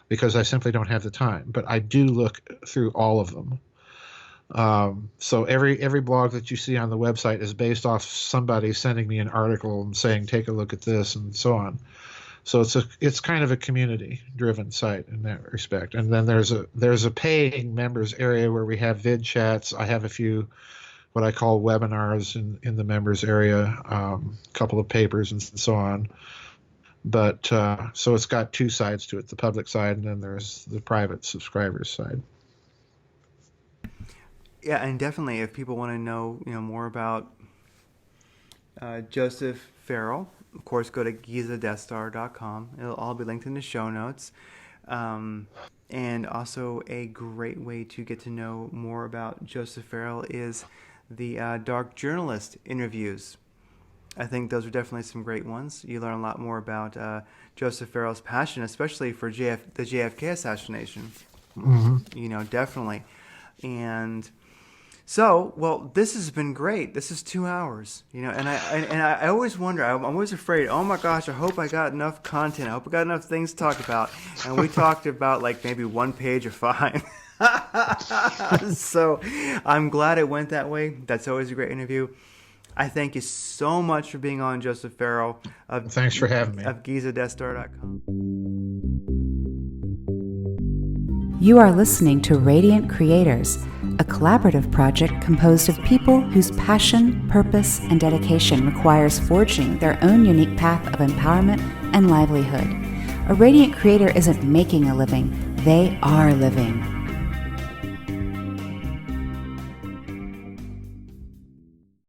because I simply don't have the time, but I do look through all of them. So every blog that you see on the website is based off somebody sending me an article and saying, take a look at this and so on. So it's kind of a community-driven site in that respect. And then there's a paying members area where we have vid chats. I have a few what I call webinars in the members area, a couple of papers and so on. But so it's got two sides to it: the public side, and then there's the private subscribers side. Yeah, and definitely, if people want to know more about Joseph Farrell, of course, go to GizaDeathStar.com. It'll all be linked in the show notes. And also a great way to get to know more about Joseph Farrell is the Dark Journalist interviews. I think those are definitely some great ones. You learn a lot more about Joseph Farrell's passion, especially for the JFK assassination. Mm-hmm. Definitely. And so, well, this has been great. This is 2 hours, and I always wonder. I'm always afraid. Oh my gosh! I hope I got enough content. I hope I got enough things to talk about. And we talked about like maybe one page of fine. So I'm glad it went that way. That's always a great interview. I thank you so much for being on, Joseph Farrell. Thanks for having me. Of GizaDeathStar.com. You are listening to Radiant Creators, a collaborative project composed of people whose passion, purpose, and dedication requires forging their own unique path of empowerment and livelihood. A radiant creator isn't making a living, they are living.